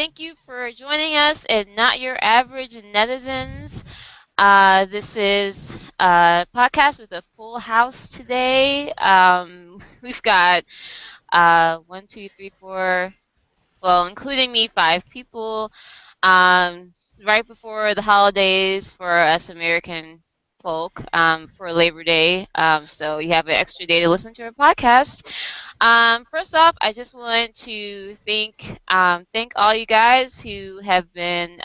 thank you for joining us at Not Your Average Netizens. This is a podcast with a full house today. We've got one, two, three, four, well, including me, five people. Um, right before the holidays for us American folk for Labor Day. So you have an extra day to listen to our podcast. First off, I just want to thank all you guys who have been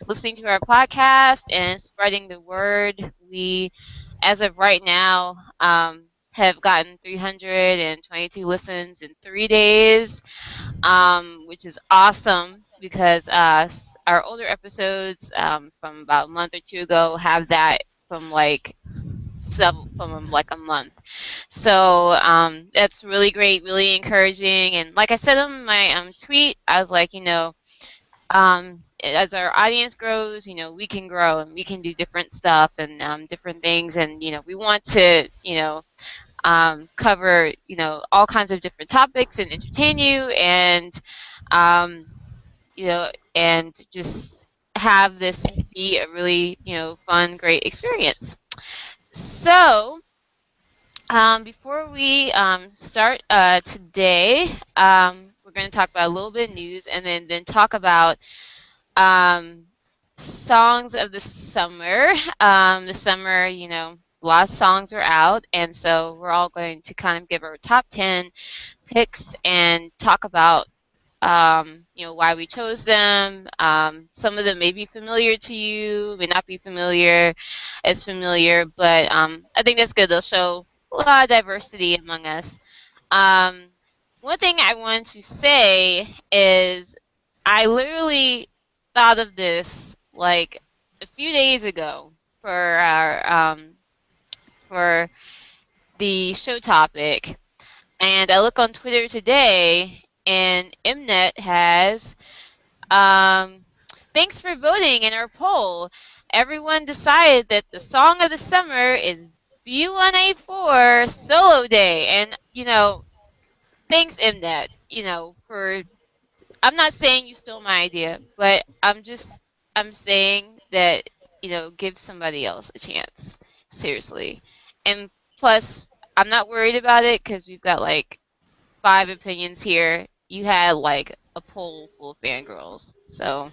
listening to our podcast and spreading the word. We, as of right now, have gotten 322 listens in 3 days, which is awesome because our older episodes from about a month or two ago have that from like a month. So that's really great, really encouraging. And like I said in my tweet, I was like, as our audience grows, we can grow and we can do different stuff and different things. And, we want to, cover, all kinds of different topics and entertain you um, you know, and just have this be a really, fun, great experience. So, before we start today, we're going to talk about a little bit of news and then talk about um, songs of the summer. The summer, a lot of songs are out, and so we're all going to kind of give our top 10 picks and talk about why we chose them. Some of them may be familiar to you, may not be as familiar, but I think that's good. They'll show a lot of diversity among us. Um, One thing I want to say is I literally thought of this like a few days ago for for the show topic, and I look on Twitter today, and Mnet has um, thanks for voting in our poll. Everyone decided that the song of the summer is B1A4 Solo Day. And, thanks, Mnet, for. I'm not saying you stole my idea, but I'm saying that, give somebody else a chance. Seriously. And plus, I'm not worried about it because we've got like five opinions here. You had like a poll full of fangirls. So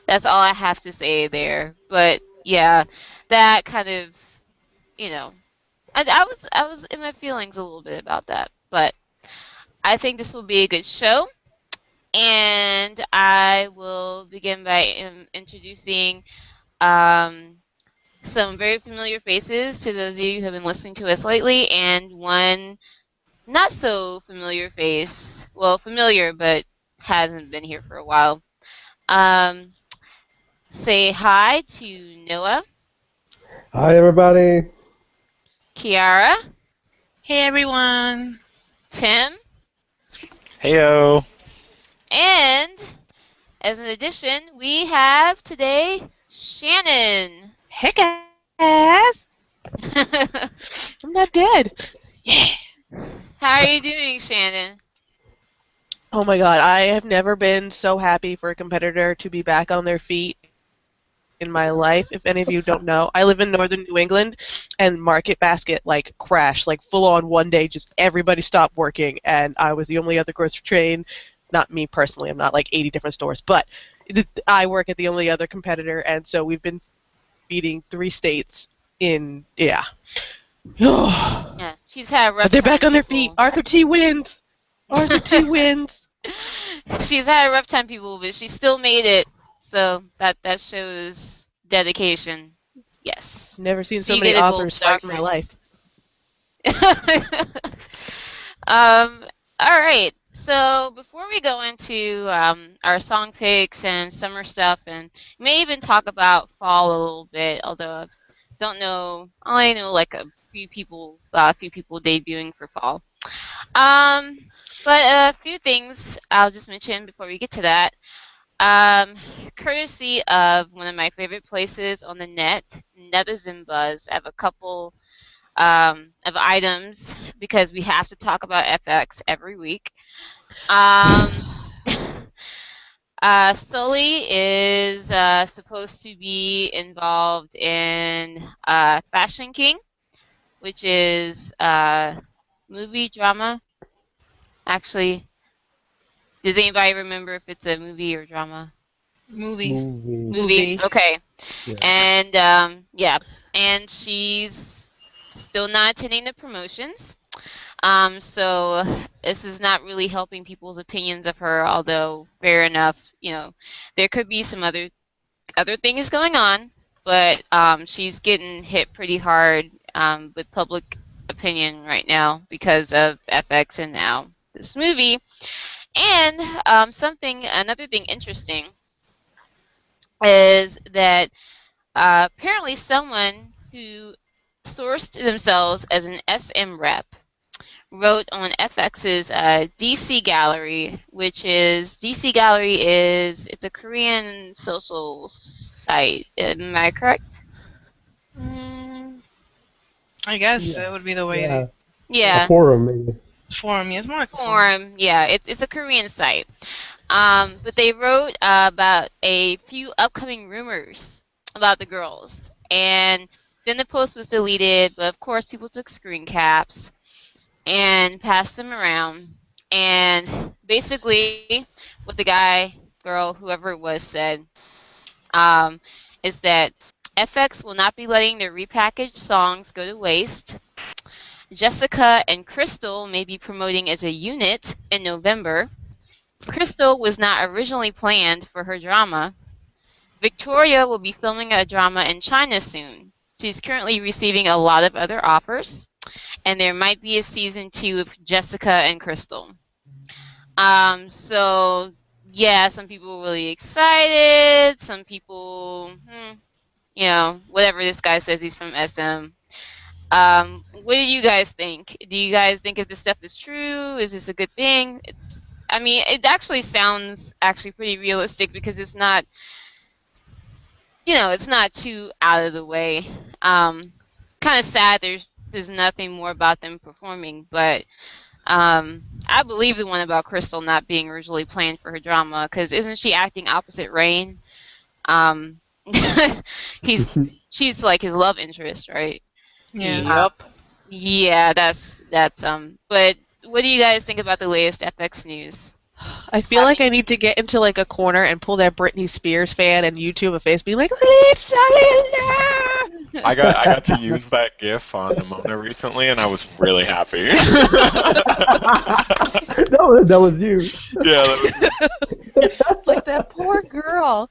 that's all I have to say there. But yeah, that kind of, you know, I was in my feelings a little bit about that. But I think this will be a good show. And I will begin by introducing um, some very familiar faces to those of you who have been listening to us lately, and one not so familiar face. Well, familiar, but hasn't been here for a while. Um, Say hi to Noah, Hi, everybody. Kiara, Hey everyone. Tim, Heyo. and as an addition, we have today Shannon. Hey guys. I'm not dead. Yeah. How are you doing, Shannon? Oh my god, I have never been so happy for a competitor to be back on their feet in my life. If any of you don't know, I live in northern New England, and Market Basket like crashed, like full on one day, just everybody stopped working, and I was the only other grocery chain. Not me personally, I'm not like 80 different stores, but I work at the only other competitor, and so we've been feeding 3 states in, yeah. Yeah, she's had a rough But they're time, back on their feet. people. Arthur T wins. Arthur T wins. She's had a rough time, people, but she still made it. So that shows dedication. Yes. Never seen So so you many get a gold authors star fight in for my it. life. um. All right. So before we go into our song picks and summer stuff, and we may even talk about fall a little bit, although I don't know. I only know like a few people debuting for fall. Um, but a few things I'll just mention before we get to that. Um, Courtesy of one of my favorite places on the net, Netizen Buzz. I have a couple of items because we have to talk about FX every week. Um, Sully is supposed to be involved in Fashion King, which is movie drama. Actually, does anybody remember if it's a movie or drama? Movie. Movie. Movie. Okay. Yeah. And yeah, and she's still not attending the promotions. So this is not really helping people's opinions of her, although fair enough, there could be some other things going on, but she's getting hit pretty hard with public opinion right now because of FX and now this movie. And another thing interesting is that apparently someone who sourced themselves as an SM rep wrote on FX's DC Gallery, it's a Korean social site. Am I correct? I guess Yeah. that would be the way Yeah. to Yeah. A forum, maybe. forum. Yeah, it's more like a forum. Forum. Yeah, it's a Korean site. But they wrote about a few upcoming rumors about the girls, and then the post was deleted. But of course, people took screen caps and passed them around. And basically, what the guy, girl, whoever it was, said is that FX will not be letting their repackaged songs go to waste. Jessica and Crystal may be promoting as a unit in November. Crystal was not originally planned for her drama. Victoria will be filming a drama in China soon. She's currently receiving a lot of other offers, and there might be a season 2 of Jessica and Crystal. So yeah, some people were really excited. Some people, whatever this guy says, he's from SM. What do you guys think? Do you guys think if this stuff is true? Is this a good thing? It actually sounds pretty realistic because it's not, it's not too out of the way. Kind of sad there's nothing more about them performing, but I believe the one about Crystal not being originally planned for her drama, because isn't she acting opposite Rain? She's like his love interest, right? Yeah. Yep. Yeah, that's but what do you guys think about the latest FX news? I feel like I need to get into like a corner and pull that Britney Spears fan and YouTube a face, being like, "Leave Sully alone!" I got to use that GIF on Nimona recently, and I was really happy. That was you. Yeah, that It's like that poor girl.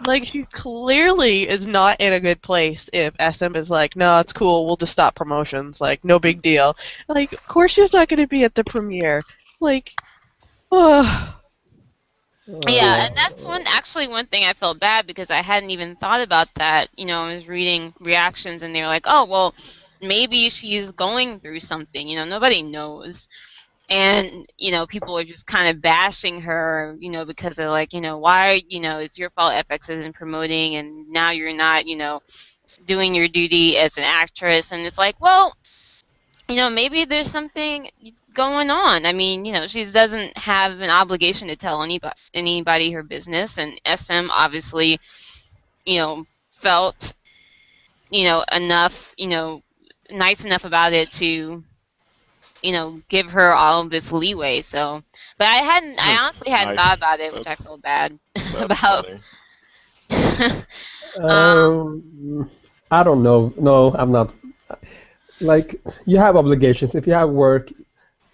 Like, she clearly is not in a good place if SM is like, no, it's cool, we'll just stop promotions. Like, no big deal. Like, of course she's not going to be at the premiere. Like, ugh. Yeah, and that's one thing I felt bad because I hadn't even thought about that. I was reading reactions and they were like, oh, well, maybe she's going through something. Nobody knows. And, people are just kind of bashing her, because they're like, why, it's your fault FX isn't promoting and now you're not, doing your duty as an actress. And it's like, well, maybe there's something going on. She doesn't have an obligation to tell anybody her business, and SM obviously, felt, enough, nice enough about it to, give her all of this leeway. So, but I honestly hadn't nice. thought about it, which I feel bad about. funny. I don't know. No, I'm not. Like, you have obligations. If you have work,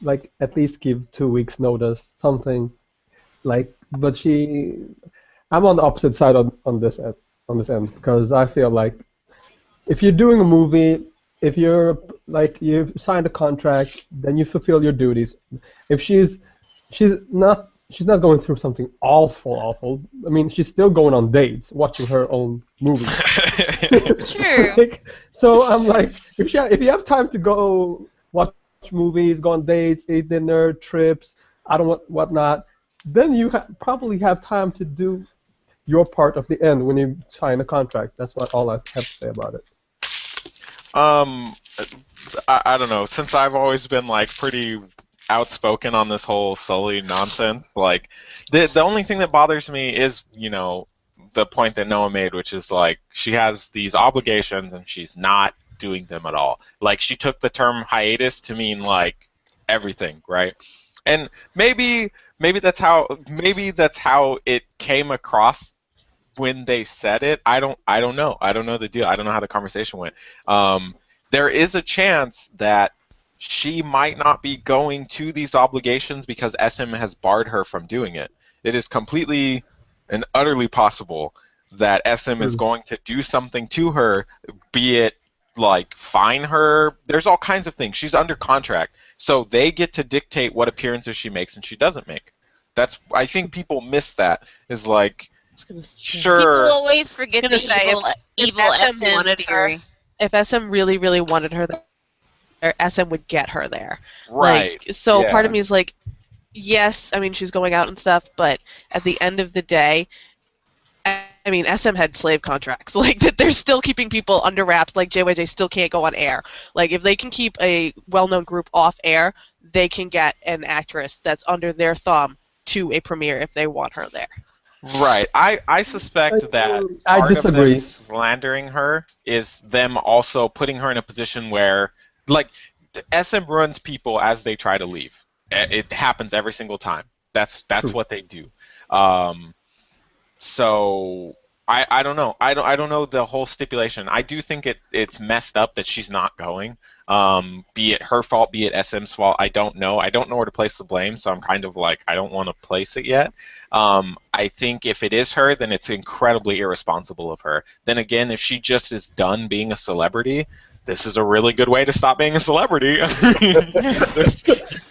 like, at least give 2 weeks notice, something. Like, but I'm on the opposite side on this end because I feel like if you're doing a movie, if you're like you've signed a contract, then you fulfill your duties. If she's not going through something awful. She's still going on dates, watching her own movies. True. So I'm like, if you have time to go watch movies, go on dates, eat dinner, trips, I don't want whatnot, then you probably have time to do your part of the end when you sign a contract. That's all I have to say about it. I don't know. Since I've always been like pretty outspoken on this whole Sully nonsense. Like, the only thing that bothers me is, the point that Noah made, which is like she has these obligations and she's not doing them at all. Like, she took the term hiatus to mean like everything, right? And maybe that's how it came across when they said it. I don't know. I don't know the deal. I don't know how the conversation went. There is a chance that she might not be going to these obligations because SM has barred her from doing it. It is completely and utterly possible that SM is going to do something to her, be it like fine her. There's all kinds of things. She's under contract, so they get to dictate what appearances she makes and she doesn't make. I think people miss that. Is like, sure. People always forget the evil if SM SM wanted theory. If SM really, really wanted her there, SM would get her there. Right. Like, so Yeah. part of me is like, yes, I mean, she's going out and stuff, but at the end of the day, I mean, SM had slave contracts. Like, that they're still keeping people under wraps. Like, JYJ still can't go on air. Like, if they can keep a well-known group off air, they can get an actress that's under their thumb to a premiere if they want her there. Right. I suspect that I part of disagree. them slandering her is them also putting her in a position where, like, SM runs people as they try to leave. It happens every single time. That's True. what they do. So I don't know. I don't know the whole stipulation. I do think it's messed up that she's not going. Be it her fault, be it SM's fault. I don't know. I don't know where to place the blame, so I'm kind of like, I don't want to place it yet. I think if it is her, then it's incredibly irresponsible of her. Then again, if she just is done being a celebrity, this is a really good way to stop being a celebrity. You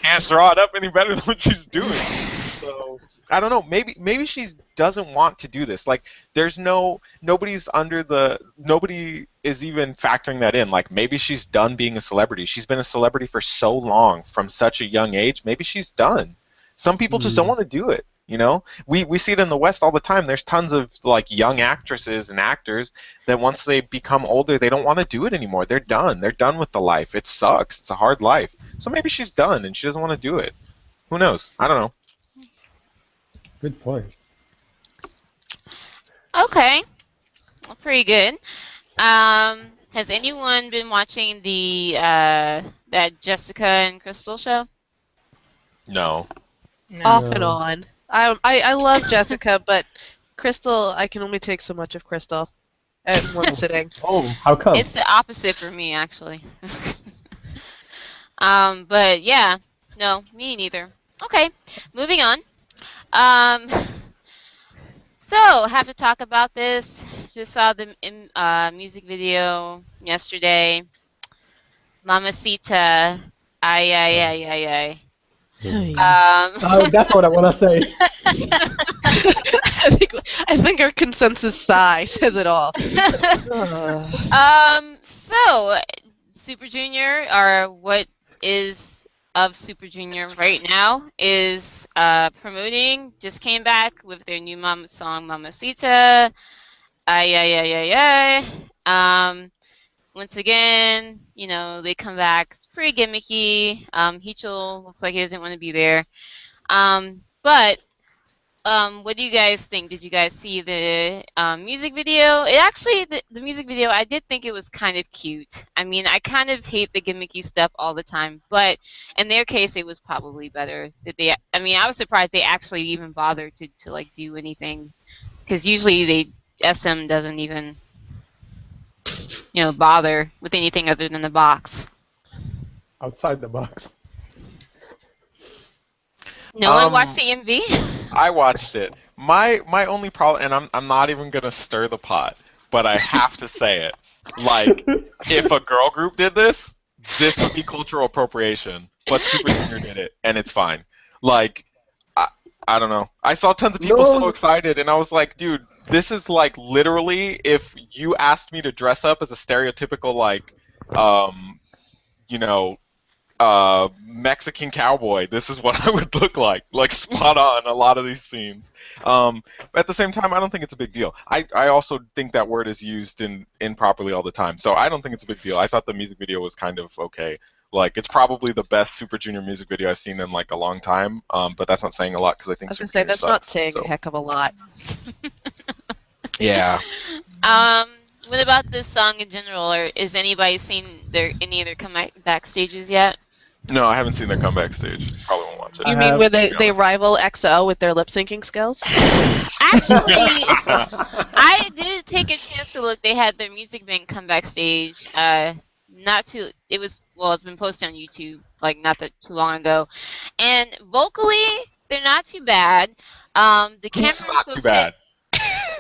can't draw it up any better than what she's doing. So I don't know. Maybe she doesn't want to do this. Like, nobody is even factoring that in. Like, maybe she's done being a celebrity. She's been a celebrity for so long, from such a young age. Maybe she's done. Some people just don't want to do it. We see it in the West all the time. There's tons of like young actresses and actors that once they become older, they don't want to do it anymore. They're done. They're done with the life. It sucks. It's a hard life. So maybe she's done and she doesn't want to do it. Who knows? I don't know. Good point. Okay. Well, pretty good. Has anyone been watching the that Jessica and Crystal show? No. No. Off and on. I love Jessica, but Crystal, I can only take so much of Crystal at one sitting. Oh, how come? It's the opposite for me, actually. But yeah, no, me neither. Okay, moving on. So have to talk about this. Just saw the music video yesterday. Mamacita, ay ay ay ay ay. Oh, that's what I want to say. I think our consensus sigh says it all. So Super Junior, or what is of Super Junior right now, is promoting. Just came back with their new song Mamacita. Ay ay ay ay ay. Once again, they come back. It's pretty gimmicky. Heechul looks like he doesn't want to be there. But what do you guys think? Did you guys see the music video? It actually, the music video, I did think it was kind of cute. I mean, I kind of hate the gimmicky stuff all the time, but in their case, it was probably better. I was surprised they actually even bothered to like do anything, because usually SM doesn't even bother with anything other than the box. Outside the box. No one watched CMV? I watched it. My only problem, and I'm not even gonna stir the pot, but I have to say it. Like, if a girl group did this would be cultural appropriation. But Super Junior did it, and it's fine. Like, I don't know. I saw tons of people so excited, and I was like, dude, this is like literally if you asked me to dress up as a stereotypical like, Mexican cowboy, this is what I would look like spot on a lot of these scenes. But at the same time, I don't think it's a big deal. I also think that word is used improperly all the time, so I don't think it's a big deal. I thought the music video was kind of okay. Like, it's probably the best Super Junior music video I've seen in like a long time. But that's not saying a lot because I I think was Super gonna say Junior that's not sucks, saying so. a heck of a lot. Yeah. What about this song in general? Or is anybody seen any of their comeback stages yet? No, I haven't seen the comeback stage. Probably won't watch it. You I mean have- where to be they honest. rival EXO with their lip syncing skills? Actually, I did take a chance to look. They had their music bank come backstage. Not too. It was well. It's been posted on YouTube like not that too long ago, and vocally they're not too bad. The Who's camera not too folks bad?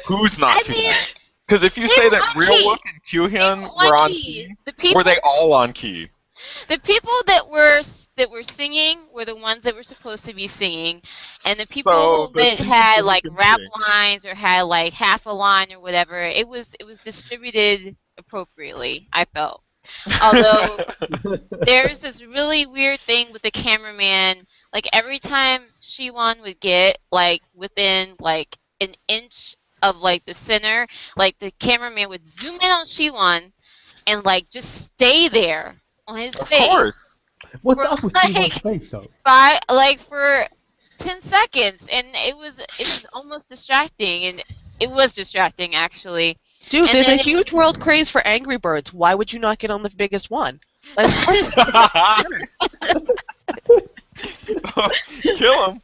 Who's not I too mean, bad? Because if you they say were that on Real key. Look and They Kyuhyun were were on on key. key, The people, were they all on key? the people that were singing were the ones that were supposed to be singing, and the people the that two had people who like can rap sing. lines or had like half a line or whatever, it was distributed appropriately, I felt. Although there's this really weird thing with the cameraman, like every time Shiwon would get like within like an inch of like the center, like the cameraman would zoom in on Shiwon and like just stay there on his Of face course. What's for up with like Siwon's face though? for 10 seconds, and it was almost distracting, and it was distracting actually. Dude, And there's a then- huge world craze for Angry Birds. Why would you not get on the biggest one? Like, of course Kill him.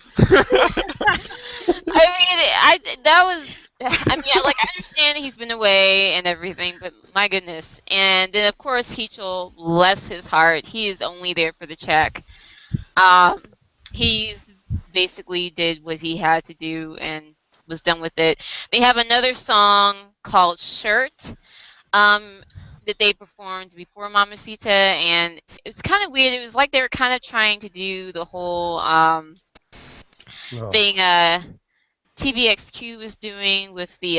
I mean, like I understand he's been away and everything, but my goodness. And then of course Heechul, bless his heart, he is only there for the check. He's basically did what he had to do and was done with it. They have another song called Shirt that they performed before Mamacita, and it's kind of weird. It was like they were kind of trying to do the whole Oh. thing TVXQ was doing with the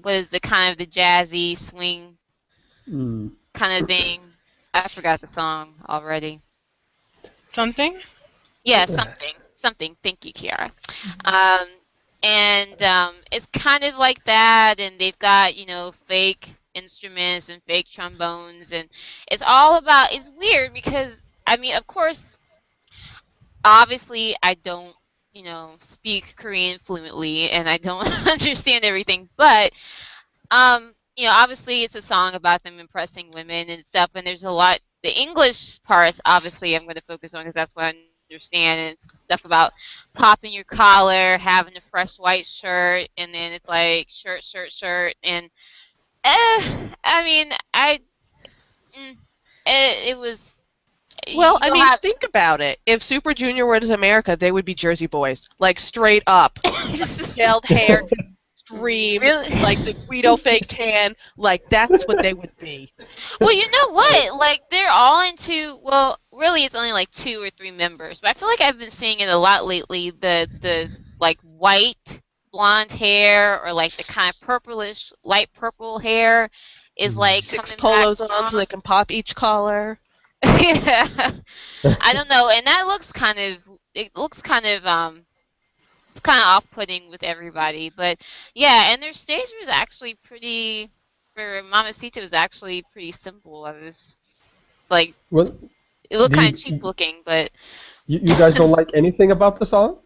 what is the kind of the jazzy swing Mm. kind of thing. I forgot the song already. Something? Yeah, something. Thank you, Kiara. It's kind of like that, and they've got fake instruments and fake trombones, and it's all about. It's weird because I mean, of course, obviously, I don't speak Korean fluently, and I don't understand everything, but obviously, it's a song about them impressing women and stuff, and there's a lot. The English parts, obviously, I'm going to focus on because that's what I understand. And it's stuff about popping your collar, having a fresh white shirt, and then it's like shirt, shirt, shirt, and I mean, it was. Well, I you'll mean, have- think about it. If Super Junior were to America, they would be Jersey boys. Like, straight up. Gelled hair, extreme, Really? like the Guido fake tan. Like, that's what they would be. Well, you know what? Like they're all into. Well, really, it's only like 2 or 3 members, but I feel like I've been seeing it a lot lately. The like white blonde hair or like the kind of purplish light purple hair is like 6 coming polos back on so strong. they can pop each collar. I don't know, and that looks kind of. It looks kind of It's kind of off-putting with everybody, but yeah, and their stage was actually pretty. For Mamacita, was actually pretty simple. It's like Well, it looked Do kind you- of cheap looking, but you guys don't like anything about the song?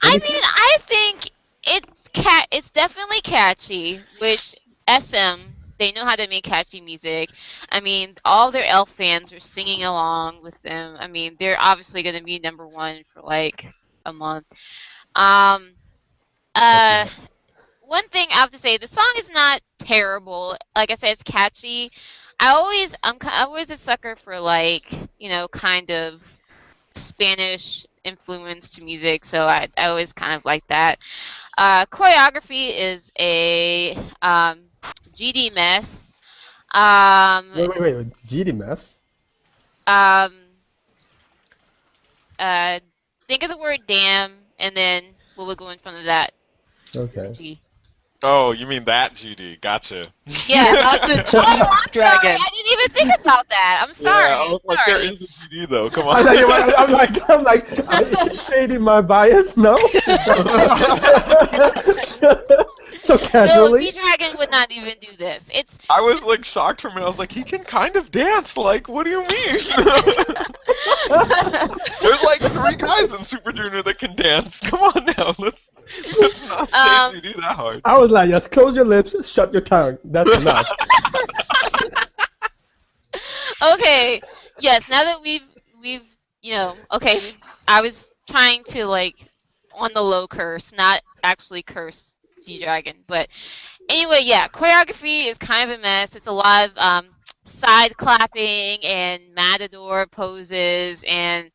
I mean, I think it's definitely catchy, which SM, they know how to make catchy music. I mean, all their ELF fans are singing along with them. I mean, they're obviously going to be #1 for like a month. Um, That's One thing I have to say, the song is not terrible. Like I said, it's catchy. I'm always a sucker for like, kind of Spanish influence to music, so I always kind of like that. Choreography is a GD mess. Wait. GD mess? Think of the word damn, and then what would go in front of that? Okay. G. Oh, you mean that GD? Gotcha. Yeah. Not the Oh, I'm sorry. dragon. I didn't even think about that. I'm sorry. Yeah, I was like, there sorry. is a GD though. Come I on. know I'm like, is she shading my bias? No. So No, casually. G-Dragon would not even do this. It's I was like shocked for a minute. I was like, he can kind of dance. Like, what do you mean? There's like 3 guys in Super Junior that can dance. Come on now, let's not shade GD that hard. I was like, just close your lips, shut your tongue. That's enough. okay. Yes. Now that we've okay. I was trying to like on the low curse, not actually curse G-Dragon, but anyway, yeah. Choreography is kind of a mess. It's a lot of side clapping and matador poses and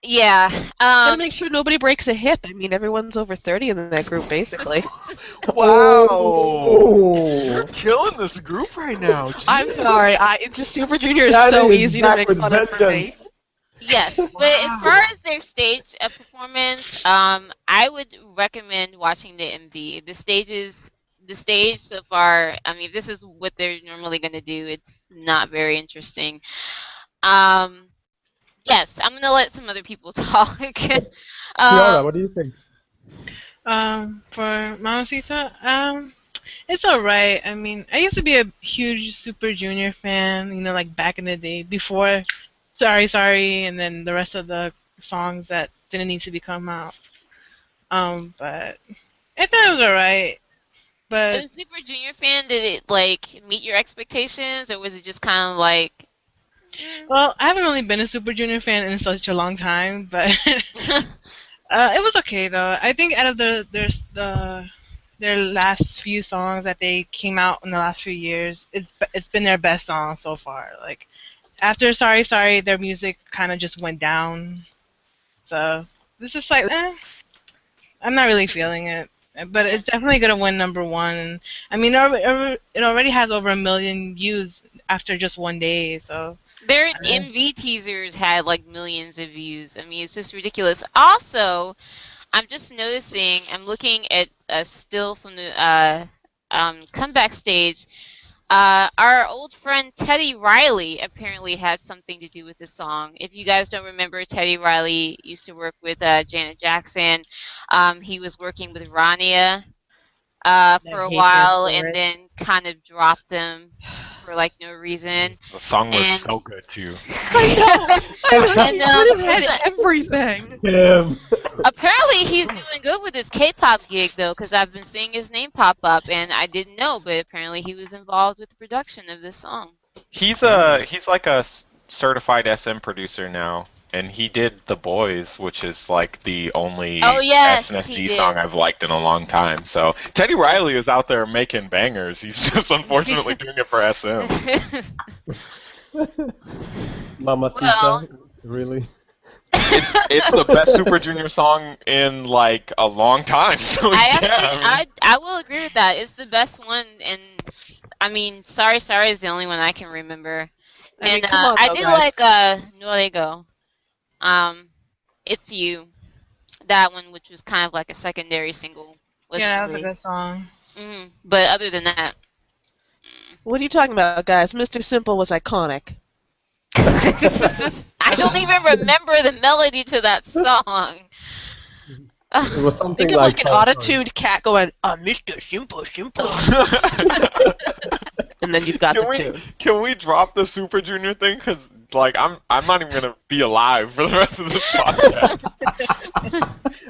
yeah. Gotta make sure nobody breaks a hip. I mean, everyone's over 30 in that group, basically. Wow. Oh. You're killing this group right now. I'm Jeez. sorry. It's just Super Junior is That so is easy to back make with fun of for me. vengeance. Yes, but as far as their stage performance, I would recommend watching the MV. The stage so far, I mean, if this is what they're normally going to do, it's not very interesting. Yes, I'm going to let some other people talk. Kiara, what do you think? For Mamacita, it's alright. I mean, I used to be a huge Super Junior fan, you know, like back in the day, before Sorry Sorry, and then the rest of the songs that didn't need to come out. But I thought it was alright. But As a Super Junior fan, did it, like, meet your expectations, or was it just kind of like... well, I haven't really been a Super Junior fan in such a long time, but it was okay though. I think out of their last few songs that they came out in the last few years, it's been their best song so far. Like after Sorry Sorry, their music kind of just went down. So this is like, I'm not really feeling it. But it's definitely gonna win #1. I mean, it already has over 1 million views after just one day. So. Their MV teasers had like millions of views. I mean, it's just ridiculous. Also, I'm just noticing, I'm looking at a still from the comeback stage. Our old friend Teddy Riley apparently had something to do with the song. If you guys don't remember, Teddy Riley used to work with Janet Jackson. He was working with Rania for a while and then kind of dropped them for like no reason. The song was And- so good too. I know. And, He could have had everything. Apparently he's doing good with his K-pop gig though, because I've been seeing his name pop up, and I didn't know, but apparently he was involved with the production of this song. He's like a certified SM producer now, and he did The Boys, which is like the only Oh, yes, he SNSD did. song I've liked in a long time. So Teddy Riley is out there making bangers. He's just unfortunately doing it for SM. Mamacita, Well- really? It's the best Super Junior song in like a long time. So I will agree with that. It's the best one, and I mean, Sorry Sorry is the only one I can remember. I mean, And come on, I though, did guys. like Nuorego. It's You. That one, which was kind of like a secondary single. Wasn't Yeah, that was a really- good song. But other than that, What are you talking about, guys? Mr. Simple was iconic. I don't even remember the melody to that song. It was something Think of like an Sorry, Sorry. auto-tuned cat going, Mr. Simple, Simple. And then you've got the tune. Can we drop the Super Junior thing? Because like I'm not even gonna be alive for the rest of this podcast.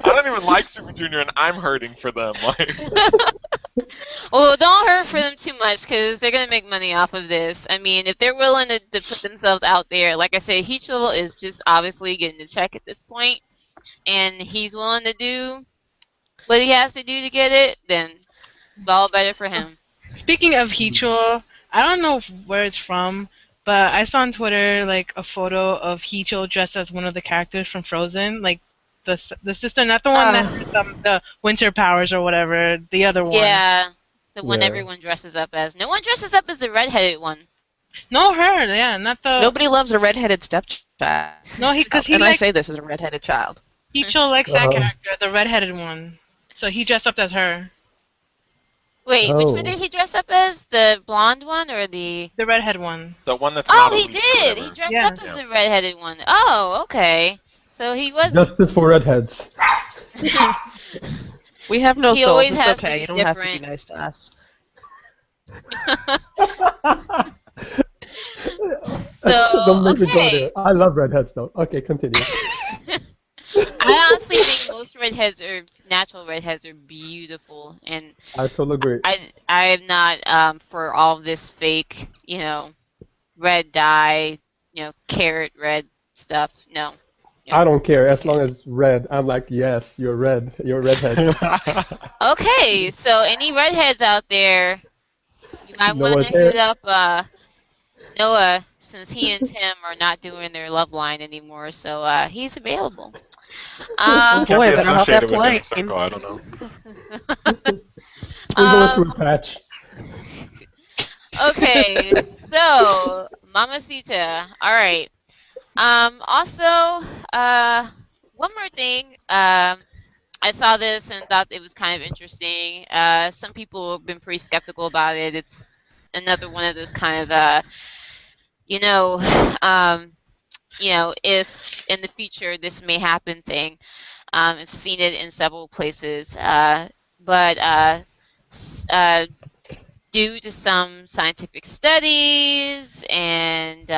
I don't even like Super Junior, and I'm hurting for them. Like, Well, don't hurt for them too much because they're gonna make money off of this. I mean, if they're willing to put themselves out there, like I said, Heechul is just obviously getting the check at this point, and he's willing to do what he has to do to get it. Then all better for him. Speaking of Heechul, I don't know where it's from, but I saw on Twitter like a photo of Heechul dressed as one of the characters from Frozen, like the sister, not the one that has the winter powers or whatever, the other one. Yeah, the one Yeah. everyone dresses up as. No one dresses up as the redheaded one. No, her, yeah, not the. Nobody loves a redheaded stepchild. No, because he And I likes say this as a redheaded child. Heechul likes that Uh-huh. character, the redheaded one. So he dressed up as her. Wait, which one Oh, did he dress up as? The blonde one or the? The redhead one. The one that's Oh, not he Elise or did. He whatever. dressed Yeah. up as Yeah. the redheaded one. Oh, okay. So he was. justice for redheads. We have no He souls. always It's has to okay. be You don't have to be different. nice to us. Don't So make me go okay. there. I love redheads though. Okay, continue. I honestly think most redheads are natural redheads are beautiful, and I totally agree. I am not for all this fake, red dye, carrot red stuff. No. I No. don't care as Okay. long as it's red. I'm like, yes, you're red. You're a redhead. Okay, so any redheads out there, you might want Noah's to hit hair. up Noah since he and Tim are not doing their love line anymore, so he's available. Oh Um, Can't boy, be I better hop that associated with Inner plane. Circle. I don't know. We're going um, through a patch. okay, so Mamacita. All right. Also, one more thing. I saw this and thought it was kind of interesting. Some people have been pretty skeptical about it. It's another one of those kind of, you know, um, if in the future this may happen thing. I've seen it in several places, but due to some scientific studies and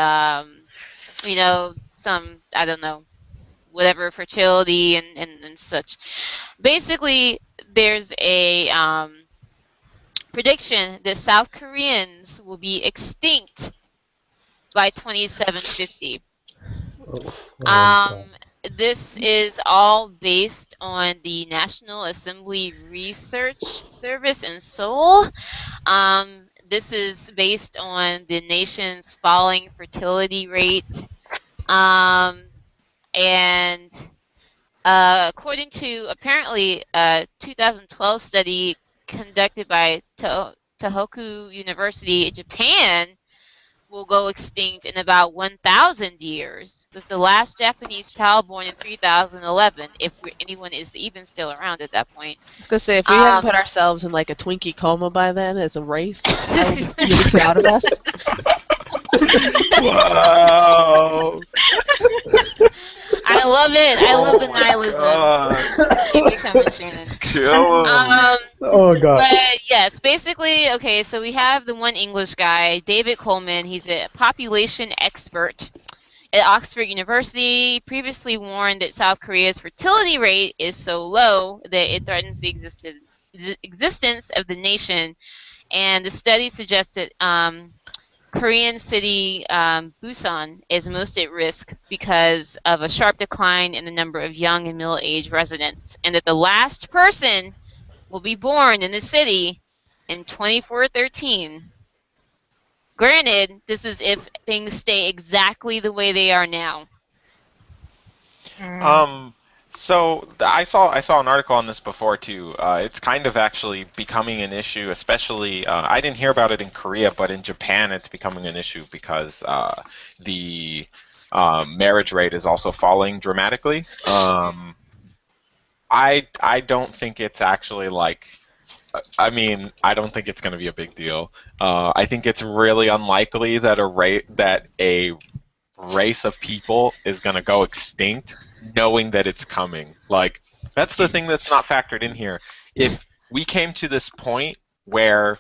some I don't know whatever fertility and such. Basically, there's a prediction that South Koreans will be extinct by 2750. Oh, oh Um, God. this is all based on the National Assembly Research Service in Seoul. This is based on the nation's falling fertility rate. Um, and according to apparently a 2012 study conducted by Tohoku University, Japan will go extinct in about 1,000 years, with the last Japanese pal born in 3011, if anyone is even still around at that point. I was gonna say, if we hadn't put ourselves in like a Twinkie coma by then as a race, I would be really proud of us. Wow. I love it. I love the Oh my nihilism. God. Keep it coming, Shannon. Kill him. Oh God. But yes, basically, okay, so we have the one English guy, David Coleman. He's a population expert at Oxford University. Previously warned that South Korea's fertility rate is so low that it threatens the existence of the nation. And the study suggested Korean city Busan is most at risk because of a sharp decline in the number of young and middle-aged residents, and that the last person will be born in the city in 2413. Granted, this is if things stay exactly the way they are now. So I saw an article on this before too. It's kind of actually becoming an issue, especially I didn't hear about it in Korea, but in Japan it's becoming an issue because the marriage rate is also falling dramatically. I don't think it's actually like. I mean, I don't think it's going to be a big deal. I think it's really unlikely that a race of people is going to go extinct knowing that it's coming. Like, that's the thing that's not factored in here. If we came to this point where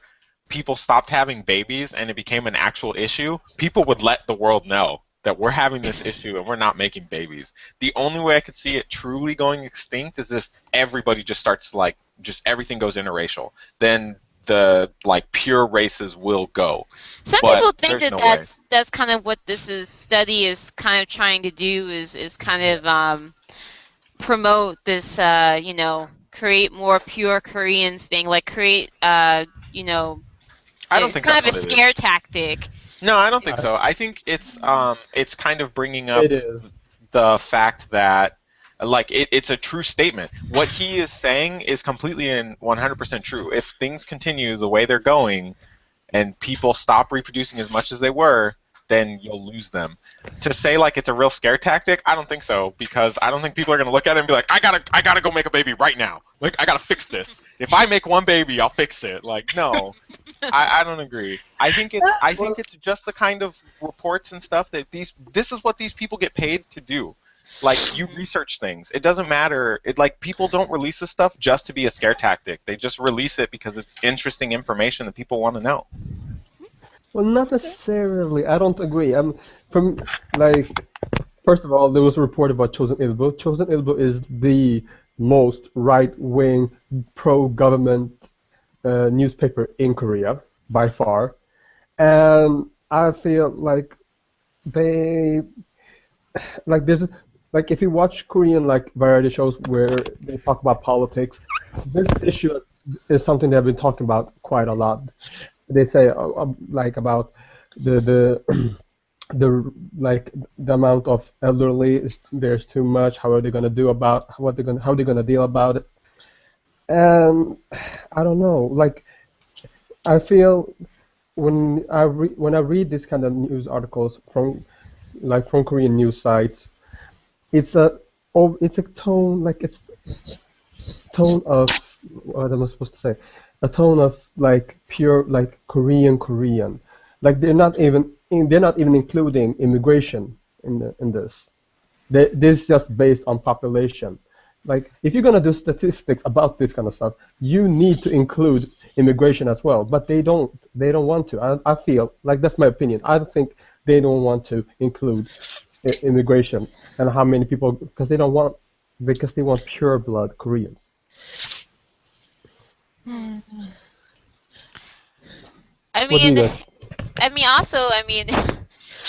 people stopped having babies and it became an actual issue, people would let the world know that we're having this issue and we're not making babies. The only way I could see it truly going extinct is if everybody just starts just everything goes interracial. Then the pure races will go. Some But people think there's that no way. that's kind of what study is kind of trying to do is kind of promote this create more pure Koreans thing, like create I don't it's think kind that's of a what it is. scare tactic. No, I don't think I- so. I think it's kind of bringing up It is. the fact that it's a true statement. What he is saying is completely and 100% true. If things continue the way they're going and people stop reproducing as much as they were, then you'll lose them. To say like it's a real scare tactic, I don't think so, because I don't think people are gonna look at it and be like, I gotta go make a baby right now. Like I gotta fix this. If I make one baby, I'll fix it. Like no, I don't agree. I think it's just the kind of reports and stuff that this is what these people get paid to do. Like you research things. It doesn't matter. Like people don't release this stuff just to be a scare tactic. They just release it because it's interesting information that people want to know. Well, not necessarily. I don't agree. First of all, there was a report about Chosun Ilbo. Chosun Ilbo is the most right-wing, pro-government newspaper in Korea by far, and I feel like there's if you watch Korean variety shows where they talk about politics, this issue is something they've been talking about quite a lot. They say about the the amount of elderly there's too much. How are they gonna do about how they're gonna deal about it? And I don't know. I feel when I read this kind of news articles from Korean news sites, it's a tone of what am I supposed to say? A tone of pure Korean. They're not even including immigration in this. This is just based on population. If you're gonna do statistics about this kind of stuff, you need to include immigration as well. But they don't want to. I feel that's my opinion. I think they don't want to include immigration and how many people because they want pure blood Koreans. I What do you mean, think?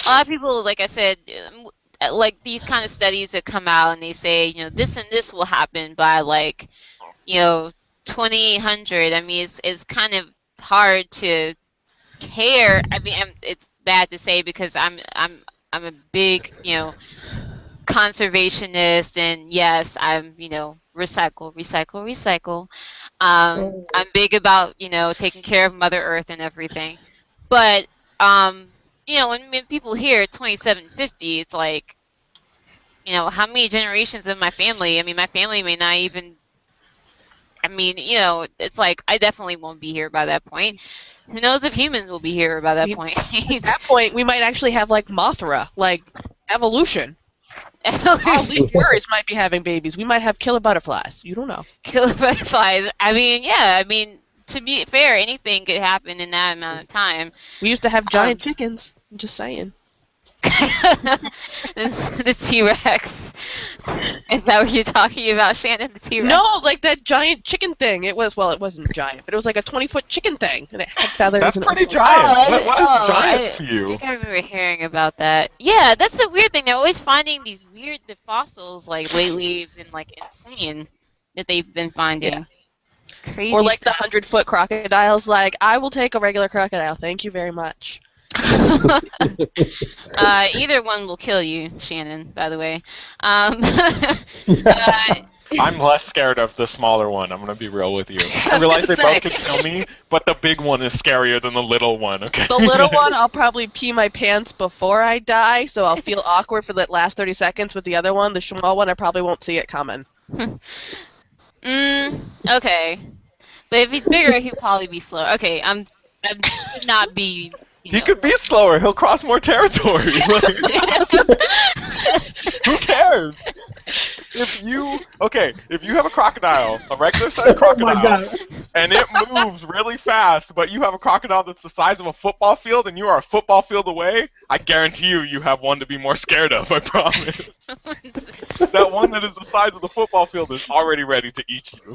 a lot of people, like I said, these kind of studies that come out and they say, this and this will happen by 2000. I mean, it's kind of hard to care. I mean, it's bad to say because I'm a big, conservationist, and yes, I'm, recycle. I'm big about, taking care of Mother Earth and everything. But, when people hear 2750, it's like, how many generations of my family? I mean, my family may not even, it's like, I definitely won't be here by that point. Who knows if humans will be here by that point? At that point, we might actually have Mothra, evolution. All these birds might be having babies. We might have killer butterflies. You don't know. Killer butterflies. To be fair, anything could happen in that amount of time. We used to have giant chickens. I'm just saying. The T-Rex. Is that what you're talking about, Shannon? The T-Rex? No, that giant chicken thing. It wasn't giant, but it was a 20-foot chicken thing, and it had feathers. That's and pretty giant. What is giant to you? I think I remember hearing about that. Yeah, that's the weird thing. They're always finding these weird fossils. Lately, have been insane that they've been finding. Yeah. Crazy. Or stuff. the 100-foot crocodiles. I will take a regular crocodile. Thank you very much. Either one will kill you, Shannon, by the way. I'm less scared of the smaller one. I'm going to be real with you. I realize they both could kill me, but the big one is scarier than the little one, okay? The little one, I'll probably pee my pants before I die, so I'll feel awkward for that last 30 seconds. With the other one, the small one, I probably won't see it coming. Okay. But if he's bigger, he'll probably be slower. Okay, I should not be... He could be slower. He'll cross more territory. Who cares? If you have a crocodile, a regular sized crocodile, and it moves really fast, but you have a crocodile that's the size of a football field, and you are a football field away, I guarantee you have one to be more scared of. I promise. That one that is the size of the football field is already ready to eat you.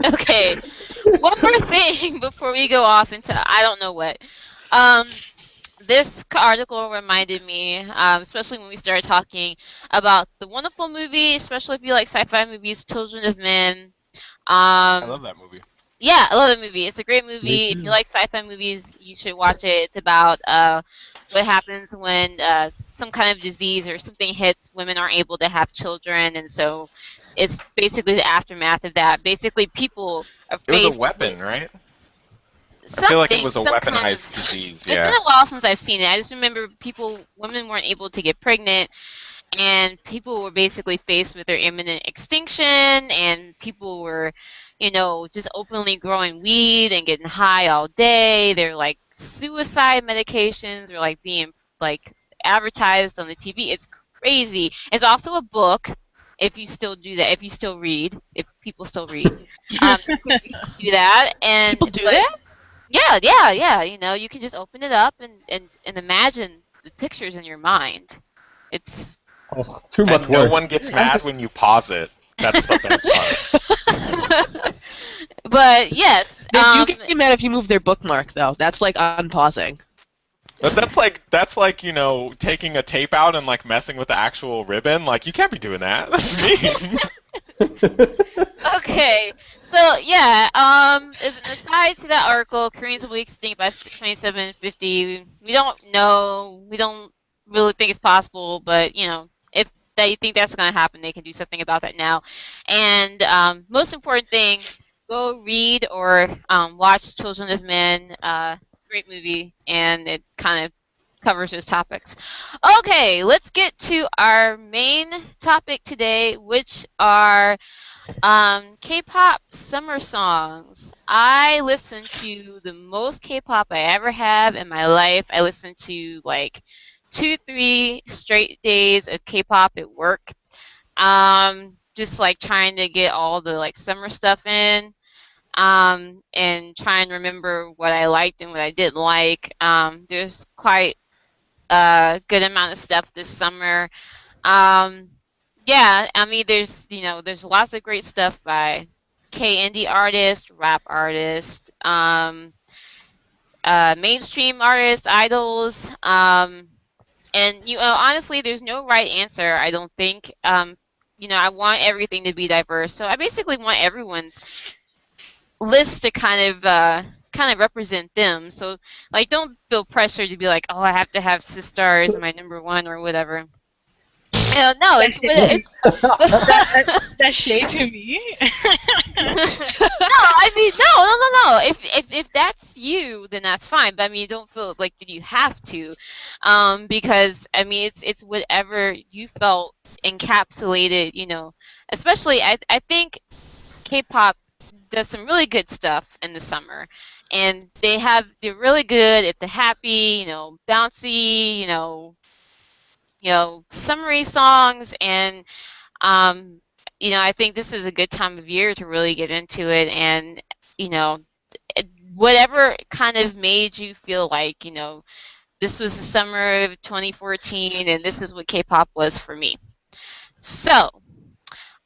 Okay, one more thing before we go off into I don't know what. This article reminded me, especially when we started talking about the wonderful movie, especially if you like sci-fi movies, Children of Men. I love that movie. Yeah, I love that movie. It's a great movie. If you like sci-fi movies, you should watch it. It's about what happens when some kind of disease or something hits, women aren't able to have children, and so it's basically the aftermath of that. Basically, people are It was a weapon, right? I feel like it something, was a some kind of. weaponized disease. It's Yeah. been a while since I've seen it. I just remember women weren't able to get pregnant, and people were basically faced with their imminent extinction, and people were, just openly growing weed and getting high all day. They're like suicide medications were like being like advertised on the TV. It's crazy. It's also a book. If you still do that, if you still read, if people still read, you can do that. And People do but that? yeah, yeah, yeah. You can just open it up and imagine the pictures in your mind. It's Oh, too And much no work. one gets mad Yes. when you pause it. That's the best part. but yes, They do get mad if you move their bookmark, though. That's like unpausing. But that's like taking a tape out and like messing with the actual ribbon. Like you can't be doing that. That's mean. okay. So yeah, as an aside to that article, Koreans will be extinct by 2750. We don't know. We don't really think it's possible, but if they think that's going to happen, they can do something about that now. And most important thing, go read or watch Children of Men. It's a great movie, and it kind of covers those topics. Okay, let's get to our main topic today, which are K-pop summer songs. I listen to the most K-pop I ever have in my life. I listen to like 2, 3 straight days of K-pop at work. Just like trying to get all the like summer stuff in. And try and remember what I liked and what I didn't like. There's quite a good amount of stuff this summer. Um, yeah, I mean, there's lots of great stuff by indie artists, rap artists, mainstream artists, idols, and honestly, there's no right answer. I don't think. I want everything to be diverse, so I basically want everyone's list to kind of represent them. So like, don't feel pressure to be like, oh, I have to have Sistar as my number one or whatever. No, it's That shade to me. no, I mean, no. If that's you, then that's fine. But I mean, don't feel like that you have to, because I mean, it's whatever you felt encapsulated. Especially I think K-pop does some really good stuff in the summer, and they're really good at the happy, bouncy, summery songs, and I think this is a good time of year to really get into it, and whatever kind of made you feel like, this was the summer of 2014, and this is what K-pop was for me. So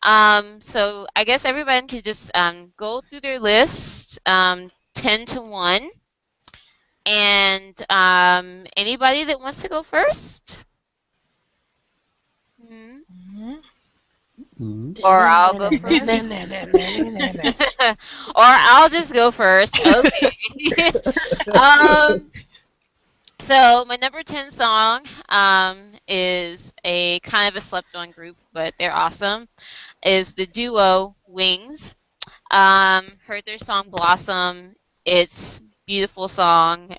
I guess everyone can just go through their list, 10 to 1, and anybody that wants to go first? Or I'll go first. Or I'll just go first. Okay. So my number 10 song is a kind of a slept-on group, but they're awesome. Is the duo Wings. Heard their song Blossom. It's a beautiful song.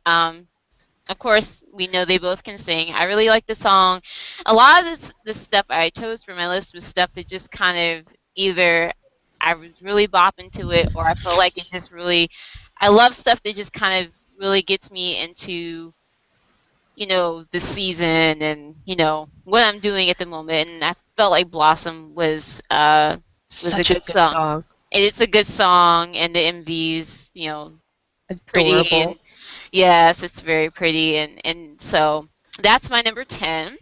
Of course, we know they both can sing. I really like the song. A lot of this stuff I chose for my list was stuff that just kind of either I was really bopping to it, or I felt like it just really. I love stuff that just kind of really gets me into, the season and what I'm doing at the moment. And I felt like Blossom was Such a good song. And it's a good song, and the MV's pretty. Adorable. And, yes, it's very pretty, and so that's my number 10.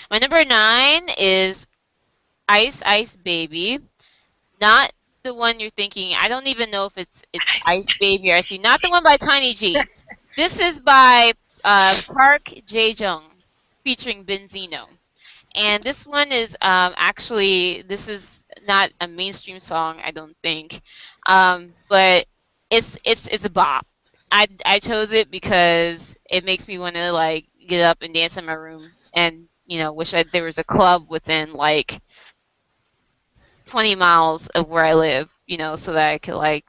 My number 9 is Ice Ice Baby. Not the one you're thinking. I don't even know if it's Ice Baby or Ice Baby. Not the one by Tiny G. This is by Park Jae-jung featuring Benzino. And this one is actually, this is not a mainstream song, I don't think, but it's a bop. I chose it because it makes me want to like get up and dance in my room, and wish there was a club within like 20 miles of where I live, so that I could like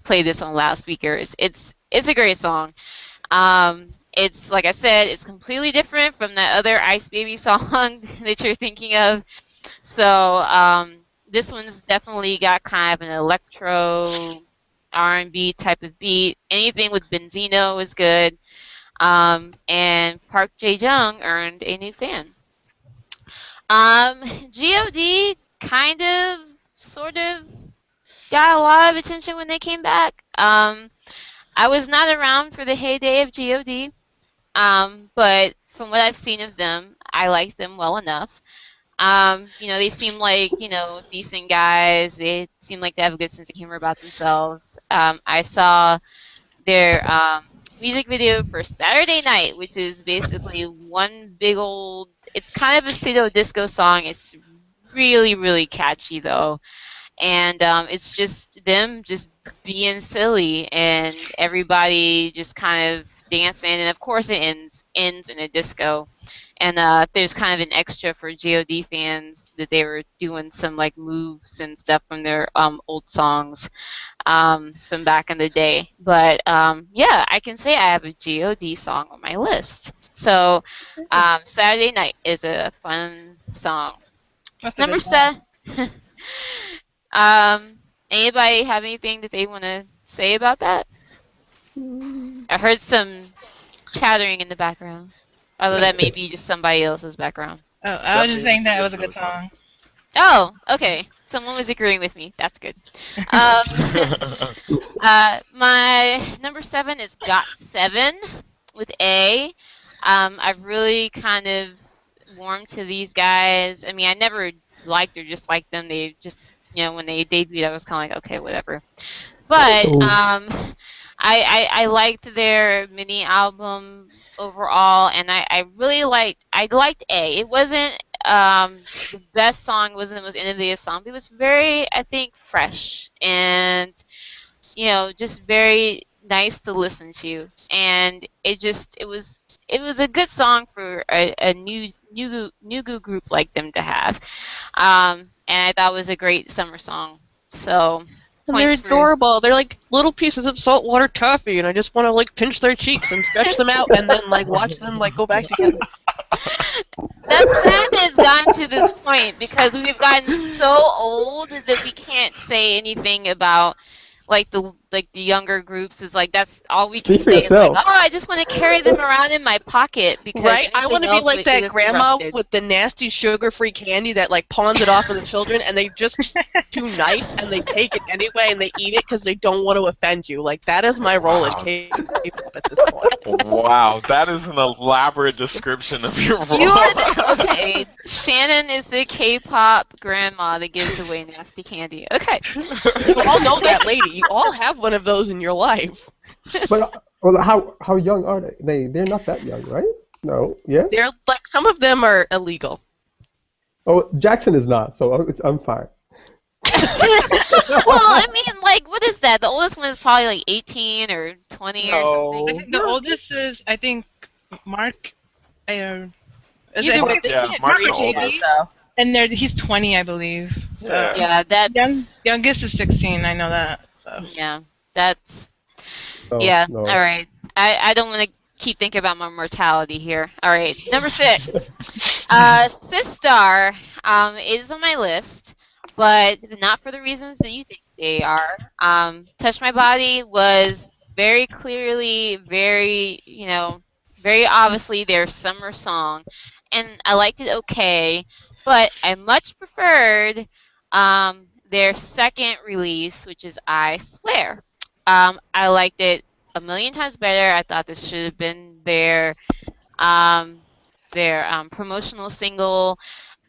play this on loudspeakers. It's It's a great song. It's like I said, it's completely different from that other Ice Baby song that you're thinking of. So this one's definitely got kind of an electro R&B type of beat. Anything with Benzino is good. And Park Jae-jung earned a new fan. Um, God kind of, sort of got a lot of attention when they came back. I was not around for the heyday of God, but from what I've seen of them, I like them well enough. They seem like, decent guys. They seem like they have a good sense of humor about themselves. I saw their music video for Saturday Night, which is basically one big old, it's kind of a pseudo disco song. It's really, really catchy though. And it's just them just being silly and everybody just kind of dancing. And of course it ends in a disco. And there's kind of an extra for God fans that they were doing some like moves and stuff from their old songs from back in the day. But yeah, I can say I have a God song on my list. So Saturday Night is a fun song. That's a Number good song. 7. Anybody have anything that they want to say about that? I heard some chattering in the background. Although that may be just somebody else's background. Oh, I was just saying that it was a good song. Oh, okay. Someone was agreeing with me. That's good. My number 7 is GOT7 with A. I've really kind of warmed to these guys. I mean, I never liked or disliked them. They just, when they debuted, I was kind of like, okay, whatever. But I liked their mini album overall, and I really liked A. It wasn't the best song, it wasn't the most innovative song, but it was very, I think, fresh and just very nice to listen to, and it was a good song for a new group like them to have, and I thought it was a great summer song. So. And they're adorable. They're like little pieces of saltwater toffee, and I just want to like pinch their cheeks and stretch them out, and then like watch them like go back together. That has gotten to this point because we've gotten so old that we can't say anything about the younger groups. Is like that's all we can Speak for say. Is like, yourself. oh, I just want to carry them around in my pocket because Right? I want to be like that grandma with. with the nasty sugar-free candy that like pawns it off on the children, and they just too nice, and they take it anyway, and they eat it because they don't want to offend you. Like that is my role as K-pop at this point. Wow, that is an elaborate description of your role. You are okay. Shannon is the K-pop grandma that gives away nasty candy. Okay. You all know that lady. You all have one of those in your life. But how young are they? They're not that young, right? No. Yeah. They're like some of them are illegal. Oh, Jackson is not, so I'm fine. Well, I mean, like, what is that? The oldest one is probably like 18 or 20 or I something. think the oldest is, I think, Mark. Either way, they Yeah, can't Mark's do the it, oldest. so. And he's 20, I believe. So. Yeah. Yeah, that's Youngest is 16. I know that. So. yeah, that's No, yeah. no. All right, I don't want to keep thinking about my mortality here. All right, number 6, Sistar is on my list, but not for the reasons that you think they are. Touch My Body was very clearly, very very obviously their summer song, and I liked it okay, but I much preferred their second release, which is I Swear. I liked it a million times better. I thought this should have been their promotional single.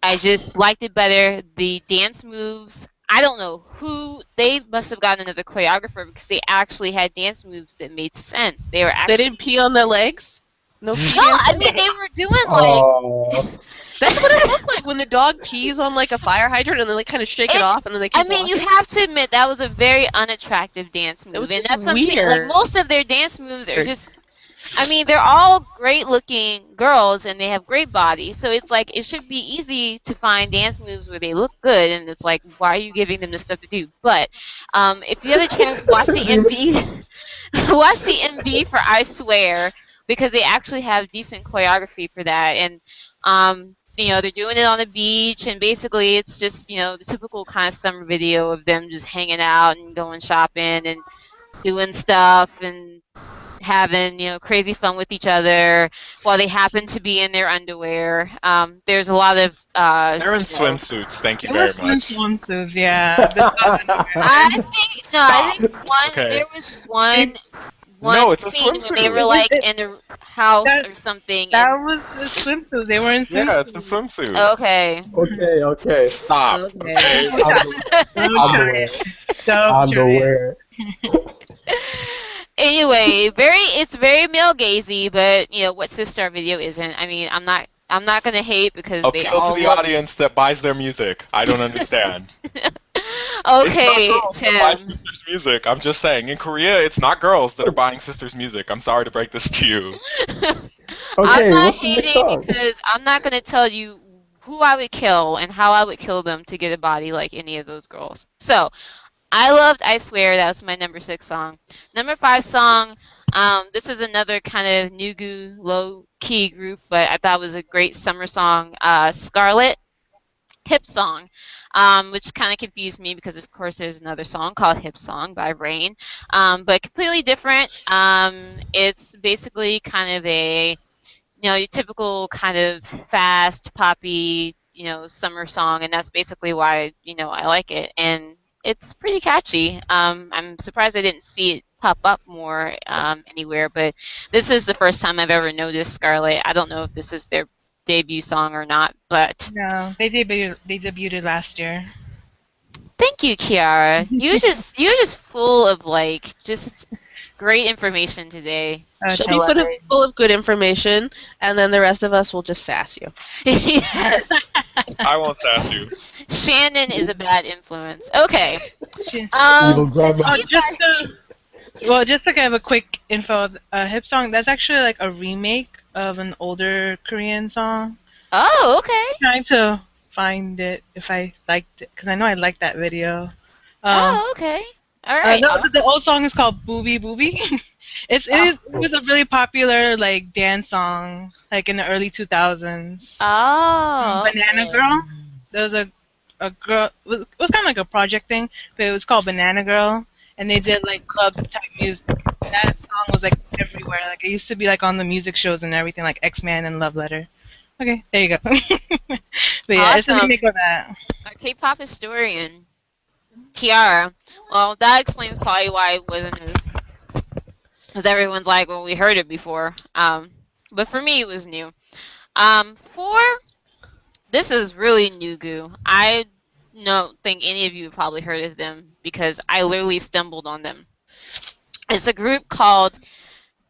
I just liked it better. The dance moves, I don't know who, they must have gotten another choreographer because they actually had dance moves that made sense. They were They actually. didn't pee on their legs? No pee No, dancing? I mean, they were doing like. Oh, That's what it looked like when the dog pees on like a fire hydrant and then they kind of shake it off and then they keep I mean, you walking. have to admit that was a very unattractive dance move, was and just that's what I'm saying. Like weird. most of their dance moves are Weird. just. I mean, they're all great-looking girls, and they have great bodies. So it's like it should be easy to find dance moves where they look good, and it's like, why are you giving them this stuff to do? But if you have a chance, watch the MV. watch the MV for I Swear because they actually have decent choreography for that, and they're doing it on the beach, and basically it's just the typical kind of summer video of them just hanging out and going shopping and doing stuff and having crazy fun with each other while they happen to be in their underwear. There's a lot of They're in swimsuits. Thank you There were very much. swimsuits, yeah. The top I think no, I think one Okay. there was one No, it's a scene when they swimsuit. were like in a house That- or something. That and- was a swimsuit. They were in swimsuits. Yeah, it's a swimsuit. okay. Okay. Stop. Okay. Okay. Don't try Underwear. it. Don't try it. Underwear. Anyway, it's very male gazy, but what Sistar video isn't. I mean, I'm not gonna hate because they Appeal all to the love. audience that buys their music. I don't understand. Okay, It's not girls that buy Tim. sisters' music. I'm just saying, in Korea, it's not girls that are buying sisters' music. I'm sorry to break this to you. I'm Okay, not what's the next hating song? because I'm not gonna tell you who I would kill and how I would kill them to get a body like any of those girls. So, I loved I Swear. That was my number 6 song. Number 5 song. This is another kind of Nugu low key group, but I thought it was a great summer song. Scarlet, Hip Song, which kind of confused me because of course there's another song called Hip Song by Rain, but completely different. It's basically kind of a your typical kind of fast poppy summer song, and that's basically why I like it, and it's pretty catchy. I'm surprised I didn't see it pop up more anywhere, but this is the first time I've ever noticed Scarlet. I don't know if this is their debut song or not, but No, they debuted last year. thank you, Kiara. You're just full of just great information today. She'll I be love it. full of good information, and then the rest of us will just sass you. Yes. I won't sass you. Shannon is a bad influence. Okay. Evil Um, grandma. Oh, just to give a quick info, Hip Song, that's actually like a remake of an older Korean song. oh, okay. Trying to find it if I liked it, because I know I liked that video. Oh, okay. All right. The old song is called Booby Booby. It was a really popular dance song in the early 2000s. Oh. Banana okay. Girl. There was a girl. It was kind of like a project thing, but it was called Banana Girl, and they did club type music. That song was everywhere. It used to be on the music shows and everything, like X-Man and Love Letter. Okay, there you go. But yeah, it's a Awesome. remake of that. Our K-pop historian, Kiara. Well, that explains probably why it wasn't because everyone's like, well, we heard it before. But for me, it was new. 4. This is really Nugu. I don't think any of you have probably heard of them because I literally stumbled on them. It's a group called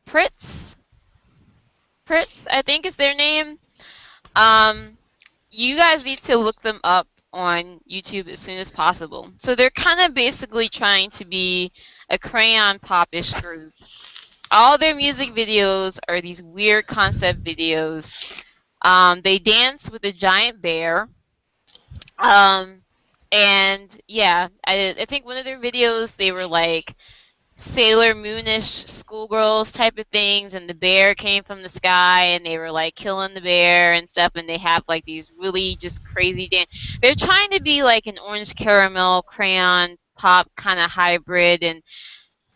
Pritz. Pritz, I think is their name. You guys need to look them up on YouTube as soon as possible. So they're kind of basically trying to be a crayon pop-ish group. All their music videos are these weird concept videos. They dance with a giant bear. And yeah, I think one of their videos they were Sailor Moonish schoolgirls type of things, and the bear came from the sky, and they were killing the bear and stuff, and they have these really just crazy dance. They're trying to be an orange caramel crayon pop kind of hybrid, and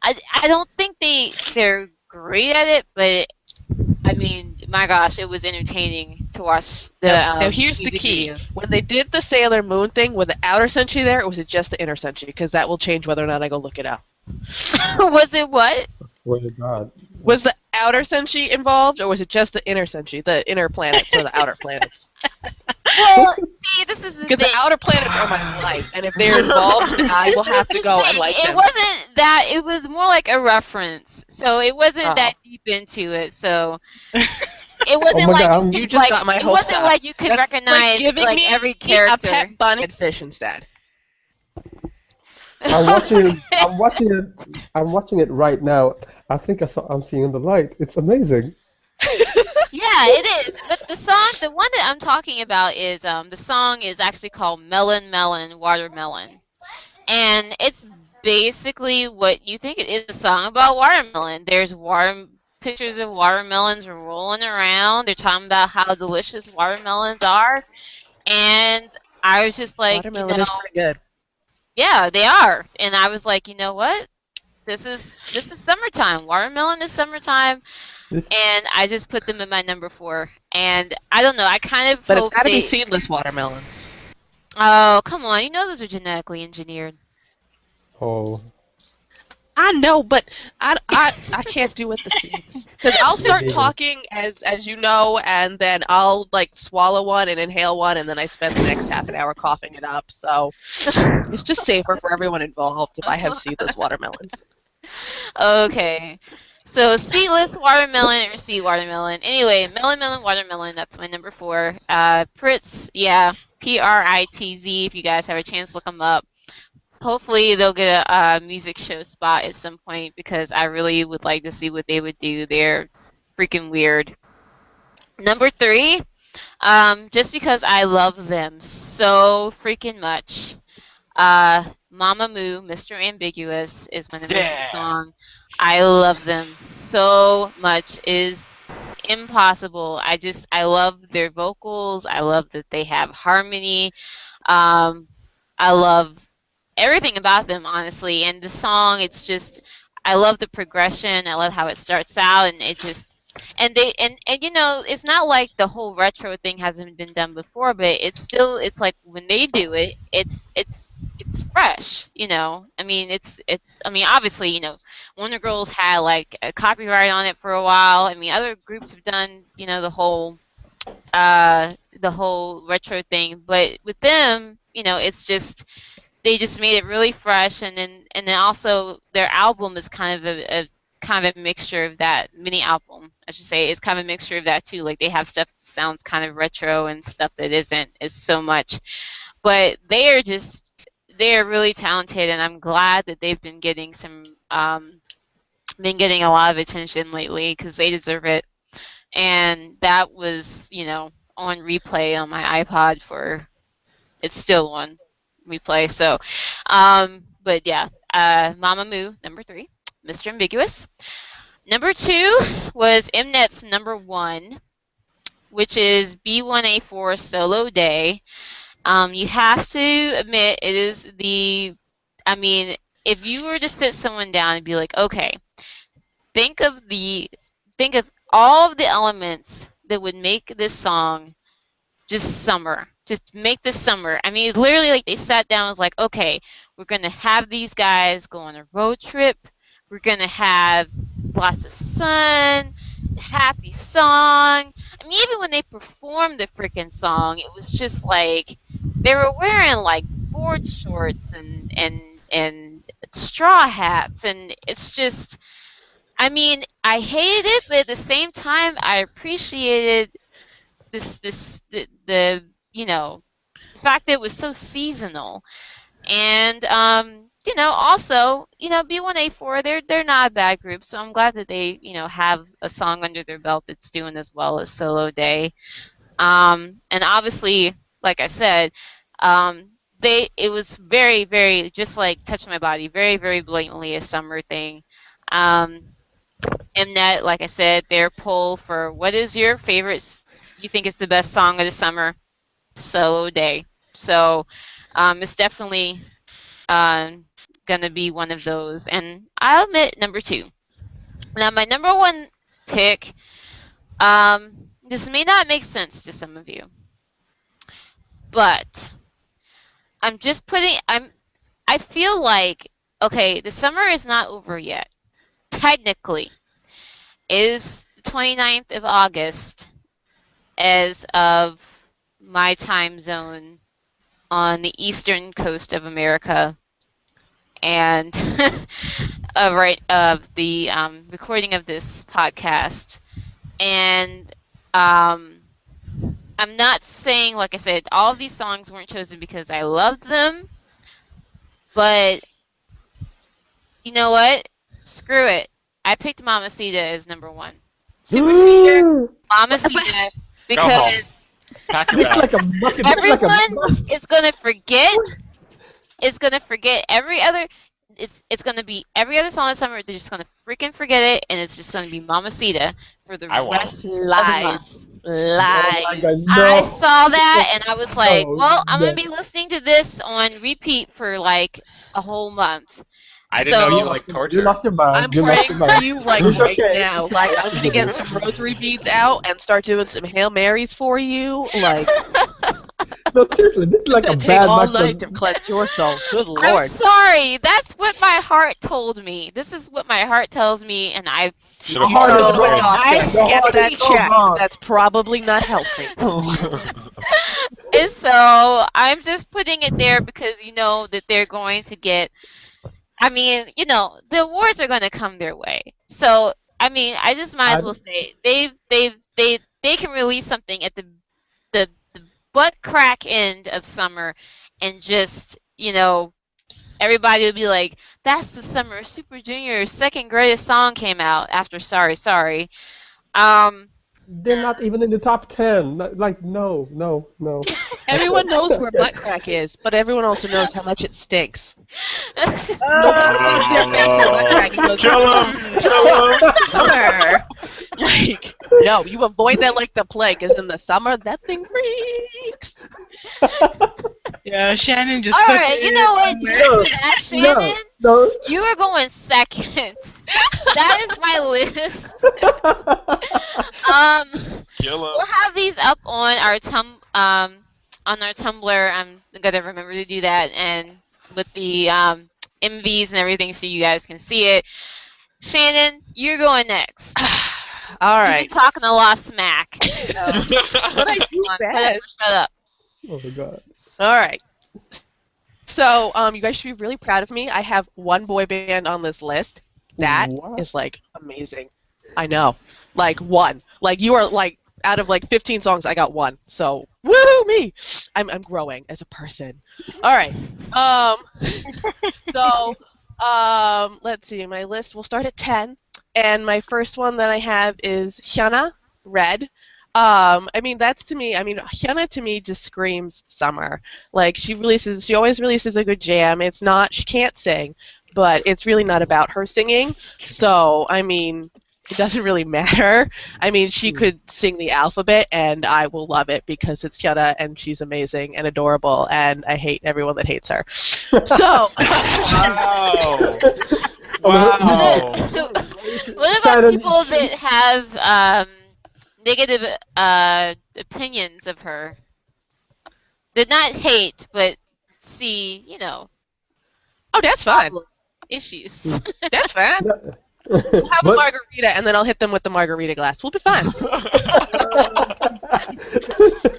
I don't think they're great at it, but I mean, my gosh, it was entertaining to watch the. Now here's the music key: videos. when they did the Sailor Moon thing, with the outer senshi there, or was it just the inner senshi? Because that will change whether or not I go look it up. Was it what? Swear to God. Was the outer senshi involved, or was it just the inner senshi, the inner planets or the outer planets? Well, see, this is the Because the thing. outer planets are my life, and if they're involved, I will have to go and like It them. wasn't that. It was more like a reference. So it wasn't Oh. that deep into it. So it wasn't Oh my like God, You just got my it hopes wasn't up. like you could That's recognize giving me every a character. pet bunny and fish instead. I'm watching. I'm watching it right now. I think I'm seeing the light. It's amazing. Yeah, it is. But the one that I'm talking about is the song is actually called Melon Melon Watermelon, and it's basically what you think it is, a song about watermelon. There's pictures of watermelons rolling around. They're talking about how delicious watermelons are. And I was just like, Watermelon is pretty good. yeah, they are. And I was like, you know what? This is summertime. Watermelon is summertime. This, And I just put them in my number 4. And I don't know, I kind of But it's hope got to be they. seedless watermelons. Oh, come on. You know those are genetically engineered. oh, I know, but I can't do with the seeds. Because I'll start neither. talking as you know, and then I'll like swallow one and inhale one, and then I spend the next half an hour coughing it up. So it's just safer for everyone involved if I have seedless watermelons. Okay. So seedless watermelon or seed watermelon. Anyway, melon watermelon, that's my number 4. Pritz, yeah, Pritz, if you guys have a chance, look them up. Hopefully they'll get a music show spot at some point because I really would like to see what they would do. They're freaking weird. Number 3, just because I love them so freaking much. Mama Moo, Mr. Ambiguous is my number 1 Yeah. song. I love them so much. It is impossible. I love their vocals. I love that they have harmony. I love everything about them, honestly. And the song, it's just, I love the progression. I love how it starts out, and it just, and they, and you know, it's not like the whole retro thing hasn't been done before, but it's like when they do it, it's fresh, you know. I mean, I mean, obviously, you know, Wonder Girls had like a copyright on it for a while. I mean, other groups have done, you know, the whole retro thing, but with them, you know, it's just they just made it really fresh, and then also their album is kind of a mixture of that. Mini album, I should say, is kind of a mixture of that too. Like they have stuff that sounds kind of retro and stuff that isn't is so much, but they are really talented, and I'm glad that they've been getting a lot of attention lately because they deserve it. And that was, you know, on replay on my iPod it's still on replay. So, but yeah, Mama Moo, number 3, Mr. Ambiguous. Number 2 was Mnet's number 1, which is B1A4 Solo Day. You have to admit it is I mean, if you were to sit someone down and be like, okay, think of all of the elements that would make this song just summer. Just make this summer. I mean, it's literally like they sat down and was like, okay, we're going to have these guys go on a road trip. We're going to have lots of sun, happy song. I mean, even when they performed the freaking song, it was just like they were wearing like board shorts and straw hats. And it's just, I mean, I hated it, but at the same time, I appreciated the you know, the fact that it was so seasonal. And you know, also, you know, B1A4, they're not a bad group, so I'm glad that they, you know, have a song under their belt that's doing as well as Solo Day. And obviously, like I said, it was very, very, just like Touch My Body, very, very blatantly a summer thing. Mnet, like I said, their poll for what is your favorite, you think it's the best song of the summer, Solo Day. So it's definitely gonna be one of those, and I'll admit number 2. Now my number 1 pick, this may not make sense to some of you, but I feel like, okay, the summer is not over yet. Technically, it is the 29th of August as of my time zone on the eastern coast of America, and of the recording of this podcast. And I'm not saying, like I said, all of these songs weren't chosen because I loved them, but you know what? Screw it. I picked Mamacita as number 1. Super Junior, Mamacita, because Pack your it's bags. like a bucket. It's like a everyone is gonna forget. Is gonna forget every other. it's gonna be every other song this summer. They're just gonna freaking forget it, and it's just gonna be Mamacita for the I won't. rest of the month. Lies. Oh my Lies. God, I no. saw that and I was like, No, well, I'm no. gonna be listening to this on repeat for like a whole month. I didn't know you So- like You torture. lost your mind. I'm You lost praying your for mind. you like It's right okay. now. Like I'm gonna get some rosary beads out and start doing some Hail Marys for you. Like No, seriously, this is like it's a gonna take bad all match night to of... cleanse your soul. Good I'm lord. sorry. That's what my heart told me. This is what my heart tells me, and I. Should have You Heart should is go to a wrong. doctor. I- The Get heart that is so checked. wrong. That's probably not healthy. And so I'm just putting it there because you know that they're going to get. I mean, you know, the awards are going to come their way. So I mean, I just might as well say they can release something at the butt crack end of summer, and just everybody will be like, that's the summer Super Junior's second greatest song came out after Sorry Sorry. They're not even in the top 10. Like, no. Everyone knows where butt crack is, but everyone also knows how much it stinks. Nobody thinks they're next to butt crack and goes, Kill him! Kill him! summer. Like, no, you avoid that like the plague, because in the summer, that thing reeks. Yeah, Shannon just. All took right, you it know what? somewhere. Due to that, Shannon, No. you are going second. That is my list. Kill him! We'll have these up on our Tumblr. I'm gonna remember to do that, and with the MVs and everything, so you guys can see it. Shannon, you're going next. All You've right. been talking a lot of smack. So, But I do come on, best. shut up. Oh my God. All right. So, you guys should be really proud of me. I have one boy band on this list. That What? is like amazing. I know. Like one. Like you are like out of like 15 songs, I got one. So woohoo me! I'm growing as a person. All right. So let's see. My list will start at 10, and my first one that I have is Hyuna, Red. I mean, that's to me. I mean, Hyuna to me just screams summer. Like she always releases a good jam. It's not, she can't sing, but it's really not about her singing. So I mean, it doesn't really matter. I mean, she could sing the alphabet, and I will love it because it's Hyuna, and she's amazing and adorable, and I hate everyone that hates her. So. Wow! Wow! What about Shannon, people that have negative opinions of her? Did not hate, but see, Oh, that's fine. issues. That's fine. We'll have a But- margarita, and then I'll hit them with the margarita glass. We'll be fine.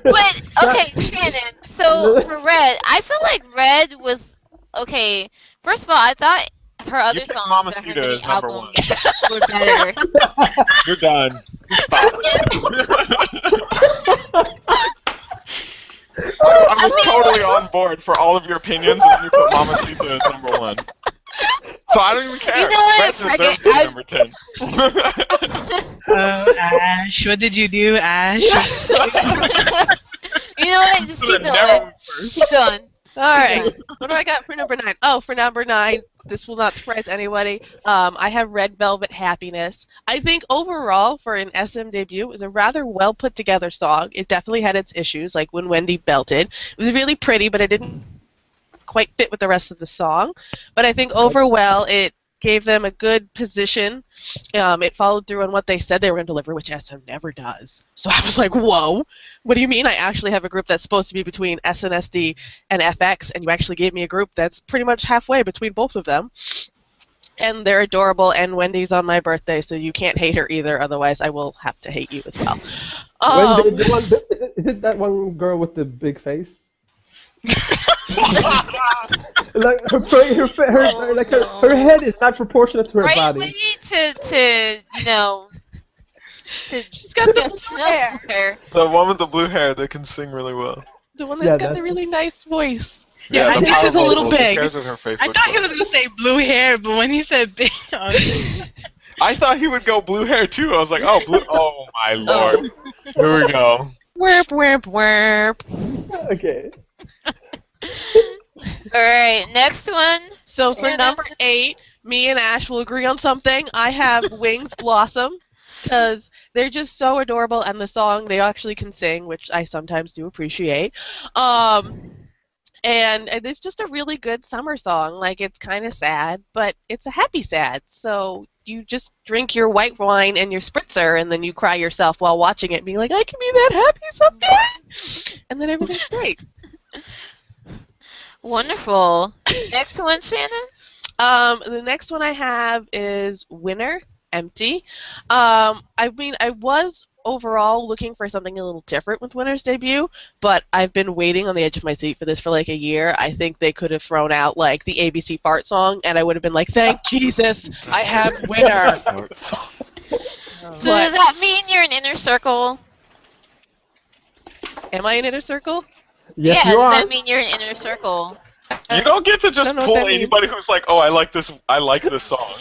But okay, Shannon. So for Red, I feel like Red was okay. First of all, I thought her other picked songs on her Mamacita mini as number album were better. You're done. I was totally on board for all of your opinions, and then you put Mamacita as number one. So I don't even care. You know what? Red deserves to be I- number 10. Ash, what did you do, Ash? You know what? Just keep Should've never going. went first. Keep going. All right. What do I got for number 9? Oh, for number 9, this will not surprise anybody. I have Red Velvet Happiness. I think overall, for an SM debut, it was a rather well put together song. It definitely had its issues, like when Wendy belted. It was really pretty, but it didn't quite fit with the rest of the song. But I think overall, it gave them a good position. It followed through on what they said they were going to deliver, which SM never does. So I was like, whoa, what do you mean I actually have a group that's supposed to be between SNSD and FX, and you actually gave me a group that's pretty much halfway between both of them? And they're adorable, and Wendy's on my birthday, so you can't hate her either, otherwise I will have to hate you as well. Is it that one girl with the big face? Like her head is not proportionate to her Right? body. We need to She's got the blue hair. hair. The one with the blue hair that can sing really well. The one Yeah, that's got that's- the really nice voice. Yeah, I the think this is a power little vocals, who big. cares what her face I looks thought he like? was gonna say blue hair, but when he said big, I was I thought he would go blue hair too. I was like, oh, blue. Oh my lord. Here we go. Werp, werp, werp. Okay. All right, next one. So for Shannon? number 8, me and Ash will agree on something. I have Wings Blossom because they're just so adorable, and the song they actually can sing, which I sometimes do appreciate. And it's just a really good summer song. Like, it's kind of sad, but it's a happy sad. So you just drink your white wine and your spritzer, and then you cry yourself while watching it, being like, I can be that happy someday. And then everything's great. Wonderful. Next one, Shannon? The next one I have is Winner, Empty. I mean, I was overall looking for something a little different with Winner's debut, but I've been waiting on the edge of my seat for this for like a year. I think they could have thrown out like the ABC fart song, and I would have been like, thank Jesus, I have Winner. So does that mean you're in Inner Circle? Am I in Inner Circle? Yes, yeah, you does are. that mean you're in Inner Circle? You don't get to just don't know what pull that means. anybody who's like, oh, I like this song.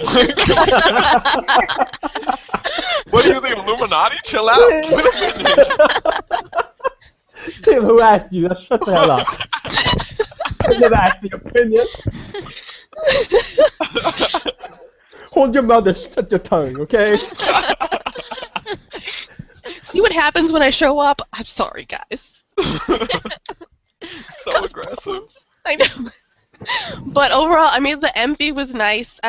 What are you, the Illuminati? Chill out. Wait a minute. Tim, who asked you? Shut the hell up. I never asked your opinion. Hold your mouth and shut your tongue, okay? See what happens when I show up? I'm sorry, guys. So aggressive. I know. But overall, I mean, the MV was nice.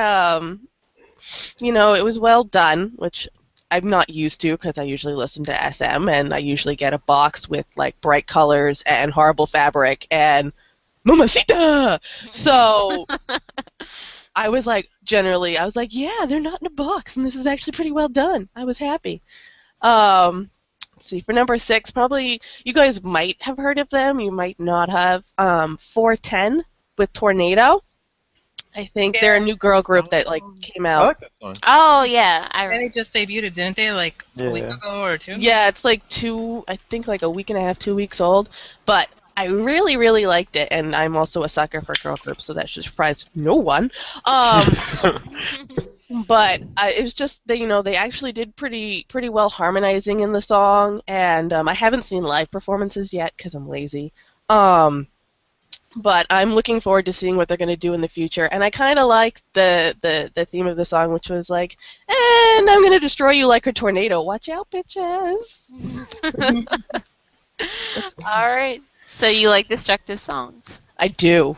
You know, it was well done, which I'm not used to because I usually listen to SM, and I usually get a box with, like, bright colors and horrible fabric and Mamacita! So I was like, yeah, they're not in a box, and this is actually pretty well done. I was happy. Let's see, for number 6, probably you guys might have heard of them. You might not have. 410 with Tornado. I think they're a new girl group that like came I out. like that song. Oh, yeah. And they just debuted it, didn't they? Like a week Yeah. ago or two? Yeah, it's like I think like a week and a half, 2 weeks old. But I really, really liked it, and I'm also a sucker for girl groups, so that should surprise no one. But it was just they actually did pretty well harmonizing in the song, and I haven't seen live performances yet because I'm lazy. But I'm looking forward to seeing what they're going to do in the future, and I kind of liked the theme of the song, which was like, and I'm going to destroy you like a tornado. Watch out, bitches. All right. So you like destructive songs? I do.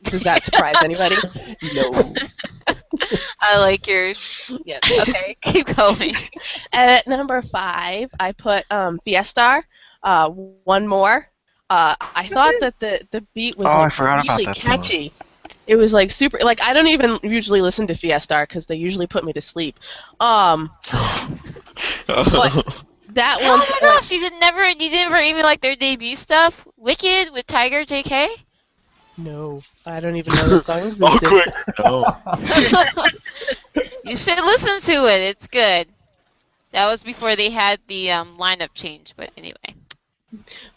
Does that surprise anybody? No. I like yours. Yeah. Okay, keep going. At number 5, I put Fiestar, One More. I thought that the beat was Oh, I like forgot about really that song. catchy. It was like super. Like I don't even usually listen to Fiestar because they usually put me to sleep. But that Oh one's my like, gosh, you never even like their debut stuff? Wicked with Tiger JK? no, I don't even know that song Oh, existed. quick. No. You should listen to it. It's good. That was before they had the lineup change, but anyway.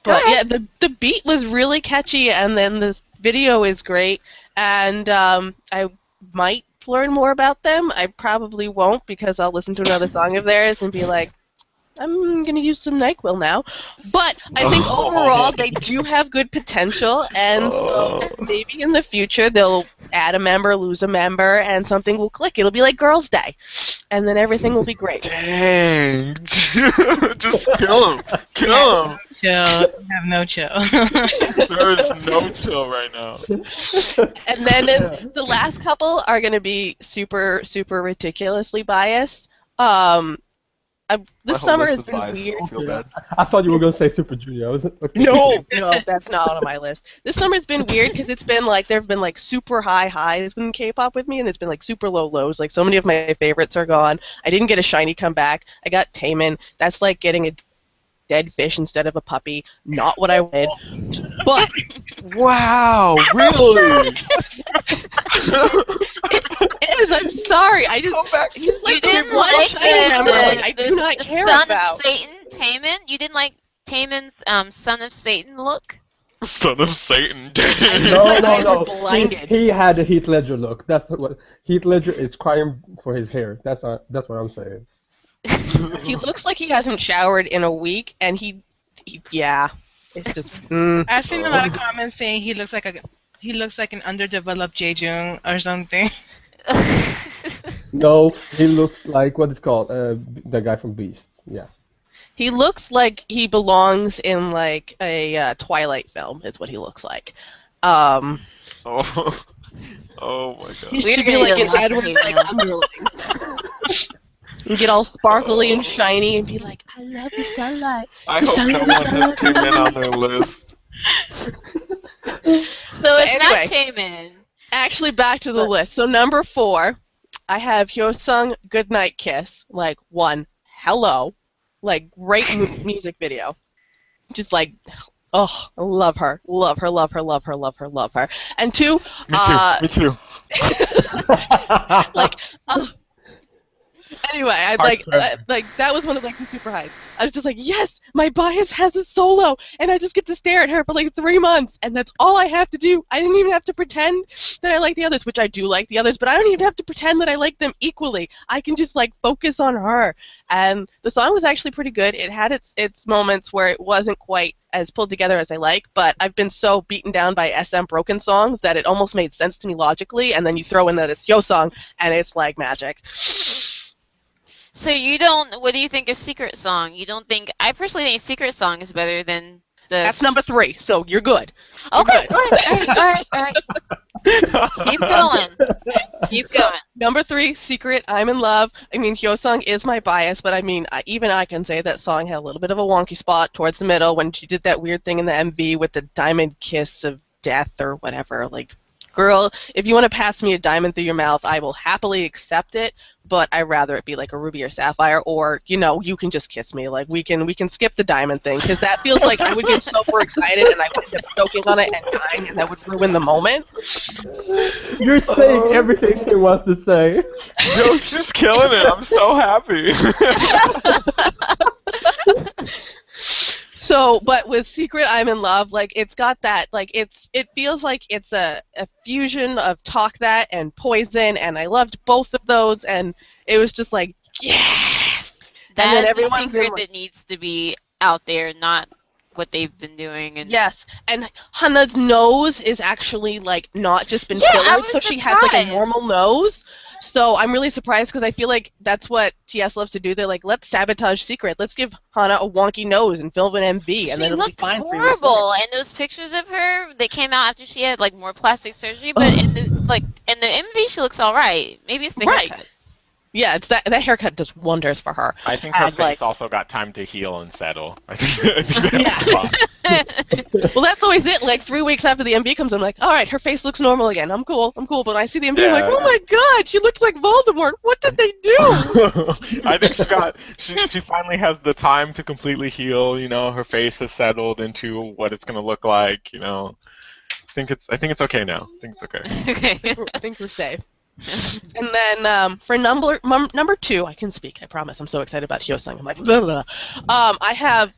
But Go yeah, the beat was really catchy, and then this video is great. And I might learn more about them. I probably won't because I'll listen to another song of theirs and be like, I'm gonna use some NyQuil now. But I think overall they do have good potential, and so maybe in the future they'll add a member, lose a member, and something will click. It'll be like Girls' Day, and then everything will be great. Dang. Just kill him. Kill him. Chill. You have no chill. There is no chill right now. And then the last couple are gonna be super, super ridiculously biased. This whole summer list has is been biased, so weird. I feel bad. I thought you were going to say Super Junior. I was okay. No, that's not on my list. This summer's been weird because it's been like there have been like super high highs in K-pop with me, and there's been like super low lows. Like so many of my favorites are gone. I didn't get a shiny come back. I got Taemin. That's like getting a dead fish instead of a puppy. Not what I wanted. But Wow, really? it is. I'm sorry. I just he's like You the didn't one like shiny member like I do not the care son about. of Satan, Taemin? You didn't like Taemin's son of Satan look? Son of Satan. No, My no, eyes no. are blinded. He had a Heath Ledger look. That's what Heath Ledger is crying for his hair. That's what I'm saying. He looks like he hasn't showered in a week, and he yeah. It's just. I've seen a lot of comments saying he looks like a he looks like an underdeveloped Jae-jung or something. No, he looks like what is called the guy from Beast. Yeah. He looks like he belongs in like a Twilight film. Is what he looks like. Um, Oh, oh my he god. should be Weird like he an doesn't Edward like like him. underling. And get all sparkly and shiny and be like, I love the sunlight. I The hope no sunlight. one has Taemin on their list. So it's not Anyway. Taemin. Actually, back to the list. So number 4, I have Hyosung Goodnight Kiss. Like, 1, hello. Like, great music video. Just like, oh, I love her. Love her, love her, love her, love her, love her. And 2, Me too. Me too. like, anyway, I Heartthrob. like that was one of like the super highs. I was just like, yes, my bias has a solo, and I just get to stare at her for like 3 months, and that's all I have to do. I didn't even have to pretend that I like the others, which I do like the others, but I don't even have to pretend that I like them equally. I can just like focus on her, and the song was actually pretty good. It had its moments where it wasn't quite as pulled together as I like, but I've been so beaten down by SM Broken songs that it almost made sense to me logically, and then you throw in that it's Hyosung, and it's like magic. So you don't. What do you think of Secret Song? You don't think? I personally think Secret Song is better than the. That's number 3, so you're good. Okay. good. All right. Keep going. Keep going. Number 3, Secret, I'm in Love. I mean, Hyosung is my bias, but I mean, even I can say that song had a little bit of a wonky spot towards the middle when she did that weird thing in the MV with the diamond kiss of death or whatever. Like, girl, if you want to pass me a diamond through your mouth, I will happily accept it, but I'd rather it be like a ruby or sapphire, or, you know, you can just kiss me. Like, we can skip the diamond thing, because that feels like I would get so excited and I would end up choking on it and dying, and that would ruin the moment. You're saying everything he wants to say. Joe's just killing it. I'm so happy. So, but with Secret, I'm in Love, like, it's got that, like, it feels like it's a fusion of Talk That and Poison, and I loved both of those, and it was just like, yes! That then is everyone's the in, secret like- that needs to be out there, not what they've been doing. And Yes, and Hana's nose is actually, like, not just been Yeah, I pillared, was so she has, like, a surprised. normal nose. So I'm really surprised, because I feel like that's what TS loves to do. They're like, let's sabotage Secret. Let's give Hana a wonky nose and film an MV, and she then it'll be looked fine for you. horrible, and those pictures of her that came out after she had like more plastic surgery. But in the MV, she looks all right. Maybe it's the Right. haircut. Yeah, it's that haircut does wonders for her. I think her And, face like- also got time to heal and settle. I think that's Yeah. Well, that's always it. Like 3 weeks after the MV comes, I'm like, all right, her face looks normal again. I'm cool. But when I see the MV, I'm like, Yeah. oh my god, she looks like Voldemort. What did they do? I think she finally has the time to completely heal. You know, her face has settled into what it's gonna look like. You know, I think it's okay now. I think it's okay. Okay. I think we're safe. And then for number 2, I can speak. I promise. I'm so excited about Hyosung. I'm like, blah, blah, blah. I have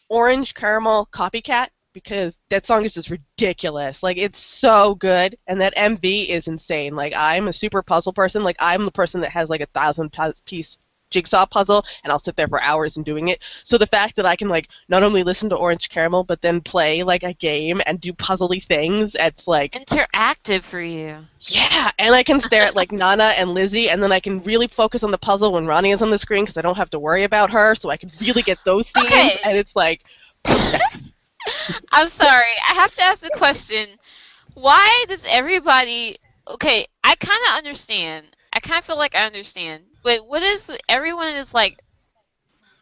Orange Caramel Copycat, because that song is just ridiculous. Like, it's so good, and that MV is insane. Like, I'm a super puzzle person. Like, I'm the person that has like 1,000-piece jigsaw puzzle, and I'll sit there for hours and doing it. So the fact that I can like not only listen to Orange Caramel, but then play like a game and do puzzly things, it's like, Interactive for you. yeah, and I can stare at like Nana and Lizzie, and then I can really focus on the puzzle when Ronnie is on the screen, because I don't have to worry about her, so I can really get those scenes, Okay. and it's like, I'm sorry. I have to ask the question. Why does everybody... Okay, I kind of understand. I kind of feel like I understand. But what is... Everyone is like...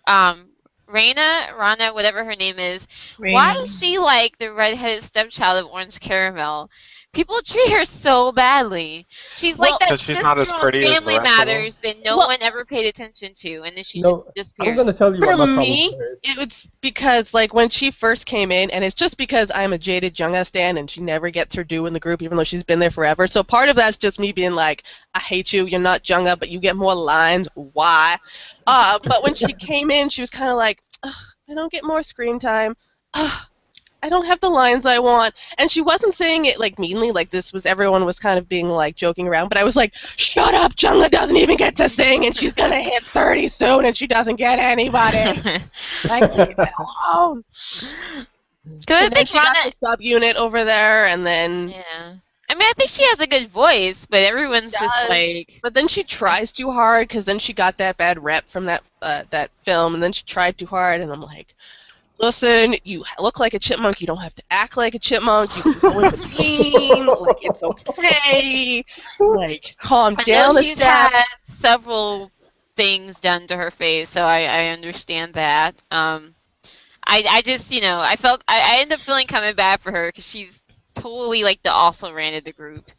Rana, whatever her name is. Why is she like the redheaded stepchild of Orange Caramel? People treat her so badly. She's Well, like that 'cause she's not as sister on pretty as the Family rest of them. Matters that no Well- one ever paid attention to, and then she No, just I'm disappeared. gonna tell you For what my problem me, is. it was because, like, when she first came in, and it's just because I'm a jaded Jungha stan, and she never gets her due in the group, even though she's been there forever. So part of that's just me being like, I hate you, you're not Jungha, but you get more lines. Why? But when she came in, she was kind of like, ugh, I don't get more screen time. Ugh, I don't have the lines I want. And she wasn't saying it, like, meanly, like everyone was kind of being, like, joking around, but I was like, shut up, Jungha doesn't even get to sing, and she's gonna hit 30 soon, and she doesn't get anybody. Like, leave it alone. So I And then think she got Rana, the subunit over there, and then yeah. I mean, I think she has a good voice, but everyone's just does. like, But then she tries too hard because then she got that bad rep from that film, and then she tried too hard, and I'm like, listen, you look like a chipmunk. You don't have to act like a chipmunk. You can go in between. Like, it's okay. Like, calm I down know a she's step. had several things done to her face, so I understand that. I just, I end up feeling kind of bad for her because she's totally like the also ran of the group.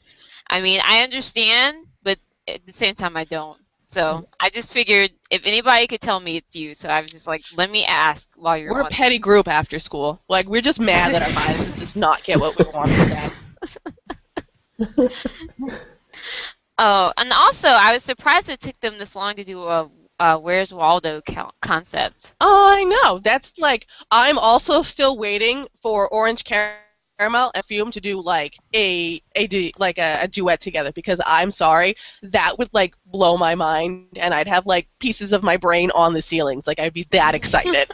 I mean, I understand, but at the same time, I don't. So I just figured if anybody could tell me, it's you. So I was just like, let me ask while you're We're a on. petty group after school. Like, we're just mad that our biases does not get what we want from them. Oh, and also, I was surprised it took them this long to do a Where's Waldo concept. Oh, I know. That's like, I'm also still waiting for Orange Caramel and Fume to do like a duet together, because I'm sorry, that would like blow my mind, and I'd have like pieces of my brain on the ceilings. Like, I'd be that excited.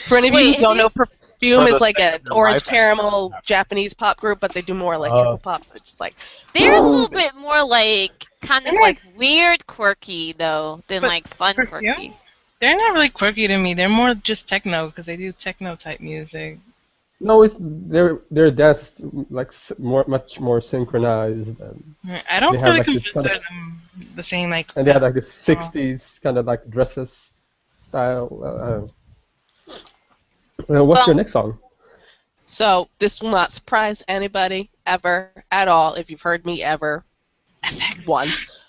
For any of you Wait, who don't know, Perfume For is the like an second Orange live Caramel action. Japanese pop group, but they do more electrical Oh. pop. So it's just like, They're a little bit more like kind of Yeah. like weird, quirky though than But like fun, Perfume? quirky. They're not really quirky to me. They're more just techno because they do techno type music. No, it's their dance like much more synchronized, I don't They have, really like, this consider kind of- them the same like. and they had like a '60s kind of like dresses style. What's your Well- next song? so this will not surprise anybody ever at all if you've heard me ever once.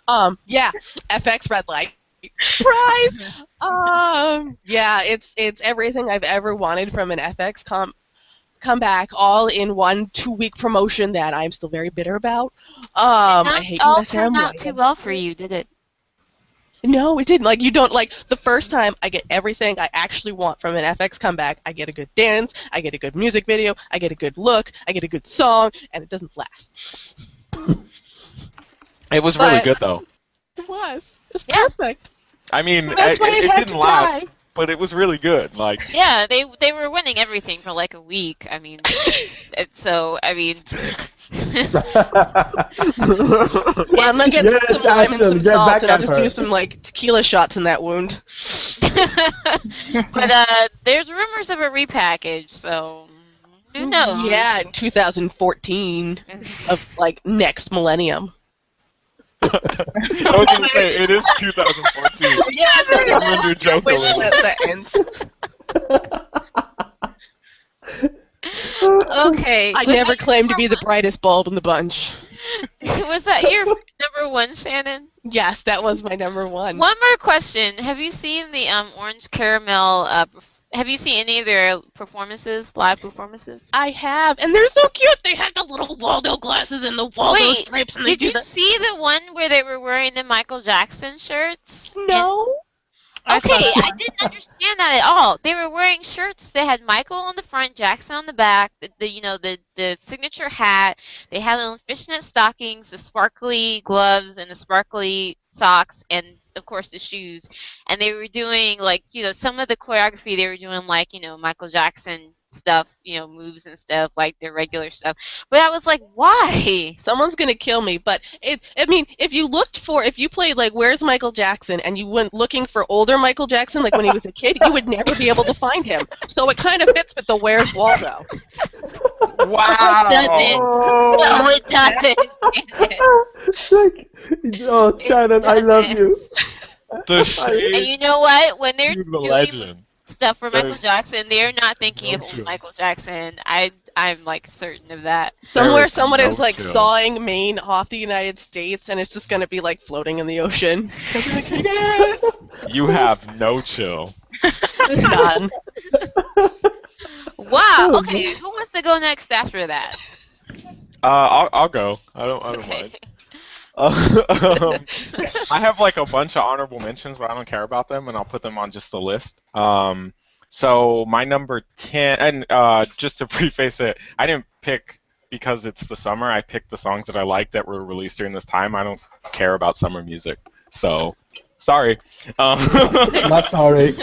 Yeah, FX Red Light. Surprise! Yeah, it's everything I've ever wanted from an FX comeback, all in one 2-week promotion that I'm still very bitter about. I hate all USM. turned out too well for you, did it? No, it didn't. Like, you don't, like, the first time I get everything I actually want from an FX comeback. I get a good dance, I get a good music video, I get a good look, I get a good song, and it doesn't last. It was really But- good though. It was. It was Yeah. perfect. I mean, That's why it it had didn't to last, die. but it was really good. Like, Yeah, they were winning everything for like a week. I mean, so I mean. When I'm gonna get Yes, some lime and Ashton, some get salt, back and I'll at just her. do some, like, tequila shots in that wound. But there's rumors of a repackage, so who knows? Yeah, in 2014 of, like, next millennium. I was gonna say it is 2014. Yeah, I'm gonna do joke a little. Okay. I never claimed to be the brightest bulb in the bunch. Was that your number one, Shannon? Yes, that was my number one. One more question. Have you seen the Orange Caramel? Have you seen any of their performances, live performances? I have, and they're so cute. They have the little Waldo glasses and the Waldo Wait, stripes, and they Did do you the. see the one where they were wearing the Michael Jackson shirts? No. I saw Okay, that I one. didn't understand that at all. They were wearing shirts that had Michael on the front, Jackson on the back, the signature hat. They had on fishnet stockings, the sparkly gloves, and the sparkly socks, and of course the shoes. And they were doing like some of the choreography. They were doing like Michael Jackson stuff, moves and stuff like their regular stuff. But I was like, why? Someone's gonna kill me, but I mean, if you played like Where's Michael Jackson and you went looking for older Michael Jackson, like when he was a kid, you would never be able to find him. So it kind of fits with the Where's Waldo. Wow. No, it doesn't. Like, oh, Shannon, I love you. The And shade you know what? When they're to the doing legend. stuff for Michael There's Jackson, they're not thinking of no old chill. Michael Jackson. I'm like certain of that. Somewhere is someone no is like chill. sawing Maine off the United States, and it's just gonna be like floating in the ocean. Like, yes, You have no chill. none. Wow. Okay, who wants to go next after that? I'll go. I don't mind. I have like a bunch of honorable mentions, but I don't care about them, and I'll put them on just the list. So my number 10, and just to preface it, I didn't pick because it's the summer. I picked the songs that I liked that were released during this time. I don't care about summer music, so Sorry. Not sorry.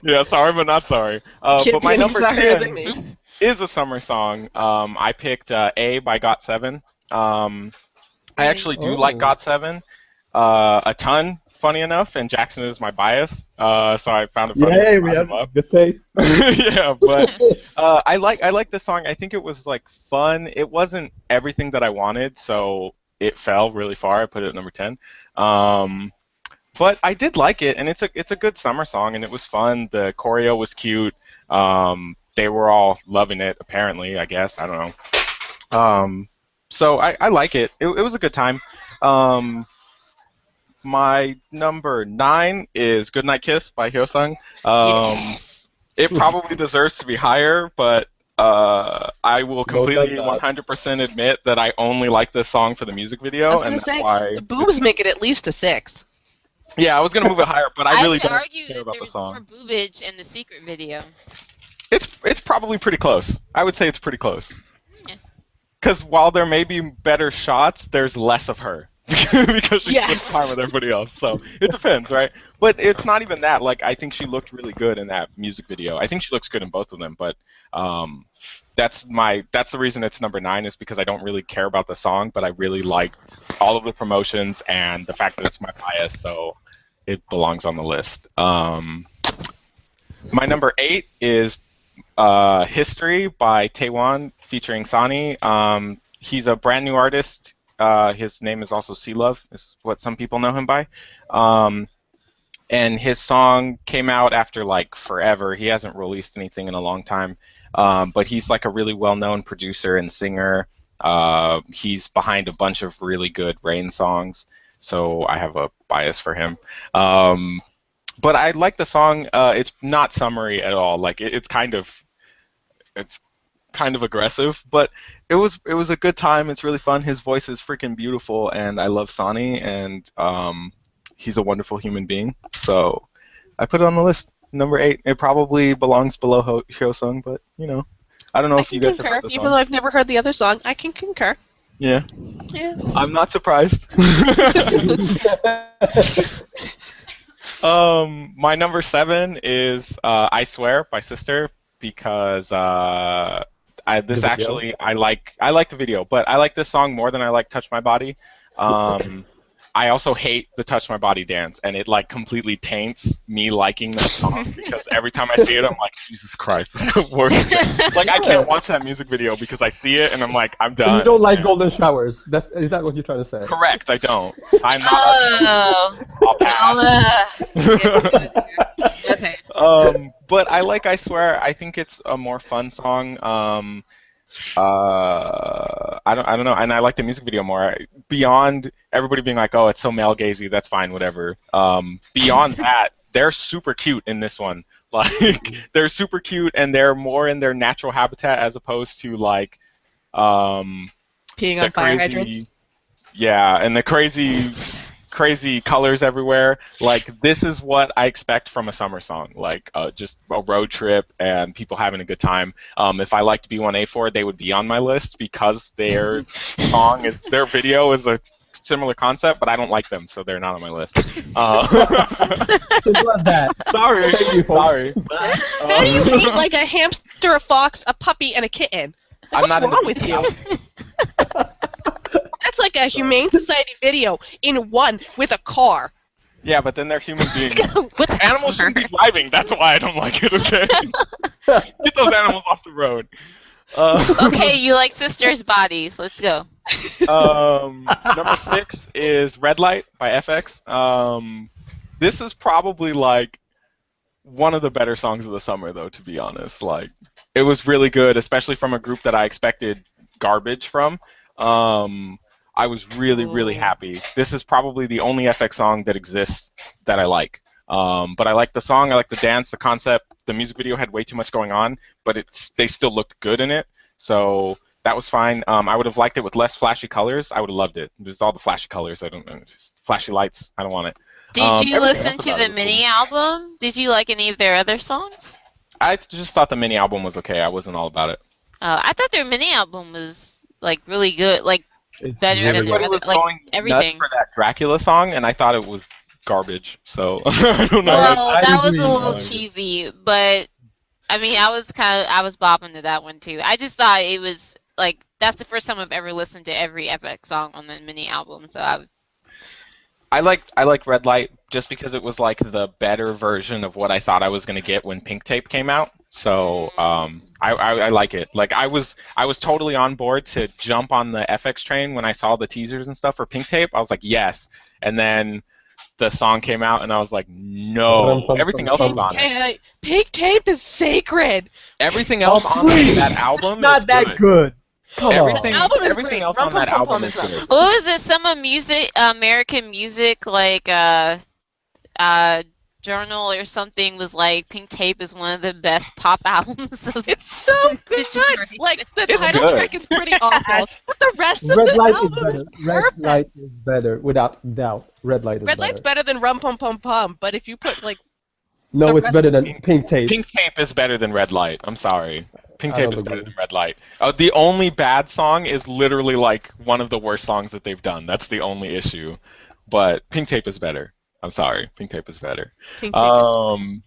Yeah, sorry, but not sorry. But my Champions number sorrier 10 than me. is a summer song. I picked A by GOT7. I actually do like Oh. GOT7 a ton, funny enough, and Jackson is my bias, so I found it funny to Yay, bring we have him up. good taste. Yeah, but I like the song. I think it was like fun. It wasn't everything that I wanted, so it fell really far. I put it at number 10. But I did like it, and it's a good summer song, and it was fun. The choreo was cute. They were all loving it, apparently. I guess I don't know. So I like it. It was a good time. My number 9 is "Goodnight Kiss" by Hyosung. Yes. It probably deserves to be higher, but I will completely that. 100% admit that I only like this song for the music video, I was and gonna that's say why. the boobs make it at least a 6. Yeah, I was gonna move it higher, but I really would don't argue care that about the there's more song. boobage in the secret video. It's probably pretty close. I would say it's pretty close. Yeah. Because while there may be better shots, there's less of her because she Yes. spends time with everybody else. So it depends, right? But it's not even that. Like I think she looked really good in that music video. I think she looks good in both of them. But that's the reason it's number 9 is because I don't really care about the song, but I really liked all of the promotions and the fact that it's my bias, so it belongs on the list. My number 8 is History by Taewon featuring Sonny. He's a brand new artist. His name is also Sea Love, is what some people know him by. And his song came out after like forever. He hasn't released anything in a long time. But he's like a really well-known producer and singer. He's behind a bunch of really good Rain songs, so I have a bias for him. But I like the song. It's not summery at all. Like it's kind of aggressive, but it was a good time. It's really fun. His voice is freaking beautiful, and I love Sonny, and he's a wonderful human being. So I put it on the list, number 8. It probably belongs below Hyosung, but I don't know I if you can guys have concur. heard the Even song. though I've never heard the other song, I can concur. Yeah, Yeah. I'm not surprised. My number 7 is "I Swear" by Sister because I like the video, but I like this song more than I like "Touch My Body." I also hate the "Touch My Body" dance, and it like completely taints me liking that song because every time I see it, I'm like, Jesus Christ, this is the worst thing. Like I can't watch that music video because I see it and I'm like, I'm done. So you don't like Yeah. golden showers? Is that what you're trying to say? Correct, I don't. I'm not. Oh. I'll pass. Okay. But I like "I Swear." I think it's a more fun song. I don't know, and I like the music video more. Beyond everybody being like, "Oh, it's so male gazy," that's fine, whatever. Beyond that, they're super cute in this one. Like they're super cute, and they're more in their natural habitat as opposed to like Peeing the on fire crazy, hydrants. yeah, and the crazy colors everywhere. Like this is what I expect from a summer song, like just a road trip and people having a good time. If I liked B1A4, they would be on my list because their video is a similar concept, but I don't like them, so they're not on my list. Simple as that. Sorry, Thank you, folks. sorry. How do you hate like a hamster, a fox, a puppy, and a kitten? What's not wrong with you? That's like a Humane Society video in one with a car. Yeah, but then they're human beings. With the Animals shouldn't be driving. That's why I don't like it. Okay, get those animals off the road. Okay, you like sisters' bodies. Let's go. Number 6 is "Red Light" by FX. This is probably like one of the better songs of the summer, though. To be honest, like it was really good, especially from a group that I expected garbage from. I was really Ooh. happy. This is probably the only FX song that exists that I like. But I like the song, I like the dance, the concept. The music video had way too much going on, but they still looked good in it. So that was fine. I would have liked it with less flashy colors. I would have loved it. Just all the flashy colors. I don't know. Just flashy lights. I don't want it. Did you Everything listen else to about the it was mini cool. album? Did you like any of their other songs? I just thought the mini album was okay. I wasn't all about it. I thought their mini album was like really good, like It's better really than good. their Everybody other, was like going nuts everything. for that Dracula song, and I thought it was garbage. So I don't know. Well, I that was agree. a little like it. cheesy, but I mean, I was bopping to that one too. I just thought it was like that's the first time I've ever listened to every FX song on the mini album, so I was. I liked Red Light just because it was like the better version of what I thought I was gonna get when Pink Tape came out. So I like it. Like I was totally on board to jump on the FX train when I saw the teasers and stuff for Pink Tape. I was like, yes. And then the song came out and I was like, no. Everything else is on it. Pink Tape is sacred. Everything else Oh, on please. that album Not is that good. Come Everything, on. Album is everything great. else Rum on Pum that Pum album Pum is is not good. so What was it? Some of music, American music, like Journal or something was like Pink Tape is one of the best pop albums of It's so good. generation. Like the It's title good. track is pretty awful, but the rest of Red the Light is album better. is Red perfect. Light is better, without doubt. Red Light is Red better. Light's better than Rum Pum Pum Pum, but if you put like No, the it's rest better of than Pink Tape. Pink Tape is better than Red Light. I'm sorry. Pink I Tape don't is better agree. than Red Light. The only bad song is literally like one of the worst songs that they've done. That's the only issue. But Pink Tape is better. I'm sorry. Pink Tape is better. Pink Tape is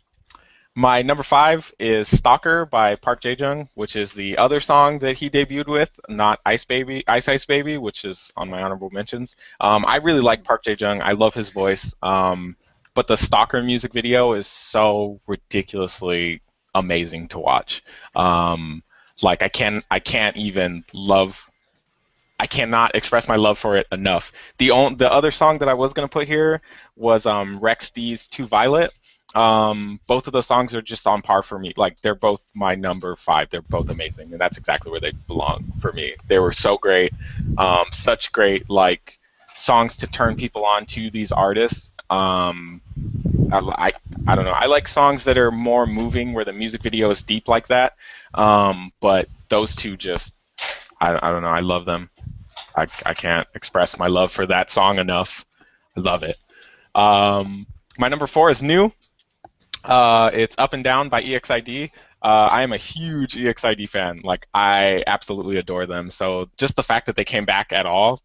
My number 5 is Stalker by Park Jae-jung, which is the other song that he debuted with, not Ice Ice Baby, which is on my honorable mentions. I really like Park Jae-jung. I love his voice. But the Stalker music video is so ridiculously amazing to watch. Like I cannot express my love for it enough. The other song that I was gonna put here was Rex D's Too Violet. Both of those songs are just on par for me. Like they're both my number 5. They're both amazing, and that's exactly where they belong for me. They were so great, such great like songs to turn people on to these artists. I don't know. I like songs that are more moving, where the music video is deep like that. But those two just, I don't know. I love them. I can't express my love for that song enough. I love it. My number 4 is new. It's Up and Down by EXID. I am a huge EXID fan. Like, I absolutely adore them. So just the fact that they came back at all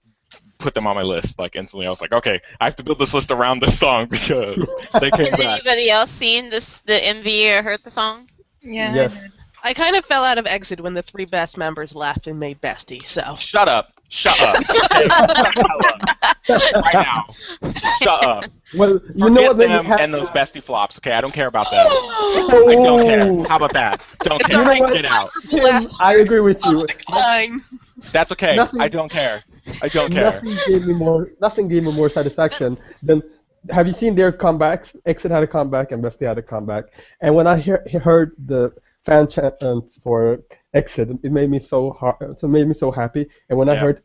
put them on my list. Like, instantly, I was like, okay, I have to build this list around this song because they came Has back. anybody else seen the MV or heard the song? Yeah. Yes. I kind of fell out of Exit when the 3 best members left and made Bestie, so. Shut up. Shut up. Okay, shut the hell up. Right now. Shut up. Well, you Forget know what? them and those bestie flops. Okay, I don't care about them. I don't care. How about that? Don't It's care. alright. what? Get out. Last I agree with you. decline. That's okay. Nothing- I don't care. I don't care. Nothing gave me more satisfaction than. Have you seen their comebacks? Exit had a comeback and Bestie had a comeback. And when I heard the fan chants for Exit, it made me so happy. And when I Yeah. heard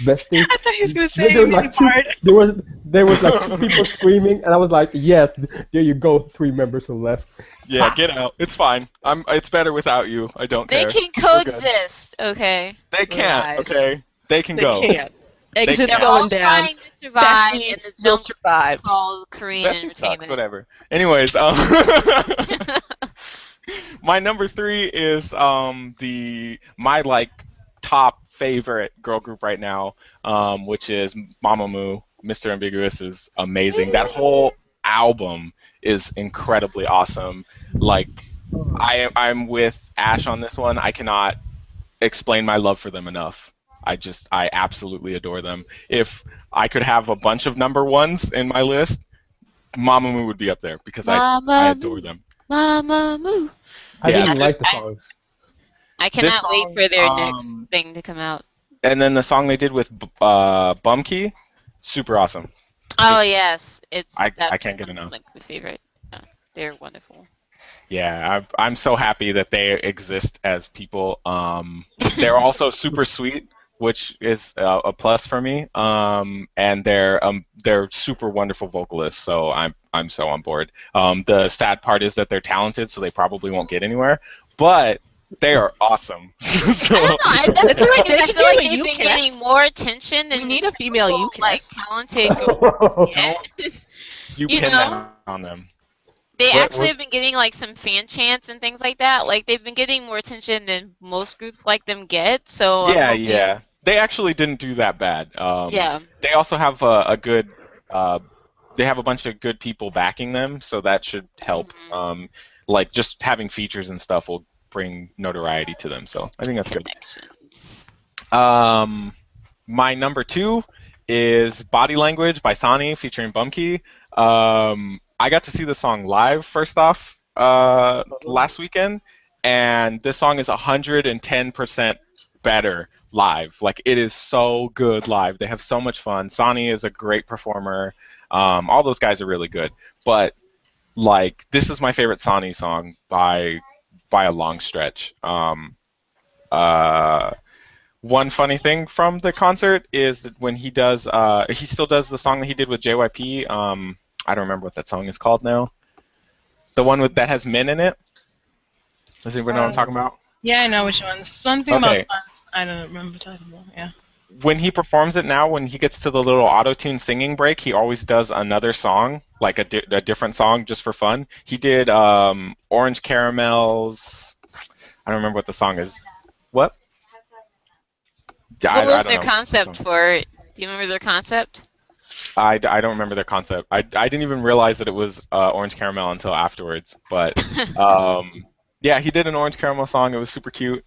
Bestie, I thought he was gonna say there was Mini like two, Part. there was like 2 people screaming, and I was like, yes, there you go, 3 members who left. Yeah, get out. It's fine. It's better without you. I don't They care. can We're good. coexist, okay? They can't. Lies. Okay. They can They go. can't. Exit's can't. They're all going down. trying to survive Bestie in the will jungle survive. called Korean Bestie sucks. entertainment. Whatever. Anyways, my number 3 is my like top favorite girl group right now, which is Mamamoo. Mr. Ambiguous is amazing. That whole album is incredibly awesome. Like I'm with Ash on this one. I cannot explain my love for them enough. I absolutely adore them. If I could have a bunch of number 1s in my list, Mamamoo would be up there because I adore them. Mamamoo. I Yeah. didn't like the I- song. I cannot wait song, for their next thing to come out. And then the song they did with Bumkey, super awesome. Oh yes, I that's can't get enough. Like my favorite. They're wonderful. Yeah, I'm so happy that they exist as people. They're also super sweet, which is a plus for me. And they're super wonderful vocalists, so I'm so on board. The sad part is that they're talented, so they probably won't get anywhere, but they are awesome. So, I don't know. That's right, I they feel can like do a they've been UCAS. getting more attention than We need a female typical, like UCAS. talented girls get. you You pin know? that on them. They What- actually have been getting like some fan chants and things like that. Like they've been getting more attention than most groups like them get. So I'm Yeah, hoping- yeah. They actually didn't do that bad. yeah. They also have a good they have a bunch of good people backing them, so that should help. Like just having features and stuff will bring notoriety to them. So I think that's good. Connections. My number 2 is Body Language by Sonny featuring Bumkey. I got to see the song live first off last weekend, and this song is 110% better live. Like, it is so good live. They have so much fun. Sonny is a great performer. All those guys are really good. But, like, this is my favorite Sonny song by a long stretch. One funny thing from the concert is that when he does, he still does the song that he did with JYP. I don't remember what that song is called now. The one that has men in it. Does anybody know what I'm talking about? Yeah, I know which one. Something about fun. I don't remember what talking about. Yeah. When he performs it now, when he gets to the little auto-tune singing break, he always does another song, like a different song, just for fun. He did Orange Caramels. I don't remember what the song is. What? What was their concept for it? Do you remember their concept? I don't remember their concept. I didn't even realize that it was Orange Caramel until afterwards. But yeah, he did an Orange Caramel song. It was super cute.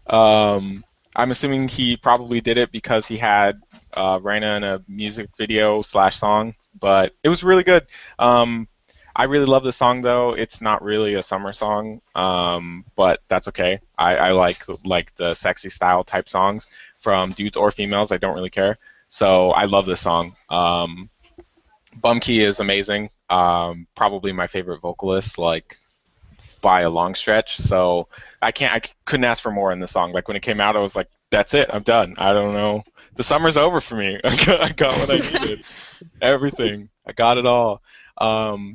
I'm assuming he probably did it because he had Raina in a music video / song. But it was really good. I really love the song, though. It's not really a summer song, but that's okay. I like the sexy style type songs from dudes or females. I don't really care. So I love this song. Bumkey is amazing. Probably my favorite vocalist, like, by a long stretch. So I couldn't ask for more in the song. Like, when it came out, I was like, that's it. I'm done. I don't know. The summer's over for me. I got what I needed. Everything. I got it all.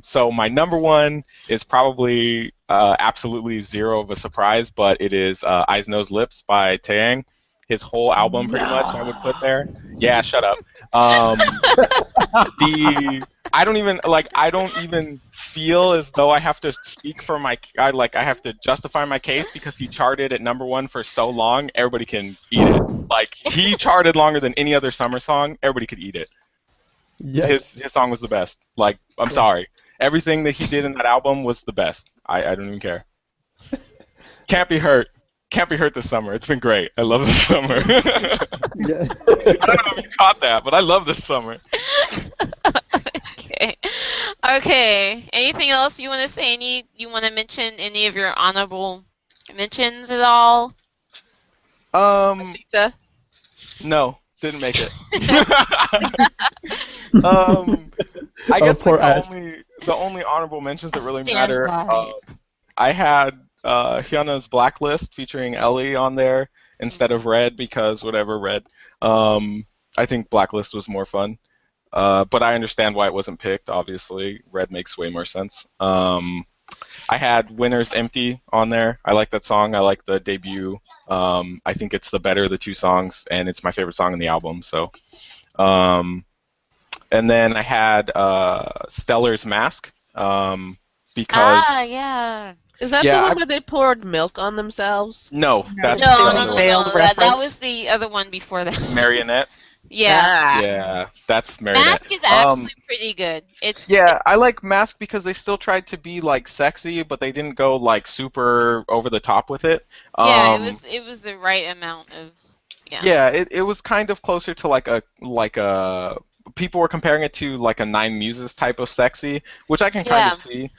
So my number 1 is probably absolutely zero of a surprise, but it is Eyes, Nose, Lips by Taeyang. His whole album, pretty much, I would put there. Yeah, shut up. I don't even feel as though I have to speak for I have to justify my case because he charted at number 1 for so long. Everybody can eat it. Like, he charted longer than any other summer song. Everybody could eat it. Yes. His song was the best. Like, I'm sorry. Everything that he did in that album was the best. I don't even care. Can't Be Hurt. Can't Be Hurt this summer. It's been great. I love this summer. Yeah. I don't know if you caught that, but I love this summer. Okay. Anything else you want to say? You want to mention any of your honorable mentions at all? Masita? No, didn't make it. I guess the only honorable mentions that really matter. I had Hyuna's Blacklist featuring Ellie on there instead of Red because whatever, Red. I think Blacklist was more fun. But I understand why it wasn't picked, obviously. Red makes way more sense. I had Winter's Empty on there. I like that song. I like the debut. I think it's the better of the 2 songs, and it's my favorite song in the album. So, and then I had Stellar's Mask because... yeah. Is that the one where they poured milk on themselves? No, that's no. Veiled reference. That was the other one before that. Marionette. Yeah. Yeah, that's Marionette. Mask is actually pretty good. I like Mask because they still tried to be like sexy, but they didn't go like super over the top with it. Yeah, it was the right amount of. Yeah. Yeah, it was kind of closer to like a people were comparing it to like a Nine Muses type of sexy, which I can kind of see.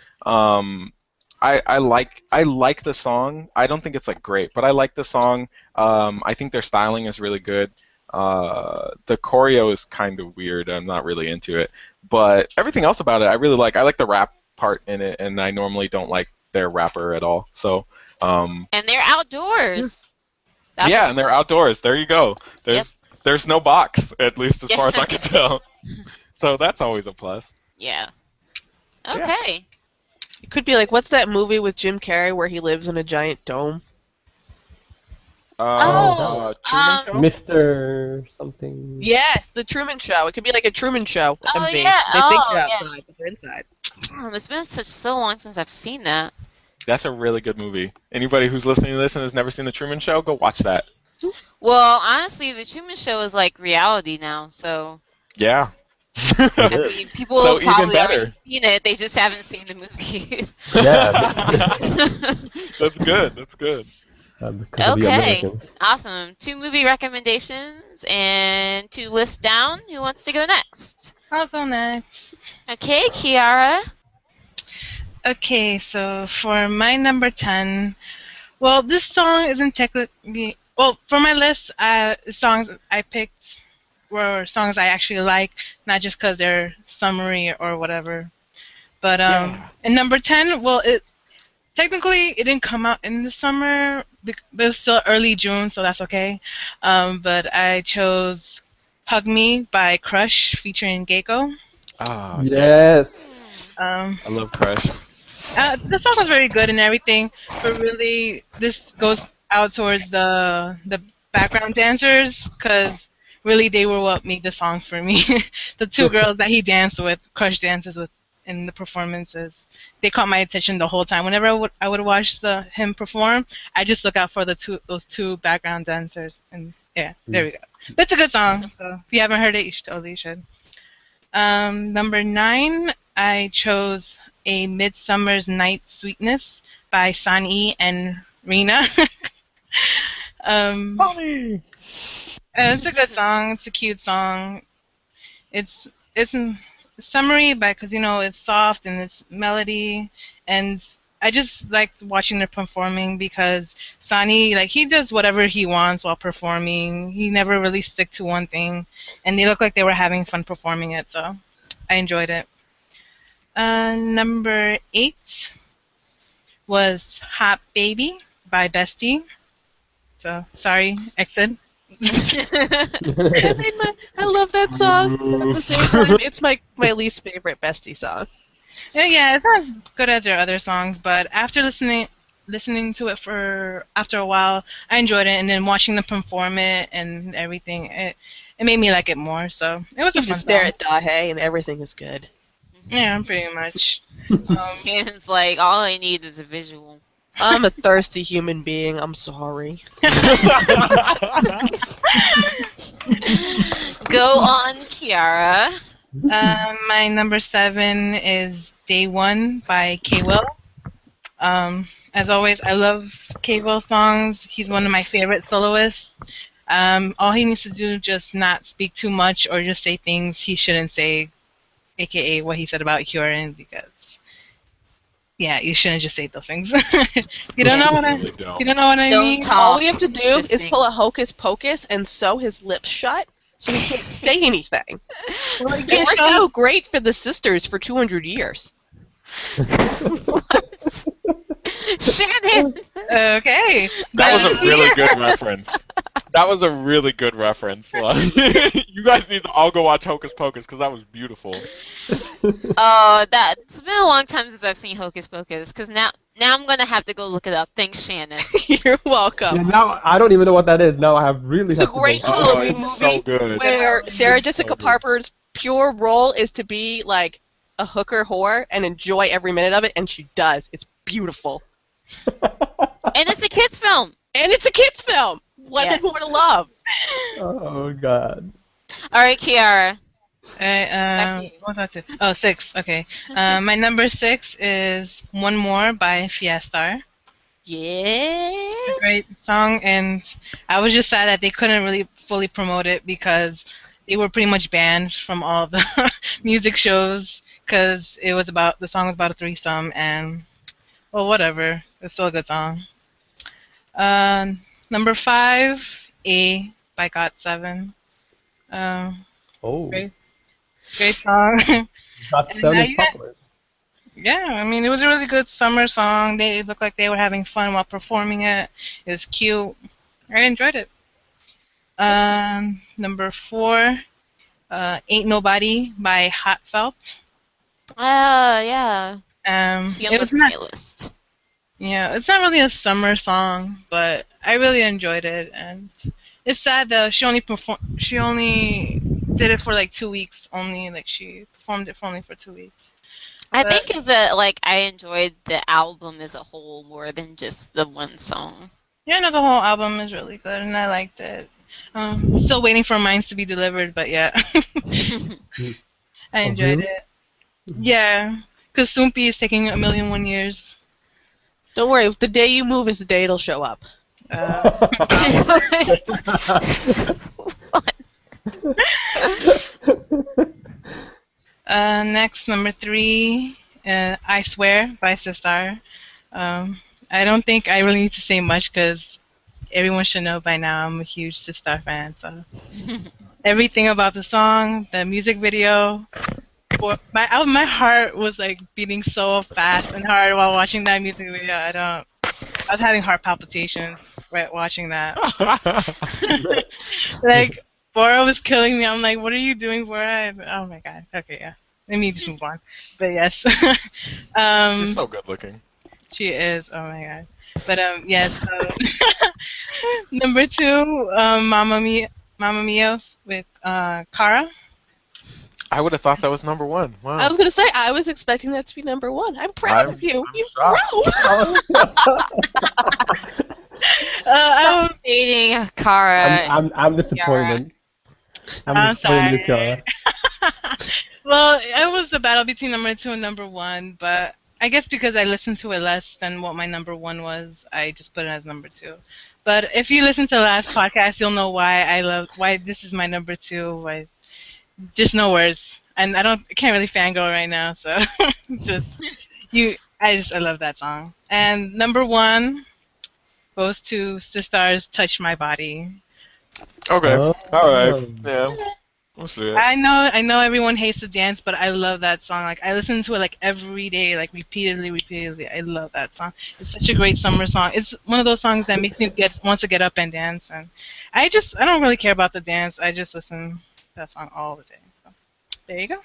I like the song. I don't think it's like great, but I like the song. I think their styling is really good. The choreo is kind of weird. I'm not really into it, but everything else about it I really like. I like the rap part in it, and I normally don't like their rapper at all. So. And they're outdoors. And they're outdoors. There you go. There's no box, at least as far as I can tell. So that's always a plus. Yeah. Okay. It could be like, what's that movie with Jim Carrey where he lives in a giant dome? Truman Show? Mr. something. Yes, The Truman Show. It could be like a Truman Show. Oh, MV. yeah. They think you're outside, but they're inside. It's been so long since I've seen that. That's a really good movie. Anybody who's listening to this and has never seen The Truman Show, go watch that. Well, honestly, The Truman Show is like reality now, so... Yeah. I It is. mean, people So even probably already better. seen it. They just haven't seen the movie. Yeah, That's good. That's good. because of the Okay, Americans. awesome. 2 movie recommendations and 2 lists down. Who wants to go next? I'll go next. Okay, Kiara. Okay, so for my number 10, well, this song isn't technically. Well, for my list, songs I picked were songs I actually like, not just because they're summary or whatever. But Yeah. in number 10, well, technically it didn't come out in the summer, but it was still early June, so that's okay. But I chose "Hug Me" by Crush featuring Geico. Oh, Yes. Um, I love Crush. the song was very good and everything, but really this goes out towards the background dancers, because really they were what made the song for me. The two girls that he danced with, Crush dances with in the performances, they caught my attention the whole time. Whenever I would watch him perform, I just look out for those two background dancers, and yeah, there we go. But it's a good song, so if you haven't heard it, you totally should. Number 9, I chose A Midsummer's Night Sweetness by Sunny and Rina. Funny. It's a good song. It's a cute song. It's summery, but because it's soft and it's melody, and I just liked watching them performing because Sunny, like, he does whatever he wants while performing. He never really stick to one thing, and they look like they were having fun performing it, so I enjoyed it. Number 8 was Hot Baby by Bestie. So, sorry, Exit. I love that song. At the same time, it's my least favorite Bestie song. Yeah, it's not as good as their other songs, but after listening to it for after a while, I enjoyed it, and then watching them perform it and everything, it made me like it more. So it was a You fun just stare song. at Dahe and everything is good. Yeah, pretty much. Shannon's like, all I need is a visual. I'm a thirsty human being. I'm sorry. Go on, Kiara. My number 7 is Day One by K-Will. As always, I love K-Will songs. He's one of my favorite soloists. All he needs to do is just not speak too much or just say things he shouldn't say, aka what he said about Hyorin, because yeah, you shouldn't just say those things. You don't know what I Really don't. you don't know what I Don't mean? talk. All we have to do Just is sing. pull a hocus pocus and sew his lips shut so he can't say anything. Well, you It can't worked show- out great for the sisters for 200 years. Shannon. Okay. That was a But- really good reference. That was a really good reference. Like, you guys need to all go watch Hocus Pocus because that was beautiful. Oh, it's been a long time since I've seen Hocus Pocus. Because now I'm gonna have to go look it up. Thanks, Shannon. You're welcome. Yeah, now I don't even know what that is. Now I have really It's a have to great go. Halloween it's movie so good. where Sarah It's so Jessica good. Parker's pure role is to be like a hooker whore and enjoy every minute of it, and she does. It's beautiful. And it's a kids' film. And it's a kid's film. What Yes. more to love? Oh God. All right, Kiara. Alright, to you. what was that to? Oh, 6. Okay. My number 6 is One More by Fiestar. Yeah. Great song, and I was just sad that they couldn't really fully promote it because they were pretty much banned from all the music shows because the song was about a threesome, and well, whatever. It's still a good song. Number 5, A by Got7. Oh. Great. Great song. That And sound now is you got- popular. Yeah, I mean, it was a really good summer song. They looked like they were having fun while performing it. It was cute. I enjoyed it. Number 4, Ain't Nobody by Hot Felt. Yeah. He It almost was made not, my list. yeah, it's not really a summer song, but I really enjoyed it. And it's sad though. She only did it for like 2 weeks only. Like she performed it for only for 2 weeks. I But- think that I enjoyed the album as a whole more than just the one song. Yeah, no, the whole album is really good, and I liked it. Still waiting for Minds to be delivered, but yeah. I Oh, enjoyed really? it. Yeah, because Soompi is taking 1,000,001 years. Don't worry, the day you move is the day it'll show up. Wow. What? Next, number 3, I Swear by Sistar. Um, I don't think I really need to say much because everyone should know by now I'm a huge Sistar fan. So everything about the song, the music video, my heart was like beating so fast and hard while watching that music video. I was having heart palpitations right watching that. Like Bora was killing me. I'm like, what are you doing, Bora? Oh my god. Okay, yeah. Let me just move on. But yes. She's um, so good looking. she is. Oh my god. But yes. So number 2, Mamma Mia with Kara. I would have thought that was number 1. I Wow. was gonna say I was expecting that to be number 1. I'm proud I'm- of you. I'm You shocked. grow. I Dating Kara. I'm disappointed. I'm disappointed in you, sorry. Kara. Well, it was a battle between number 2 and number 1, but I guess because I listened to it less than what my number 1 was, I just put it as number 2. But if you listen to the last podcast, you'll know why this is my number 2. Why, just no words, and I can't really fangirl right now, so just I love that song. And number 1 goes to Sistar's "Touch My Body." Okay. Oh. All right. Yeah. We'll see it. I know everyone hates the dance, but I love that song. Like I listen to it like every day, like repeatedly. I love that song. It's such a great summer song. It's one of those songs that makes me wants to get up and dance. And I don't really care about the dance. I just listen to that song all the day. So, there you go.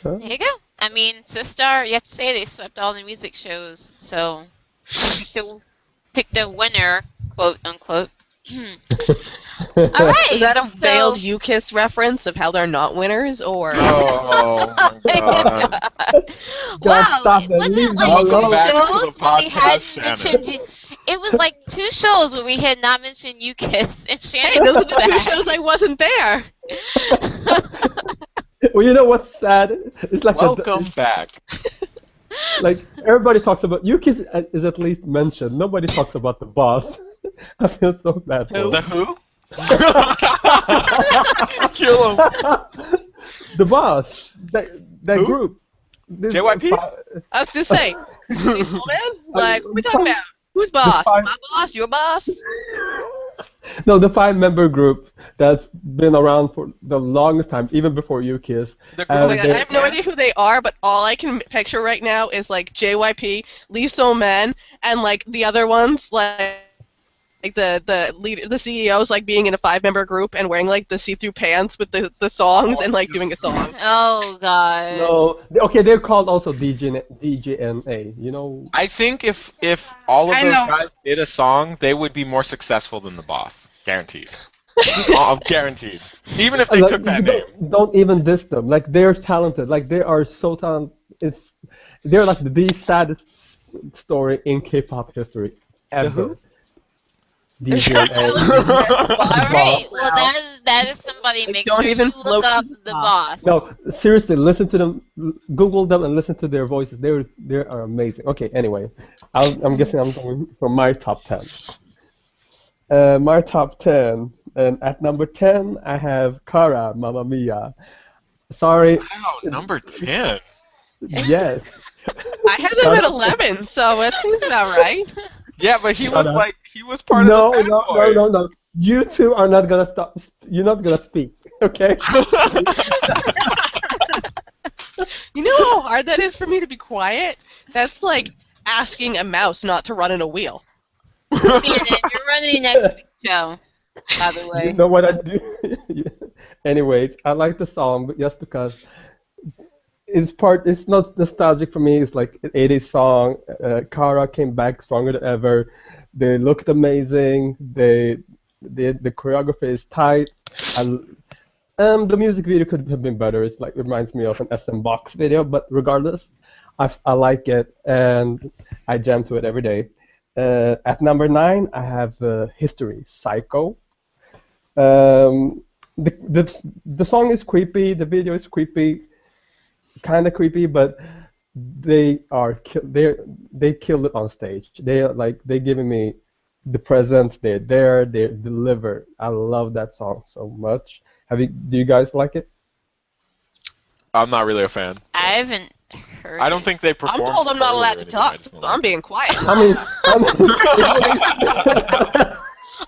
There you go. I mean, Sistar, you have to say they swept all the music shows, so pick the winner, quote unquote. All right. Is that a so- veiled U-Kiss reference of how they're not winners, or? Oh my god. Wow, stop it it. wasn't Leave like me two alone. Back to shows the where we had podcast, mentioned. It was like 2 shows where we had not mentioned UKISS and Shannon. Hey, those are the was 2 back. shows I wasn't there. Well, you know what's sad? It's like Welcome back. like everybody talks about Yuki is at least mentioned. Nobody talks about the boss. I feel so bad for Who? The him. who? Kill him. The boss. That Who? group. This- JYP? I was gonna say, these women? Like, what are we talking about? Who's boss? five- My boss? Your boss? No, the 5-member group that's been around for the longest time, even before UKISS. The Oh And my god, they- I have no idea who they are, but all I can picture right now is like JYP, Lee So-man, and like the other ones, like the leader, the CEOs, like being in a 5-member group and wearing like the see-through pants with the songs and like doing a song. Oh god. No, okay, they're called also DJNA. You know, I think if all of I those know. guys did a song, they would be more successful than the boss. Guaranteed. I'm guaranteed. Even if they like, took that name. don't even diss them. Like they're talented. Like they are so talented. They're like the saddest story in K-pop history ever. who? DJNA. All right. Boss. Well, that is somebody. They Make don't sure even you float look to up the the top. boss. No, seriously, listen to them. Google them and listen to their voices. They are amazing. Okay, anyway, I'm guessing I'm going for my top 10. My top 10, and at number 10 I have Kara, Mamma Mia. Sorry, Wow, number 10. yes. I had them at 11, so it seems about right. Yeah, but he Shut was up. like, he was part No, of the no, bad boy. no. You two are not gonna stop. You're not gonna speak, okay? You know how hard that is for me to be quiet? That's like asking a mouse not to run in a wheel. Shannon, you're running next week's show. By the You way. know what I do? Anyways, I like the song, but just because it's not nostalgic for me. It's like an 80s song. Kara came back stronger than ever. They looked amazing. The choreography is tight. The music video could have been better. It's like it reminds me of an SM Box video, but regardless, I like it and I jam to it every day. At number 9, I have History, Psycho. the song is creepy. The video is creepy, kind of creepy, but they killed it on stage. They giving me the presents. They're there. They deliver. I love that song so much. Do you guys like it? I'm not really a fan. I haven't heard I don't it. think they I'm perform. told I'm not poorly or allowed to anything, I talk, just so don't I'm like being quiet.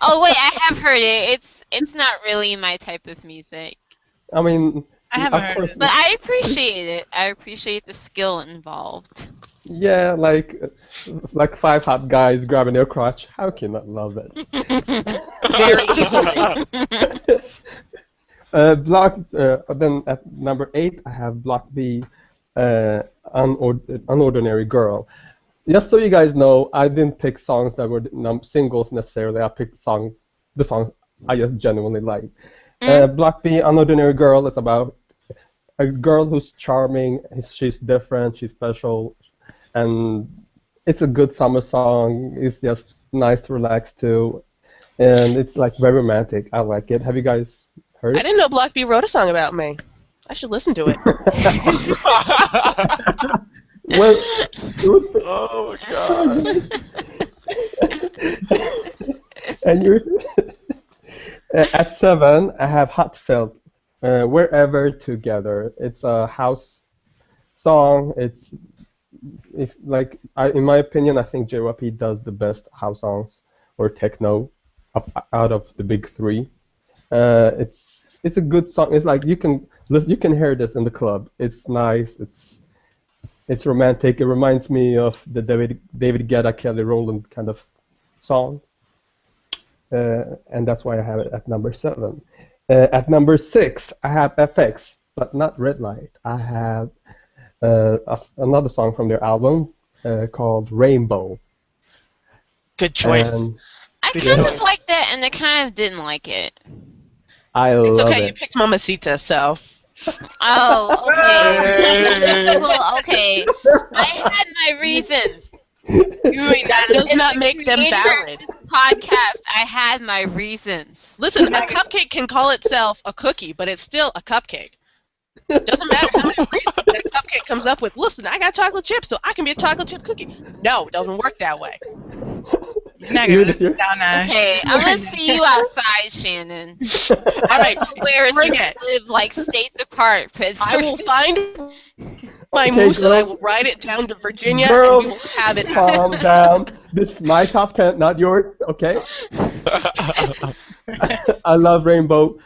Oh wait, I have heard it. It's not really my type of music. I mean, I haven't of heard course, it. But I appreciate it. I appreciate the skill involved. yeah, like five hot guys grabbing their crotch. How can you not love it? Very easily. Then at number 8, I have Block B, Unordinary Girl. Just so you guys know, I didn't pick songs that were singles necessarily. I picked the songs I just genuinely like. Block B, Unordinary Girl, it's about a girl who's charming, she's different, she's special, and it's a good summer song. It's just nice to relax to, and it's like very romantic. I like it. Have you guys heard I it? didn't know Block B wrote a song about me. I should listen to it. Well, it was, Oh my god. and you're at 7. I have Heartfelt, Wherever Together. It's a house song. In my opinion, I think JYP does the best house songs or techno out of the big three. It's a good song. It's like you can hear this in the club. It's nice. It's romantic. It reminds me of the David Guetta, Kelly Rowland kind of song. And that's why I have it at number 7. At number 6, I have FX, but not Red Light. I have another song from their album called Rainbow. Good choice. And I kind of liked it, and I kind of didn't like it. I It's love okay, you it. picked Mamacita, so. Oh, okay. Well, okay. I had my reasons. That does not make them Creator valid. of this podcast, I had my reasons. Listen, a cupcake can call itself a cookie, but it's still a cupcake. Doesn't matter how many reasons that cupcake comes up with. Listen, I got chocolate chips, so I can be a chocolate chip cookie. No, it doesn't work that way. You're not You're- gonna you're- down that. Okay, I'm gonna see you outside, Shannon. All right, Where bring we it. live like states apart, but I will find my Okay, moose and I girls. will ride it down to Virginia Girls. and we will have it. Calm down. This is my top 10, not yours. Okay. I love Rainbow.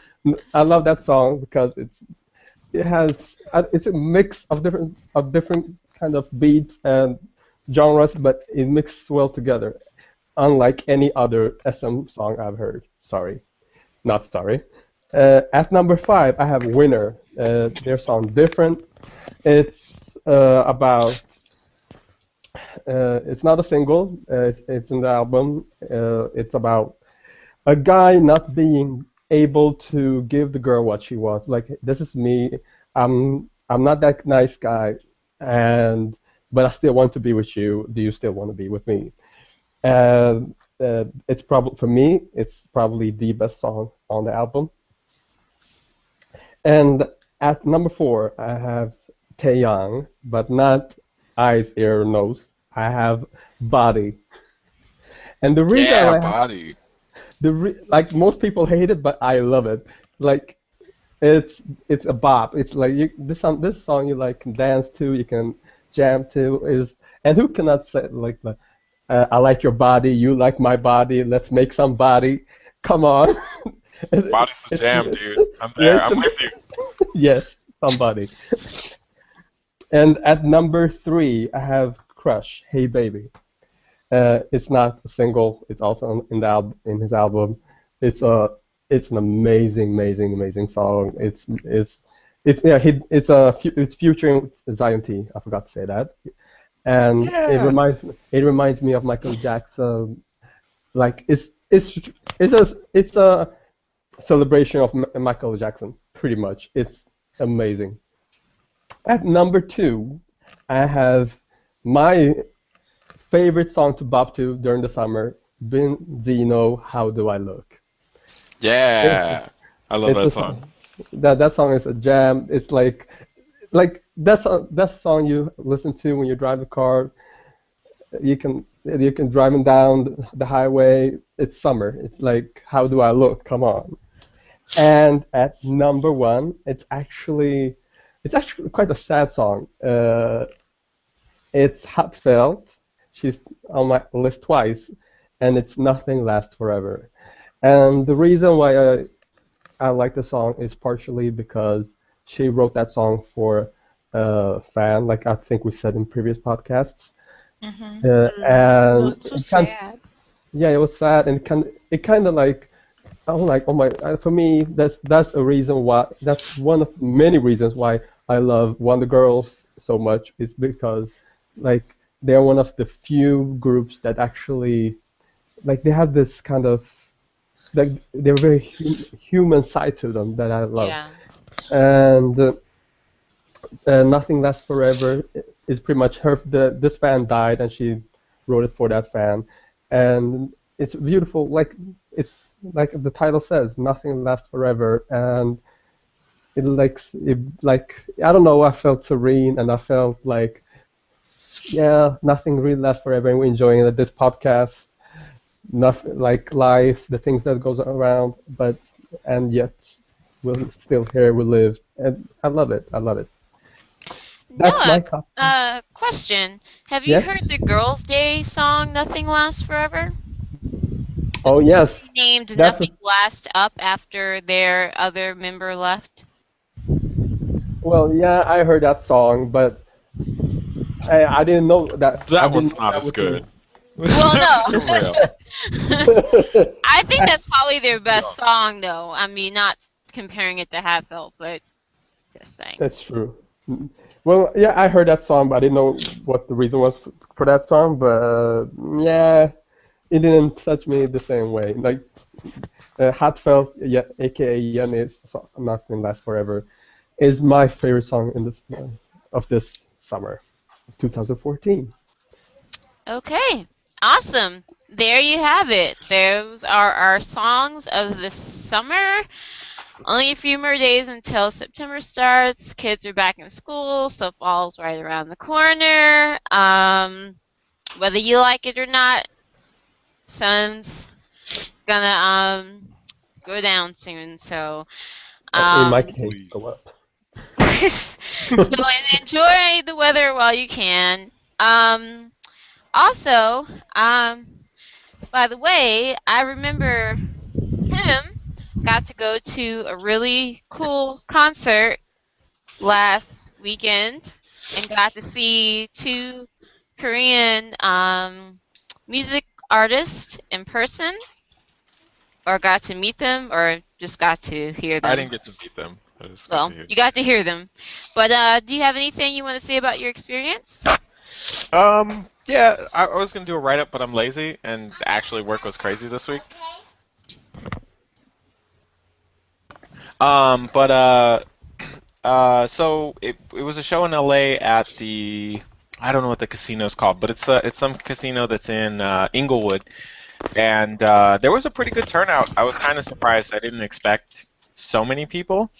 I love that song because it's a mix of different kind of beats and genres, but it mixes well together, unlike any other SM song I've heard. Sorry, not sorry. At number 5, I have Winner. Their song Different. It's about. It's not a single. It's in the album. It's about a guy not being able to give the girl what she wants. Like, this is me. I'm not that nice guy, but I still want to be with you. Do you still want to be with me? And it's probably for me. It's probably the best song on the album. And at number 4, I have Taeyang, but not eyes, ear, nose. I have Body. And the reason Yeah, I body. like most people hate it, but I love it. Like it's a bop. It's like this song you like can dance to, you can jam to. And who cannot say like I like your body, you like my body, let's make some body. Come on. Body's the It's- jam, it's- dude. I'm there. it's I'm with you. Yes, somebody. And at number 3, I have Crush, Hey Baby. It's not a single. It's also in his album. It's an amazing song. It's featuring Zion T. I forgot to say that. And Yeah. it reminds me of Michael Jackson. Like it's a celebration of Michael Jackson, pretty much. It's amazing. At number 2, I have my favorite song to bop to during the summer, Benzino, How Do I Look? Yeah. I love It's that a song. song. That song is a jam. It's like that's a song you listen to when you drive the car. You can driving down the highway. It's summer. It's like, how do I look? Come on. And at number one, it's actually quite a sad song. It's Heartfelt. She's on my list twice, and it's Nothing Lasts Forever. And the reason why I like the song is partially because she wrote that song for a fan, like I think we said in previous podcasts. Hmm. Oh, And it's so it kind sad. yeah, it was sad, and it kind of like I'm like, oh my, for me, that's a reason why, that's one of many reasons why I love Wonder Girls so much. It's because like they're one of the few groups that actually like they have this kind of like they're very human side to them that I love. Yeah. And Nothing Lasts Forever is pretty much this fan died and she wrote it for that fan, and it's beautiful. It's like the title says, Nothing Lasts Forever, and it like I don't know. I felt serene and I felt like yeah, nothing really lasts forever, and we're enjoying this podcast. Nothing like life, the things that goes around, but and yet we're still here. We live, and I love it. I love it. That's Noah, my top. question. Have you Yes. heard the Girls' Day song "Nothing Lasts Forever"? The Oh group yes. named That's a, Nothing Last up after their other member left. well, yeah, I heard that song, but I didn't know that. I That didn't one's know not that as was good. Well, For real. no. I think the. that's probably their best song, though. I mean, not comparing it to Hatfield, but just saying. That's true. Well, yeah, I heard that song, but I didn't know what the reason was for that song. But yeah, it didn't touch me the same way. Like Heartfelt, yeah, aka Yannis, so Nothing Lasts Forever, is my favorite song in this summer of 2014. Okay, awesome. There you have it. Those are our songs of the summer. Only a few more days until September starts. Kids are back in school, so fall's right around the corner. Whether you like it or not, sun's gonna go down soon. So In my um, case, go up. so enjoy the weather while you can. Um, also, by the way, I remember Tim got to go to a really cool concert last weekend and got to see two Korean music artists in person, or got to meet them, or just got to hear I them. didn't get to meet them. I just got to Well, hear. you got to hear them. But do you have anything you want to say about your experience? Yeah, I was gonna do a write up, but I'm lazy, and actually work was crazy this week. But so it was a show in LA at the I don't know what the casino's called, but it's some casino that's in Inglewood, and there was a pretty good turnout. I was kind of surprised. I didn't expect so many people.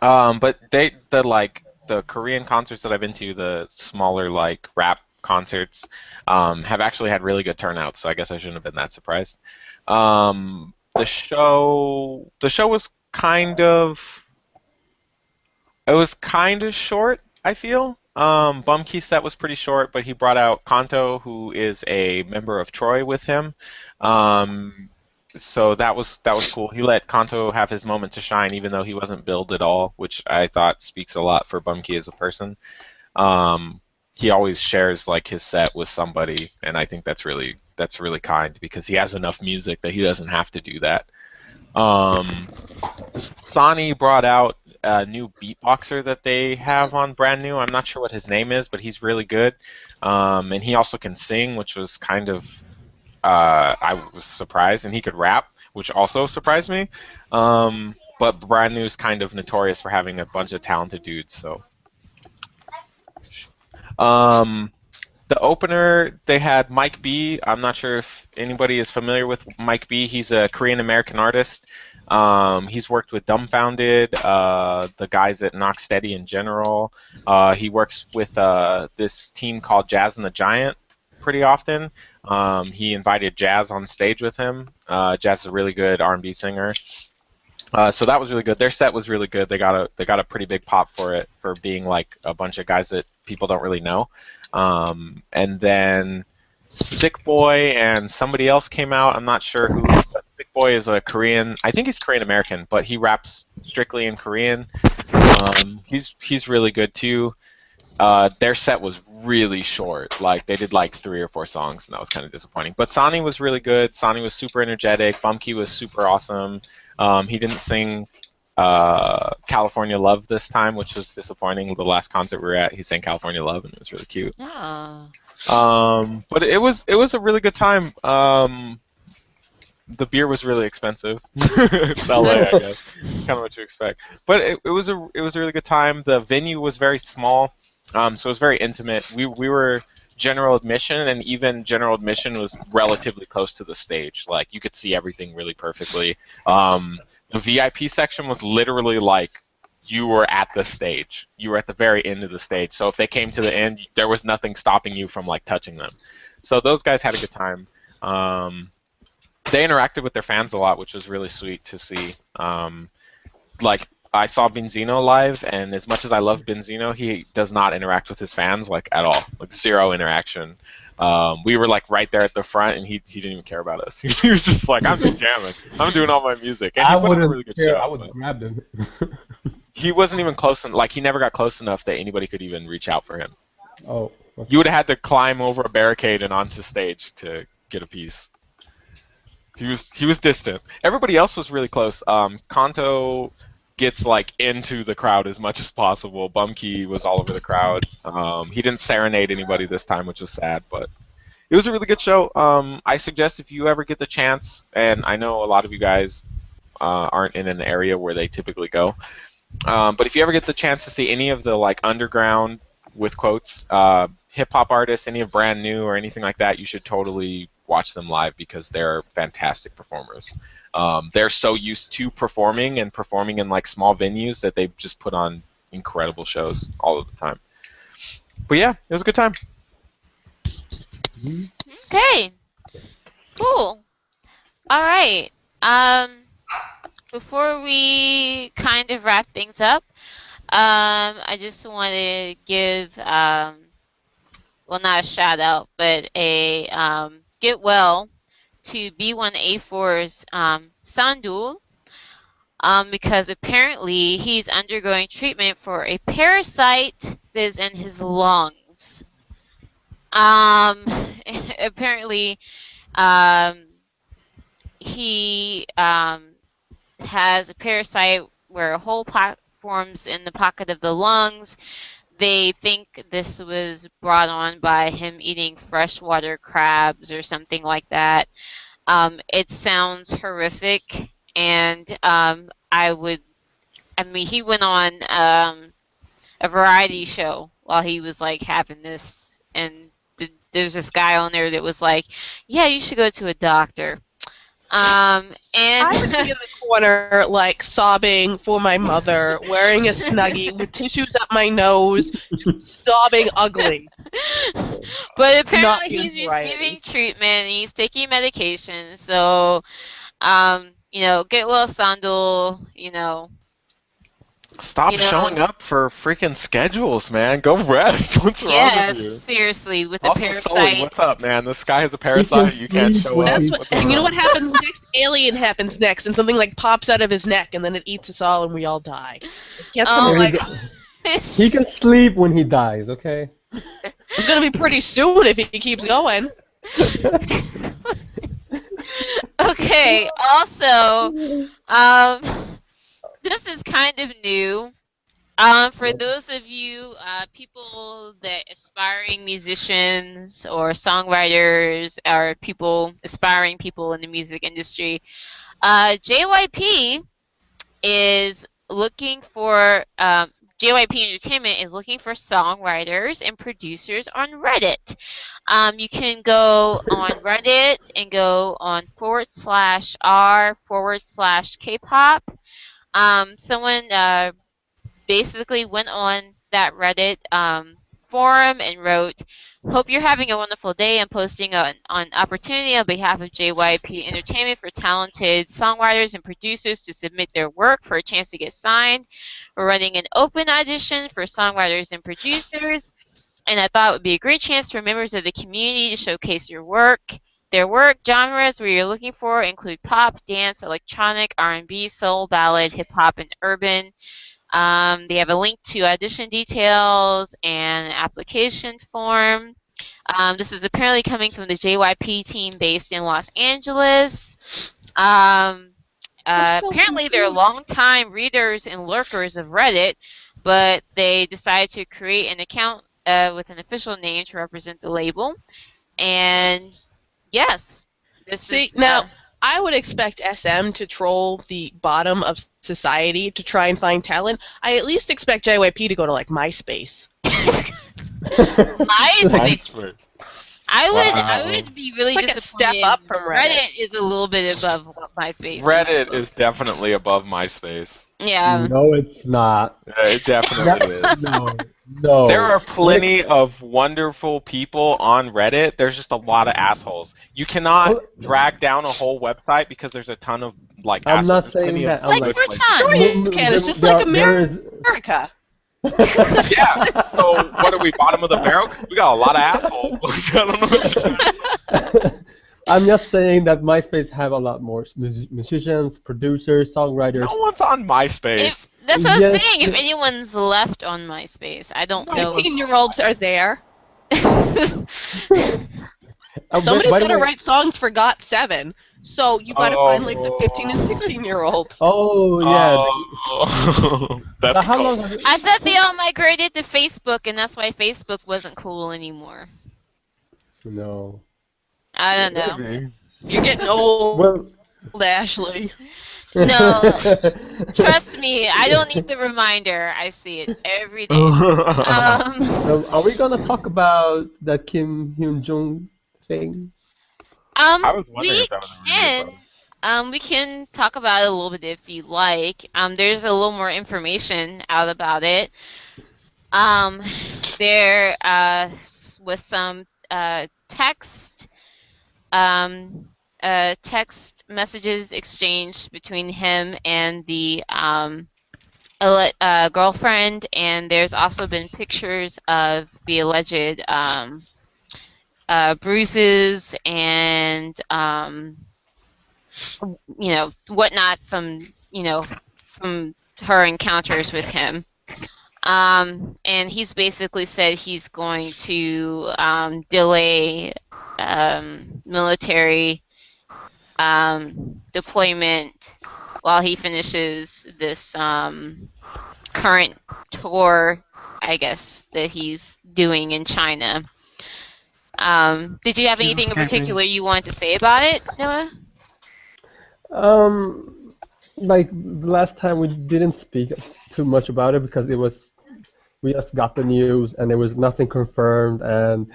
But the Korean concerts that I've been to, the smaller like rap concerts, have actually had really good turnouts. So I guess I shouldn't have been that surprised. The show was kind of short, I feel. Bumkey's set was pretty short, but he brought out Kanto, who is a member of Troy, with him. Um, so that was cool. He let Kanto have his moment to shine, even though he wasn't billed at all, which I thought speaks a lot for Bumkey as a person. Um, he always shares like his set with somebody, and I think that's really kind because he has enough music that he doesn't have to do that. Um, Sonny brought out a new beatboxer that they have on Brand New. I'm not sure what his name is, but he's really good. And he also can sing, which was kind of I was surprised, and he could rap, which also surprised me. But Brand New is kind of notorious for having a bunch of talented dudes. So um, the opener, they had Mike B. I'm not sure if anybody is familiar with Mike B. He's a Korean American artist. He's worked with Dumbfounded, the guys at Knock Steady in general. He works with this team called Jazz and the Giant pretty often. He invited Jazz on stage with him. Jazz is a really good R&B singer. So that was really good. Their set was really good. They got a pretty big pop for it, for being like a bunch of guys that people don't really know. And then Sick Boy and somebody else came out. I'm not sure who. But Sick Boy is a Korean. I think he's Korean American, but he raps strictly in Korean. He's really good too. Their set was really short. Like they did like 3 or 4 songs, and that was kind of disappointing. But Sonny was really good. Sonny was super energetic. Bumkey was super awesome. He didn't sing California Love this time, which was disappointing. The last concert we were at, he sang California Love, and it was really cute. Oh. But it was a really good time. The beer was really expensive. It's LA, I guess. It's kind of what you expect. But it was a really good time. The venue was very small, so it was very intimate. We were general admission, and even general admission was relatively close to the stage. Like you could see everything really perfectly. The VIP section was literally like you were at the stage. You were at the very end of the stage. So if they came to the end, there was nothing stopping you from like touching them. So those guys had a good time. They interacted with their fans a lot, which was really sweet to see. Like I saw Benzino live, and as much as I love Benzino, he does not interact with his fans like at all, like 0 interaction. We were like right there at the front, and he didn't even care about us. He was just like, I'm just jamming. I'm doing all my music. And he put on a really good show. I would have grabbed him. He wasn't even close, like he never got close enough that anybody could even reach out for him. Oh. Okay. You would have had to climb over a barricade and onto stage to get a piece. He was distant. Everybody else was really close. Kanto gets like into the crowd as much as possible. Bumkey was all over the crowd. He didn't serenade anybody this time, which was sad, but it was a really good show. I suggest if you ever get the chance, and I know a lot of you guys aren't in an area where they typically go, but if you ever get the chance to see any of the like underground, with quotes, hip hop artists, any of Brand New or anything like that, you should totally watch them live because they're fantastic performers. They're so used to performing in like small venues that they just put on incredible shows all of the time. But yeah, it was a good time. Okay. Cool. All right. Before we kind of wrap things up, I just want to give, well, not a shout out, but a get well to B1A4's Sandul, because apparently he's undergoing treatment for a parasite that is in his lungs. Apparently, he has a parasite where a hole forms in the pocket of the lungs. They think this was brought on by him eating freshwater crabs or something like that. It sounds horrific, and he went on a variety show while he was like having this, and there's this guy on there that was like, yeah, you should go to a doctor. I would be in the corner, like, sobbing for my mother, wearing a Snuggie with tissues up my nose, sobbing ugly. But apparently he's receiving treatment, and he's taking medication, so, get well, Sandul, Stop showing up for freaking schedules, man. Go rest. What's wrong with you? Yes, seriously, with the Also, parasite. Sully, what's up, man? This guy has a parasite. You can't show up. That's what, and you know what happens next? Alien happens next, and something like pops out of his neck, and then it eats us all, and we all die. Get some Oh my rest. god. He can sleep when he dies, okay? It's gonna be pretty soon if he keeps going. Okay, also, this is kind of new. For those of you people that aspiring musicians or songwriters or aspiring people in the music industry, JYP is looking for JYP Entertainment is looking for songwriters and producers on Reddit. You can go on Reddit and go on /r/K-pop. Someone basically went on that Reddit forum and wrote, "Hope you're having a wonderful day. I'm posting on opportunity on behalf of JYP Entertainment for talented songwriters and producers to submit their work for a chance to get signed. We're running an open audition for songwriters and producers, and I thought it would be a great chance for members of the community to showcase your work. Their work genres we are looking for include pop, dance, electronic, R&B, soul, ballad, hip hop, and urban." They have a link to audition details and an application form. This is apparently coming from the JYP team based in Los Angeles. Apparently, they're longtime readers and lurkers of Reddit, but they decided to create an account with an official name to represent the label. And yes, now I would expect SM to troll the bottom of society to try and find talent. I at least expect JYP to go to like MySpace. MySpace. I would be really it's like disappointed. A step up from Reddit. Reddit is a little bit above MySpace. Reddit is definitely above MySpace. Yeah. No, it's not. It definitely is. No. There are plenty of wonderful people on Reddit. There's just a lot of assholes. You cannot drag down a whole website because there's a ton of like I'm assholes. not There's saying plenty that. of Like good places. Sure you can. It's just like America. Yeah. So what are we, bottom of the barrel? We got a lot of assholes. I don't know what to do. I'm just saying that MySpace have a lot more musicians, producers, songwriters. No one's on MySpace. That's what I was Yes. saying. If anyone's left on MySpace, I don't know. 15-year-olds are there. Somebody's Somebody's got to write songs for GOT7. So you got to find like the 15 and 16-year-olds. Oh yeah. Oh, that's Now, how cool. long have you? I thought they all migrated to Facebook, and that's why Facebook wasn't cool anymore. No. I don't know. Maybe. You're getting old, Well. Ashley. No, trust me, I don't need the reminder. I see it every day. So are we gonna talk about that Kim Hyun Jung thing? I was wondering we if that was a real can. We can talk about it a little bit if you like. There's a little more information out about it. There was some text messages exchanged between him and the girlfriend, and there's also been pictures of the alleged bruises and whatnot from her encounters with him. And he's basically said he's going to delay military deployment while he finishes this current tour, I guess, that he's doing in China. Did you have anything in particular you wanted to say about it, Noah? Like the last time we didn't speak too much about it because we just got the news and there was nothing confirmed, and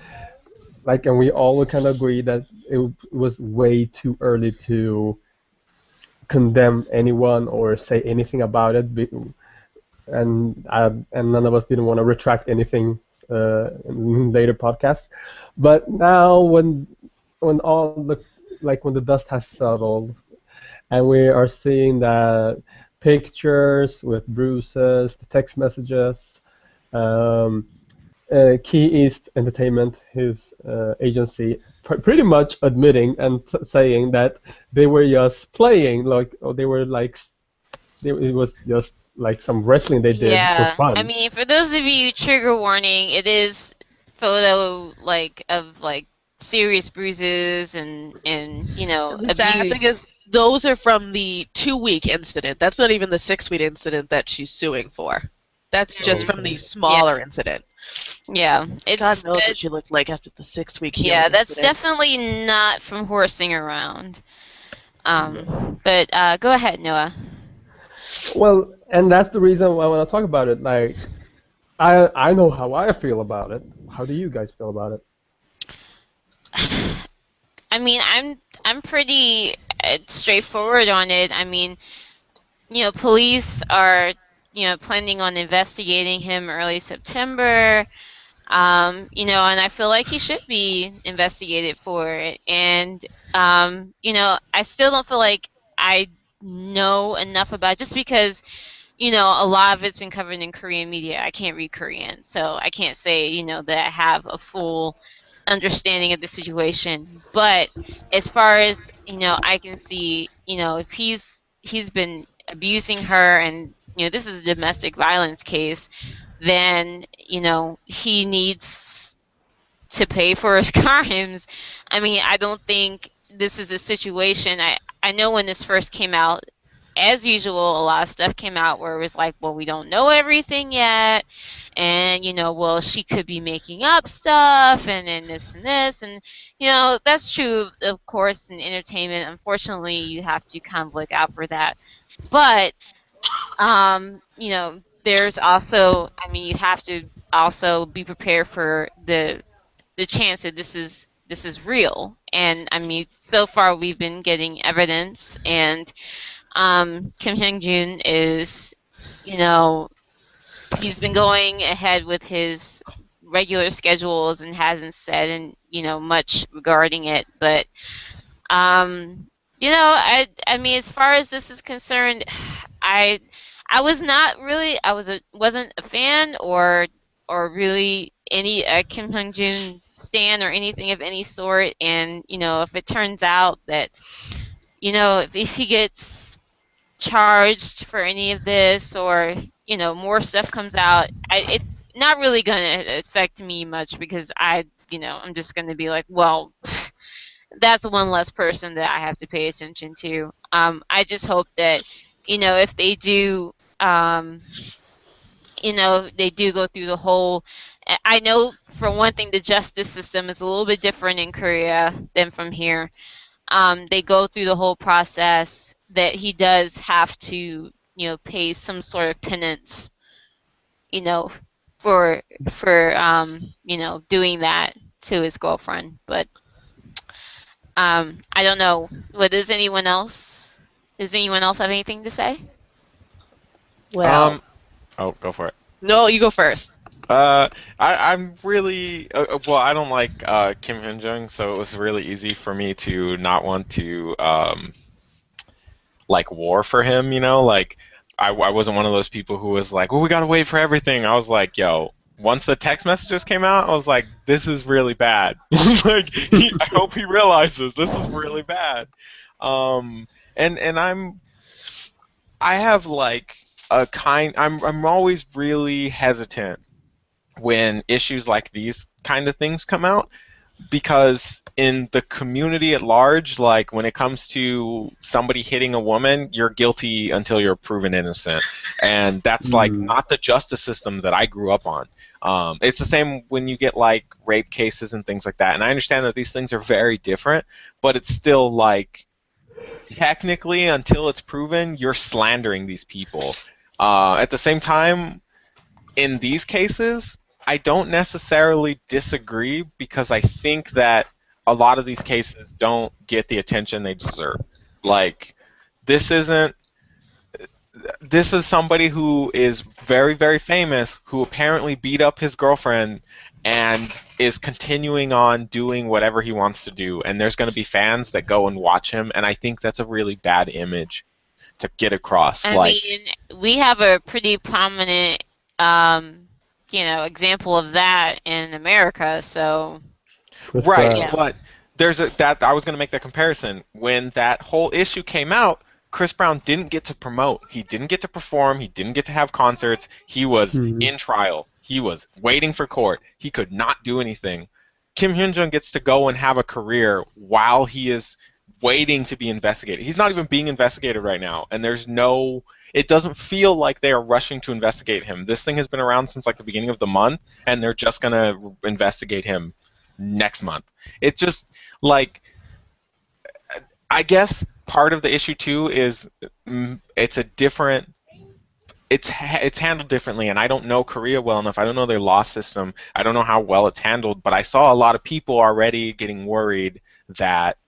we all kind of agreed that it was way too early to condemn anyone or say anything about it, and none of us didn't want to retract anything in later podcasts. But now when the dust has settled, and we are seeing that pictures with bruises, the text messages, Key East Entertainment, his agency, pretty much admitting and saying that they were just playing, it was just like some wrestling they did for fun. I mean, for those of you, trigger warning, it is photo of serious bruises and The sad thing is, those are from the 2-week incident. That's not even the 6-week incident that she's suing for. That's just from the smaller incident. Yeah, God knows what she looked like after the 6-week healing Yeah, that's incident. definitely not from horsing around. But go ahead, Noah. Well, and that's the reason why I want to talk about it. I know how I feel about it. How do you guys feel about it? I mean, I'm pretty straightforward on it. I mean, police are, planning on investigating him early September. And I feel like he should be investigated for it. And, I still don't feel like I know enough about it, just because, a lot of it's been covered in Korean media. I can't read Korean, so I can't say, that I have a full understanding of the situation. But as far as, I can see, if he's been abusing her, and, this is a domestic violence case, then, he needs to pay for his crimes. I mean, I don't think this is a situation. I know when this first came out, as usual, a lot of stuff came out where it was like, well, we don't know everything yet, and, well, she could be making up stuff, and then this and this, and, that's true, of course, in entertainment. Unfortunately, you have to kind of look out for that. But, there's also, I mean, you have to also be prepared for the chance that this is real. And I mean, so far we've been getting evidence, and Kim Hyung Jun is, you know, he's been going ahead with his regular schedules and hasn't said much regarding it. But I mean, as far as this is concerned, I I was not really, wasn't a fan, or really any Kim Hyung Jun stan or anything of any sort. And if it turns out that if he gets charged for any of this, or more stuff comes out, it's not really gonna affect me much, because I'm just gonna be like, well, that's one less person that I have to pay attention to. I just hope that if they do, they do go through the whole. I know, for one thing, the justice system is a little bit different in Korea than from here. They go through the whole process that he does have to, pay some sort of penance, you know, for doing that to his girlfriend. But I don't know. What does anyone else? Does anyone else have anything to say? Well, Oh, go for it. no, you go first. I'm really well. I don't like Kim Hyun Jung, so it was really easy for me to not want to like war for him. Like I wasn't one of those people who was like, well, we gotta wait for everything. I was like, yo. Once the text messages came out, I was like, this is really bad. Like, I hope he realizes this is really bad. And I have like I'm always really hesitant when issues like these kind of things come out, because in the community at large, like when it comes to somebody hitting a woman, you're guilty until you're proven innocent, and that's like not the justice system that I grew up on. It's the same when you get like rape cases and things like that, and I understand that these things are very different, but it's still like technically, until it's proven, you're slandering these people. At the same time, in these cases, I don't necessarily disagree, because I think that a lot of these cases don't get the attention they deserve. Like, this is somebody who is very, very famous, who apparently beat up his girlfriend and is continuing on doing whatever he wants to do. And there's going to be fans that go and watch him, and I think that's a really bad image to get across. I mean, we have a pretty prominent, example of that in America. So, Chris right, Brown. Yeah. but that I was going to make that comparison. When that whole issue came out, Chris Brown didn't get to promote. He didn't get to perform. He didn't get to have concerts. He was in trial. He was waiting for court. He could not do anything. Kim Hyun Jung gets to go and have a career while he is waiting to be investigated. He's not even being investigated right now, and it doesn't feel like they are rushing to investigate him. This thing has been around since like the beginning of the month, and they're just going to investigate him next month. It's just like, I guess part of the issue too is it's a different it's handled differently, and I don't know Korea well enough. I don't know their law system. I don't know how well it's handled, but I saw a lot of people already getting worried that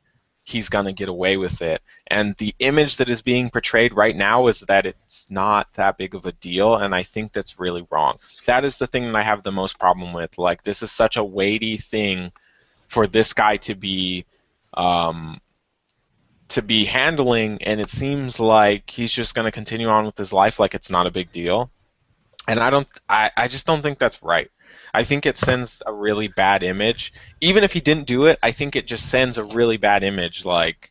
he's gonna get away with it. And the image that is being portrayed right now is that it's not that big of a deal, and I think that's really wrong. That is the thing that I have the most problem with. Like, this is such a weighty thing for this guy to be handling, and it seems like he's just going to continue on with his life like it's not a big deal. And I just don't think that's right. I think it sends a really bad image. Even if he didn't do it, I think it just sends a really bad image. Like,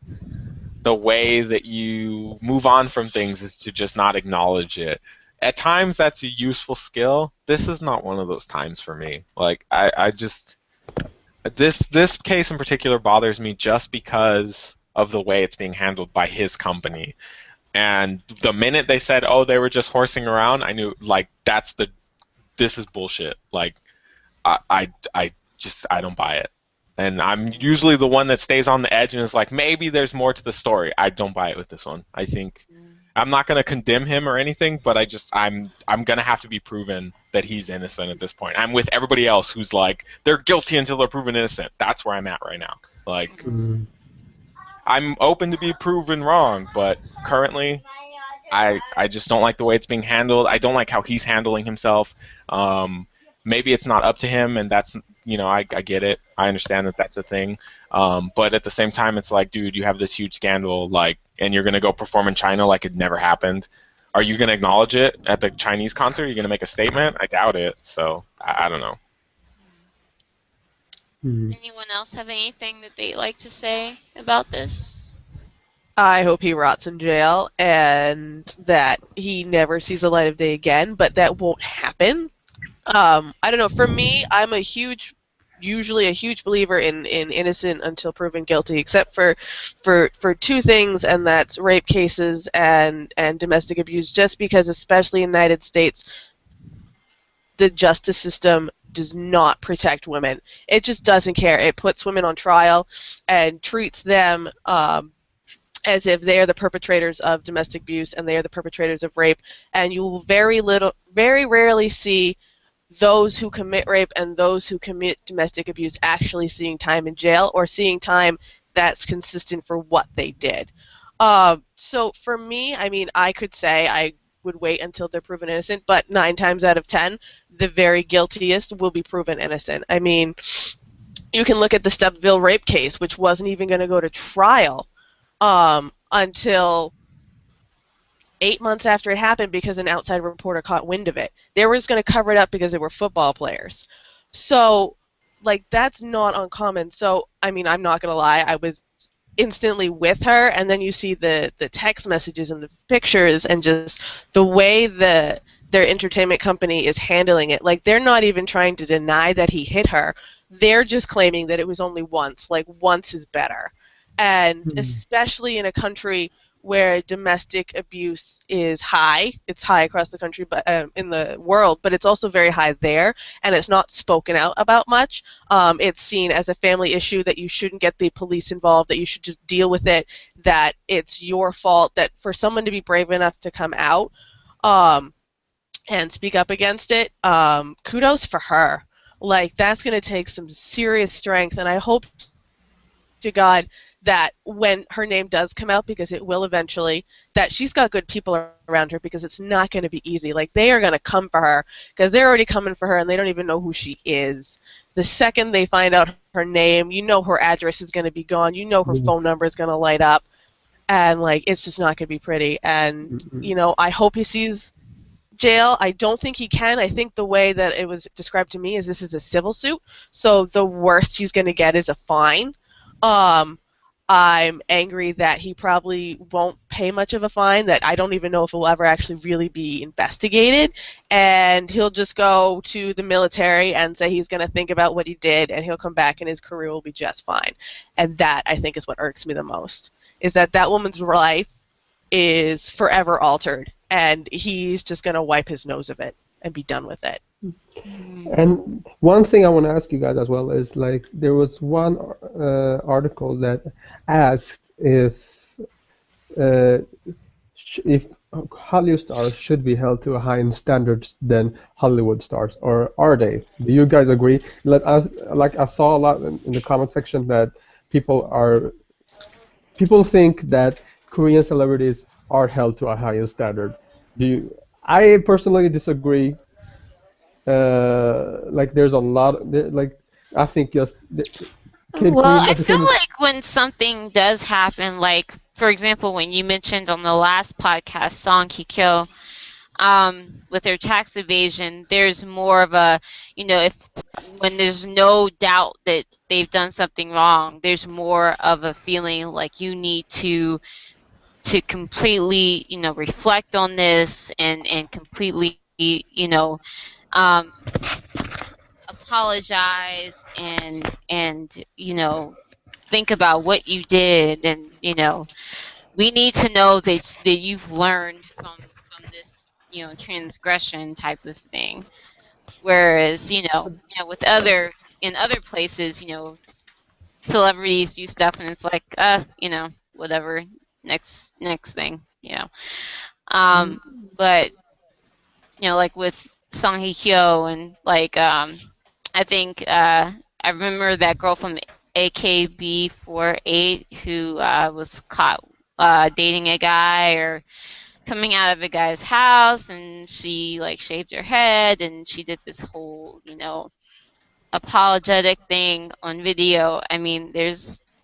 the way that you move on from things is to just not acknowledge it. At times, that's a useful skill. This is not one of those times for me. Like, I just... This case in particular bothers me just because of the way it's being handled by his company. And the minute they said, oh, they were just horsing around, I knew, like, this is bullshit. Like, I don't buy it. And I'm usually the one that stays on the edge and is like, maybe there's more to the story. I don't buy it with this one. I think I'm not going to condemn him or anything, but I'm going to have to be proven that he's innocent at this point. I'm with everybody else who's like, they're guilty until they're proven innocent. That's where I'm at right now. Like, I'm open to be proven wrong, but currently I just don't like the way it's being handled. I don't like how he's handling himself. Maybe it's not up to him, and that's, I get it. I understand that that's a thing. But at the same time, it's like, dude, you have this huge scandal, like, and you're going to go perform in China like it never happened. Are you going to acknowledge it at the Chinese concert? Are you going to make a statement? I doubt it. So, I don't know. Hmm. Anyone else have anything that they'd like to say about this? I hope he rots in jail and that he never sees the light of day again, but that won't happen. I don't know. For me, I'm usually a huge believer in innocent until proven guilty, except for two things, and that's rape cases and domestic abuse. Just because, especially in the United States, the justice system does not protect women. It just doesn't care. It puts women on trial and treats them as if they are the perpetrators of domestic abuse and they are the perpetrators of rape. And you will very rarely see those who commit rape and those who commit domestic abuse actually seeing time in jail or seeing time that's consistent for what they did. So for me, I mean, I could say I would wait until they're proven innocent, but 9 times out of 10, the very guiltiest will be proven innocent. I mean, you can look at the Stepville rape case, which wasn't even going to go to trial until 8 months after it happened because an outside reporter caught wind of it. They were just going to cover it up because they were football players. So, like, that's not uncommon. So, I mean, I'm not going to lie, I was instantly with her, and then you see the text messages and the pictures and just the way their entertainment company is handling it. Like, they're not even trying to deny that he hit her. They're just claiming that it was only once. Like, once is better. And especially in a country where domestic abuse is high. It's high across the country, but in the world, but it's also very high there, and it's not spoken out about much. It's seen as a family issue that you shouldn't get the police involved, that you should just deal with it, that it's your fault, that for someone to be brave enough to come out and speak up against it, kudos for her. Like, that's going to take some serious strength, and I hope to God that when her name does come out, because it will eventually, that she's got good people around her, because it's not going to be easy. Like, they are going to come for her, because they're already coming for her, and they don't even know who she is. The second they find out her name, you know her address is going to be gone. You know her phone number is going to light up. And, like, it's just not going to be pretty. And, you know, I hope he sees jail. I don't think he can. I think the way that it was described to me is this is a civil suit, so the worst he's going to get is a fine. I'm angry that he probably won't pay much of a fine, that I don't even know if it will ever actually really be investigated, and he'll just go to the military and say he's going to think about what he did, and he'll come back and his career will be just fine. And that, I think, is what irks me the most, is that that woman's life is forever altered, and he's just going to wipe his nose of it and be done with it. And one thing I want to ask you guys as well is, like, there was one article that asked if if Hollywood stars should be held to a higher standards than Hollywood stars, or are they? Do you guys agree? Like I saw a lot in the comment section that people are people think that Korean celebrities are held to a higher standard. Do you? I personally disagree. Like there's a lot. Like I think just can Well, Korean I feel entertainment. like when something does happen, like for example, when you mentioned on the last podcast, Song Kikyo, with their tax evasion, there's more of a, if when there's no doubt that they've done something wrong, there's more of a feeling like you need to completely, reflect on this and completely, um, apologize and think about what you did, and we need to know that you've learned from this transgression type of thing. Whereas with other places, celebrities do stuff and it's like whatever, next thing. But like with Song Hye Kyo, and like I think I remember that girl from AKB48 who was caught dating a guy or coming out of a guy's house, and she like shaved her head and she did this whole apologetic thing on video. I mean,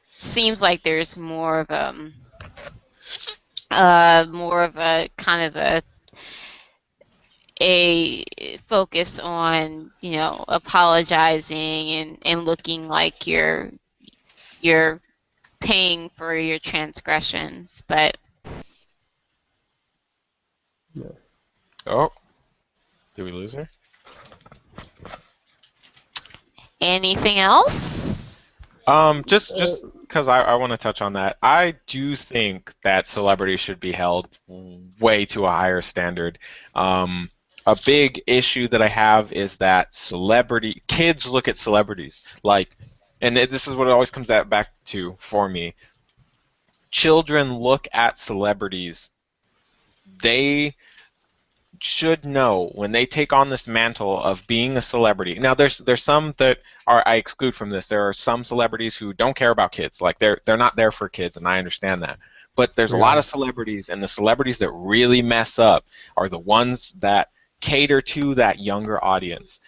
seems like there's more of a kind of a focus on apologizing and looking like you're paying for your transgressions. But Yeah. Oh, did we lose her? anything else? Just because I want to touch on that. I do think that celebrities should be held way to a higher standard. A big issue that I have is that kids look at celebrities like, and this is what it always comes back to for me. Children look at celebrities. They should know when they take on this mantle of being a celebrity. Now, there's some that I exclude from this. There are some celebrities who don't care about kids. Like they're not there for kids, and I understand that. But there's a lot of celebrities, and the celebrities that really mess up are the ones that cater to that younger audience.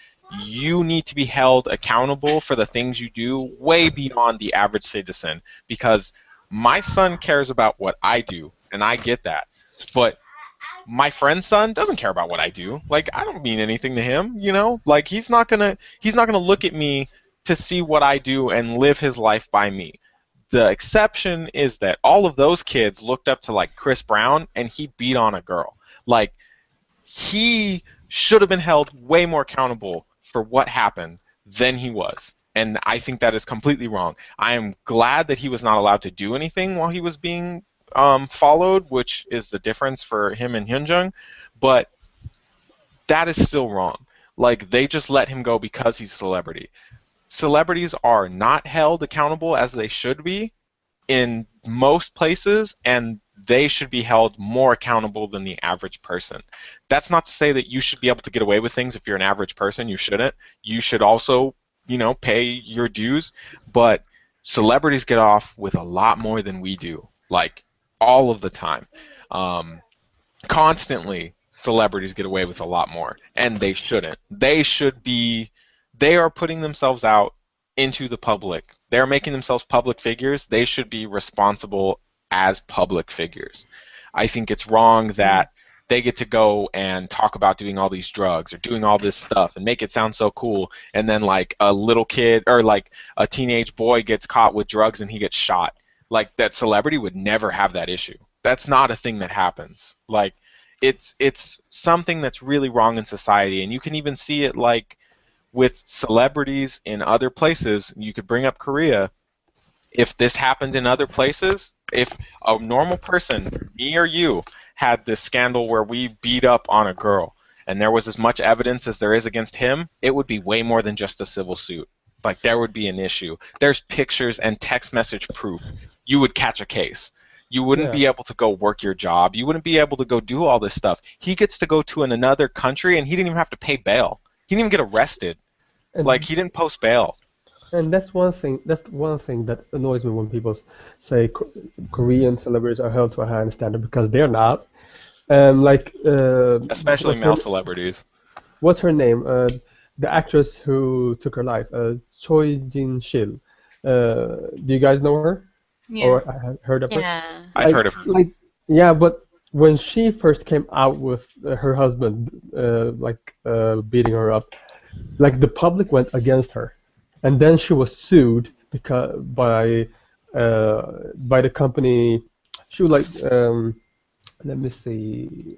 You need to be held accountable for the things you do way beyond the average citizen, because my son cares about what I do, and I get that. But my friend's son doesn't care about what I do. Like, I don't mean anything to him, Like, he's not gonna look at me to see what I do and live his life by me. The exception is that all of those kids looked up to like Chris Brown, and he beat on a girl. Like, he should have been held way more accountable for what happened than he was. And I think that is completely wrong. I am glad that he was not allowed to do anything while he was being followed, which is the difference for him and Hyunjung, but that is still wrong. Like, they just let him go because he's a celebrity. Celebrities are not held accountable as they should be in most places, and they should be held more accountable than the average person. That's not to say that you should be able to get away with things if you're an average person. You shouldn't. You should also, pay your dues, but celebrities get off with a lot more than we do. Like, all of the time. Constantly, celebrities get away with a lot more, and they shouldn't. They are putting themselves out into the public. They're making themselves public figures. They should be responsible as public figures. I think it's wrong that they get to go and talk about doing all these drugs or doing all this stuff and make it sound so cool, and then like a little kid or like a teenage boy gets caught with drugs and he gets shot. Like, that celebrity would never have that issue. That's not a thing that happens. Like, it's something that's really wrong in society, and you can even see it like with celebrities in other places. You could bring up Korea. If this happened in other places, if a normal person, me or you, had this scandal where we beat up on a girl and there was as much evidence as there is against him, it would be way more than just a civil suit. Like, there would be an issue. There's pictures and text message proof. You would catch a case. You wouldn't Yeah. be able to go work your job. You wouldn't be able to go do all this stuff. He gets to go to another country, and he didn't even have to pay bail. He didn't even get arrested. Like, And he didn't post bail. and that's one thing. That's one thing that annoys me when people say Korean celebrities are held to a high standard because they're not. Like Especially what's her male celebrities. what's her name? The actress who took her life, Choi Jin Shil. Do you guys know her Yeah. or heard of her? Yeah. I've heard of Like yeah, but when she first came out with her husband, beating her up, like the public went against her, and then she was sued because by the company. She was like let me see.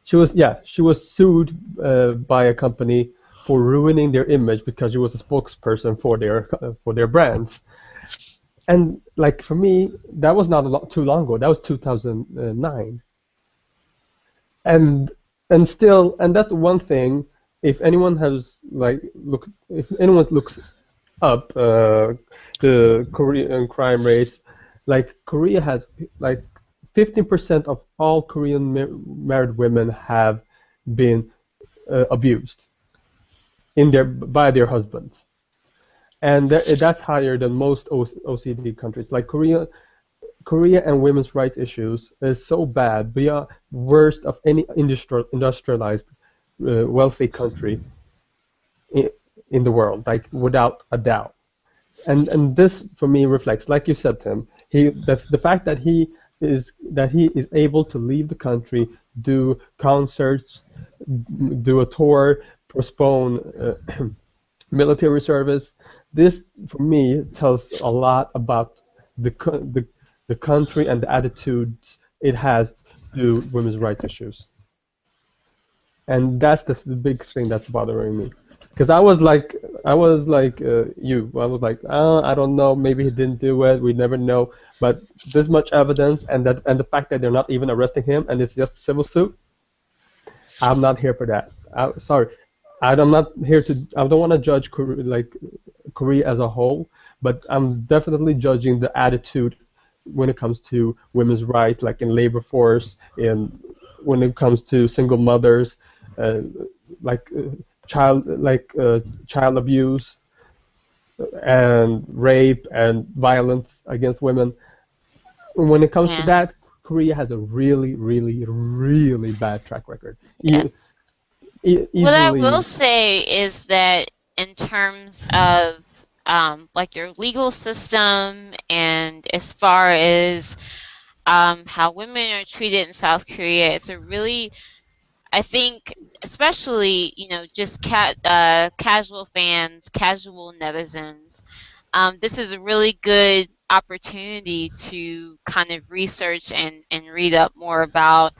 She was sued by a company for ruining their image because she was a spokesperson for their brands. And like for me, that was not a lot too long ago. That was 2009. And and that's the one thing. If anyone has like look, if anyone looks up the Korean crime rates, like Korea has like 15% of all Korean married women have been abused by their husbands, and that's higher than most OECD countries. Like Korea and women's rights issues is so bad, beyond worst of any industrialized wealthy country in, in the world, like without a doubt. And this for me reflects, like you said, Tim, the fact that he is able to leave the country, do concerts, do a tour, postpone military service. This for me tells a lot about the country and the attitudes it has to women's rights issues. And that's the big thing that's bothering me. Because you. I was like, I don't know. Maybe he didn't do it. We never know. But this much evidence, and the fact that they're not even arresting him, and it's just a civil suit. I'm not here for that. Sorry, I'm not here to. I don't want to judge Korea as a whole, but I'm definitely judging the attitude when it comes to women's rights, like in labor force, in when it comes to single mothers, uh, like child abuse and rape and violence against women. When it comes to Yeah. that, Korea has a really, really, really bad track record. Yeah. What I will Easily, say is that in terms of like their legal system and as far as how women are treated in South Korea, it's a really, I think, especially, just casual fans, casual netizens, this is a really good opportunity to kind of research and read up more about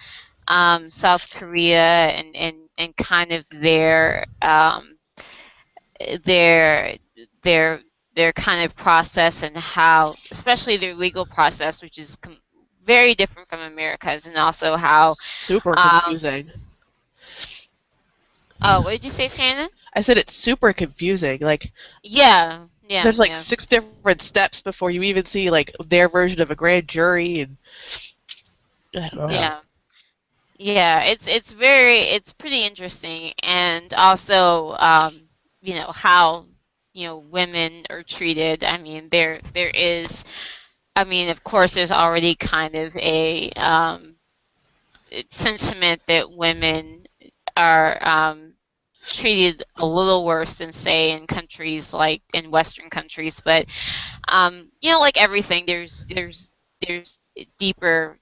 South Korea and kind of their their their kind of process and how, especially their legal process, which is very different from America's, and also how. Super Um, confusing. oh, what did you say, Shannon? I said it's super confusing. Like Yeah, yeah, there's like yeah, 6 different steps before you even see like their version of a grand jury, and I don't oh, know. yeah. Yeah, it's pretty interesting, and also how women are treated. I mean, there is, I mean, of course, there's already kind of a sentiment that women are treated a little worse than, say, in countries like in Western countries, but like everything, there's deeper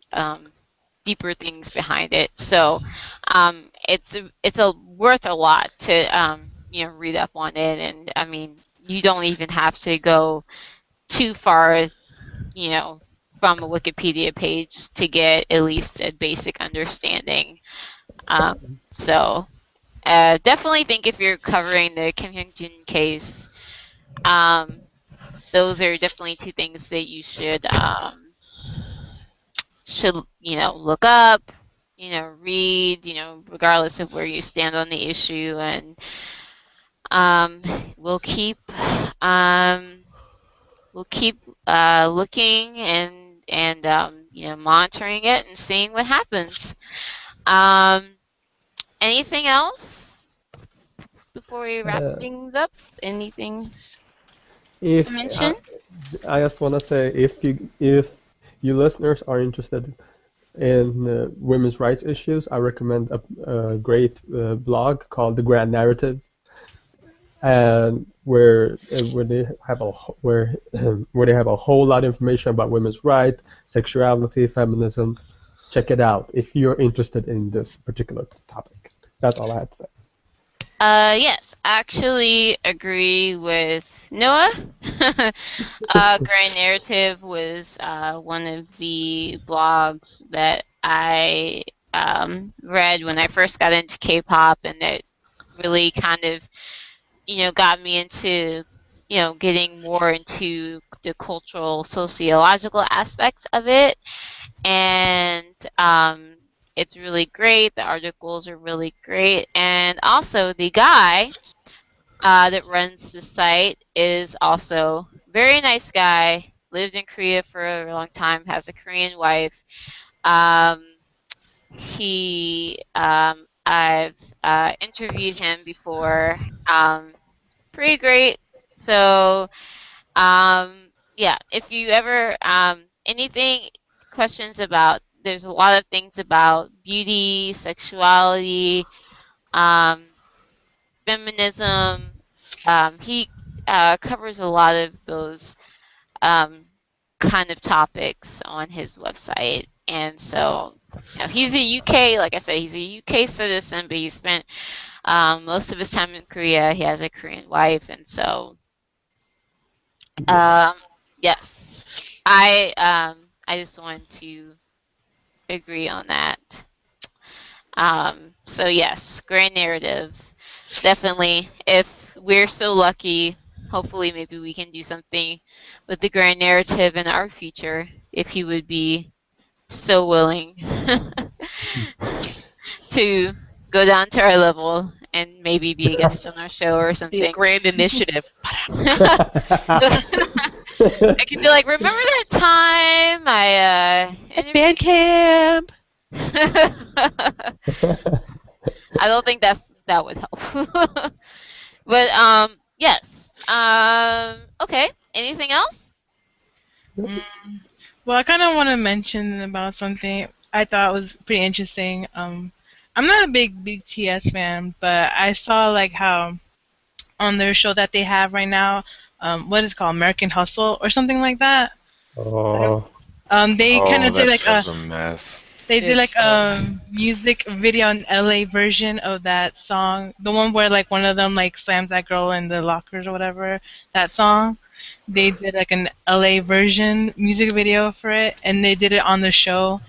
deeper things behind it. So it's a worth a lot to read up on it, and I mean you don't even have to go too far, you know, from a Wikipedia page to get at least a basic understanding. So definitely think if you're covering the Kim Hyun Jin case, um, those are definitely two things that you should look up, read, regardless of where you stand on the issue, and um, we'll keep um, we'll keep looking and monitoring it and seeing what happens. Um, Anything else before we wrap Uh, things up? Anything to if mention? I just want to say, if you listeners are interested in women's rights issues, I recommend a great blog called The Grand Narrative, and where they have where where they have a whole lot of information about women's rights, sexuality, feminism. Check it out if you're interested in this particular topic. That's all I had to say. Yes, actually agree with Noah. Grand Narrative was one of the blogs that I read when I first got into K-pop, and it really kind of, got me into, getting more into the cultural, sociological aspects of it. And it's really great. The articles are really great. And also, the guy that runs the site is also very nice guy. Lived in Korea for a long time. Has a Korean wife. Um, I've interviewed him before. Pretty great. So yeah, if you ever anything questions about, there's a lot of things about beauty, sexuality, um, feminism. He covers a lot of those um, kind of topics on his website. And so, he's a UK, like I said, he's a UK citizen, but he spent most of his time in Korea. He has a Korean wife, and so, um, yes, I just wanted to agree on that. So yes, Grand Narrative. Definitely, if we're so lucky, hopefully maybe we can do something with the Grand Narrative in our future, if he would be so willing to go down to our level and maybe be a guest on our show or Be a something. grand initiative. I could be like, remember that time I Band camp. I don't think that would help. But yes. Okay. Anything else? Mm. Well, I kind of want to mention about something I thought was pretty interesting. I'm not a big BTS fan, but I saw like how on their show that they have right now, what is it called, American Hustle or something like that. I don't. Oh, They kind Oh, of did that like show's a mess. they did It's like so a music video, an LA version of that song, the one where like one of them like slams that girl in the lockers or whatever. That song. They did like an LA version music video for it, and they did it on the show.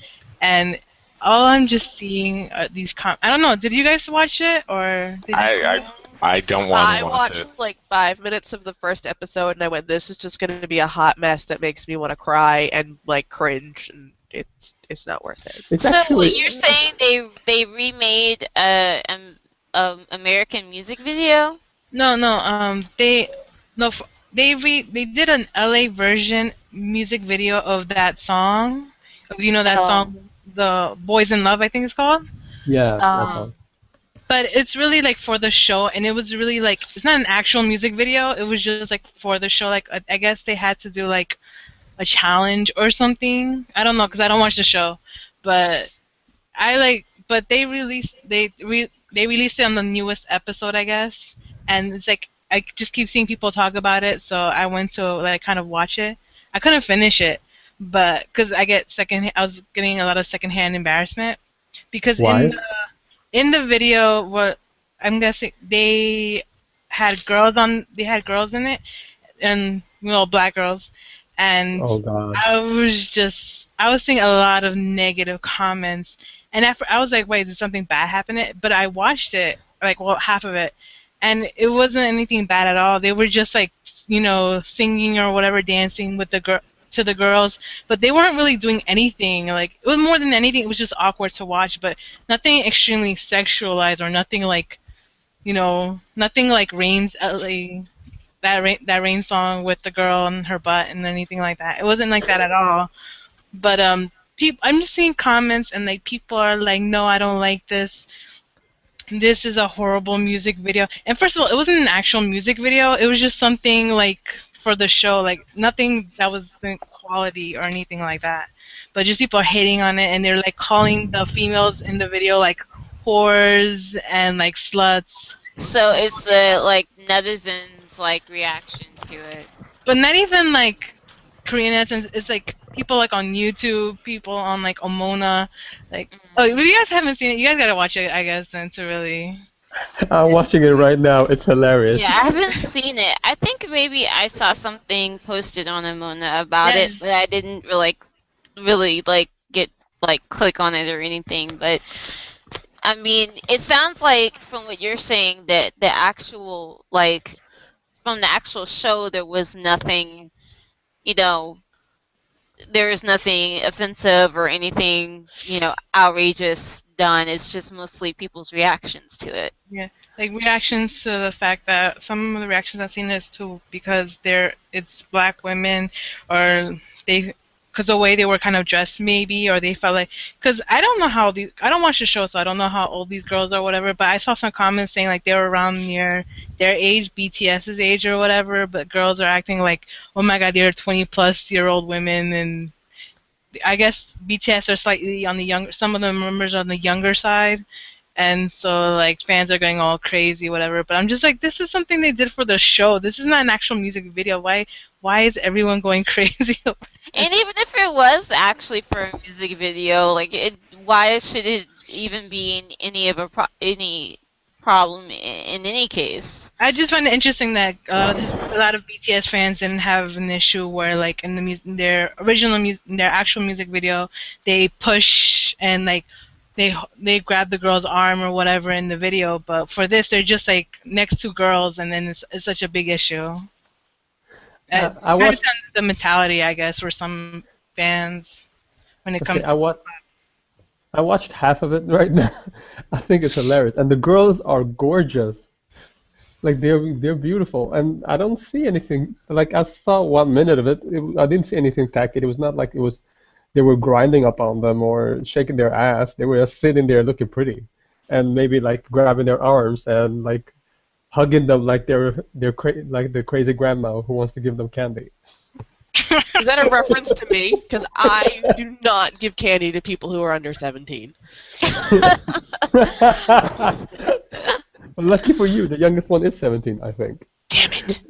And all I'm just seeing are these I don't know. Did you guys watch it or did you see I it? I don't want I to watch watched it. like 5 minutes of the first episode and I went, "This is just going to be a hot mess that makes me want to cry and like cringe, and it's not worth it." it's So actually you're saying they remade a American music video? No, no. No. They did an LA version music video of that song. Of that Oh. song, the Boys in Love, I think it's called. yeah, that's Um. all. But it's really like for the show, and it was really like it's not an actual music video. It was just like for the show. Like I guess they had to do like a challenge or something. I don't know because I don't watch the show, but but they released it on the newest episode, I guess, and it's like I just keep seeing people talk about it, so I went to like kind of watch it. I couldn't finish it, but because I was getting a lot of secondhand embarrassment because Why? in the video, what I'm guessing they had girls in it, and black girls, and Oh God. I was seeing a lot of negative comments, and after I was like, wait, did something bad happen? But I watched it, like, well, half of it, and it wasn't anything bad at all. They were just like, singing or whatever, dancing with to the girls, but they weren't really doing anything. Like, it was more than anything, it was just awkward to watch, but nothing extremely sexualized or nothing like, nothing like Rain's that rain song with the girl and her butt and anything like that. It wasn't like that at all. But I'm just seeing comments and like people are like, no, I don't like this. This is a horrible music video. And first of all, it wasn't an actual music video. It was just something like for the show, like nothing that wasn't quality or anything like that. But just people are hating on it and they're like calling the females in the video like whores and like sluts. So it's the like netizens like reaction to it. But not even like Korean essence. It's like people like on YouTube, people on like Omona, like. Oh, if you guys haven't seen it, you guys gotta watch it, I guess, then to really. I'm watching it right now. It's hilarious. Yeah, I haven't seen it. I think maybe I saw something posted on Amona about it, Yes. but I didn't really like get like click on it or anything. But I mean, it sounds like from what you're saying that the actual like from the actual show there was nothing, you know, there is nothing offensive or anything, outrageous done. It's just mostly people's reactions to it. Yeah, like reactions to the fact that some of the reactions I've seen is to because it's black women or they because the way they were kind of dressed maybe or they felt like because I don't know how I don't watch the show so I don't know how old these girls are or whatever, but I saw some comments saying like they were around near their age, BTS's age or whatever, but girls are acting like, oh my god, they're 20-plus-year-old women. And I guess BTS are slightly on the younger, some of the members are on the younger side, and so like fans are going all crazy, whatever. But I'm just like, this is something they did for the show. This is not an actual music video. Why is everyone going crazy? And even if it was actually for a music video, like why should it even be in any problem in any case? I just find it interesting that a lot of BTS fans didn't have an issue where, like, in their their actual music video, they push and like they grab the girl's arm or whatever in the video, but for this, they're just like next to girls, and then it's such a big issue. I Kind of watched. the mentality, I guess, for some fans when it Okay, comes I to. watched. I watched half of it right now. I think it's hilarious, and the girls are gorgeous. Like they're beautiful, and I don't see anything. Like I saw 1 minute of it. I didn't see anything tacky. It was not like it was they were grinding up on them or shaking their ass. They were just sitting there looking pretty, and maybe like grabbing their arms and like hugging them like like the crazy grandma who wants to give them candy. Is that a reference to me? Because I do not give candy to people who are under 17. Well, lucky for you, the youngest one is 17, I think. Damn it.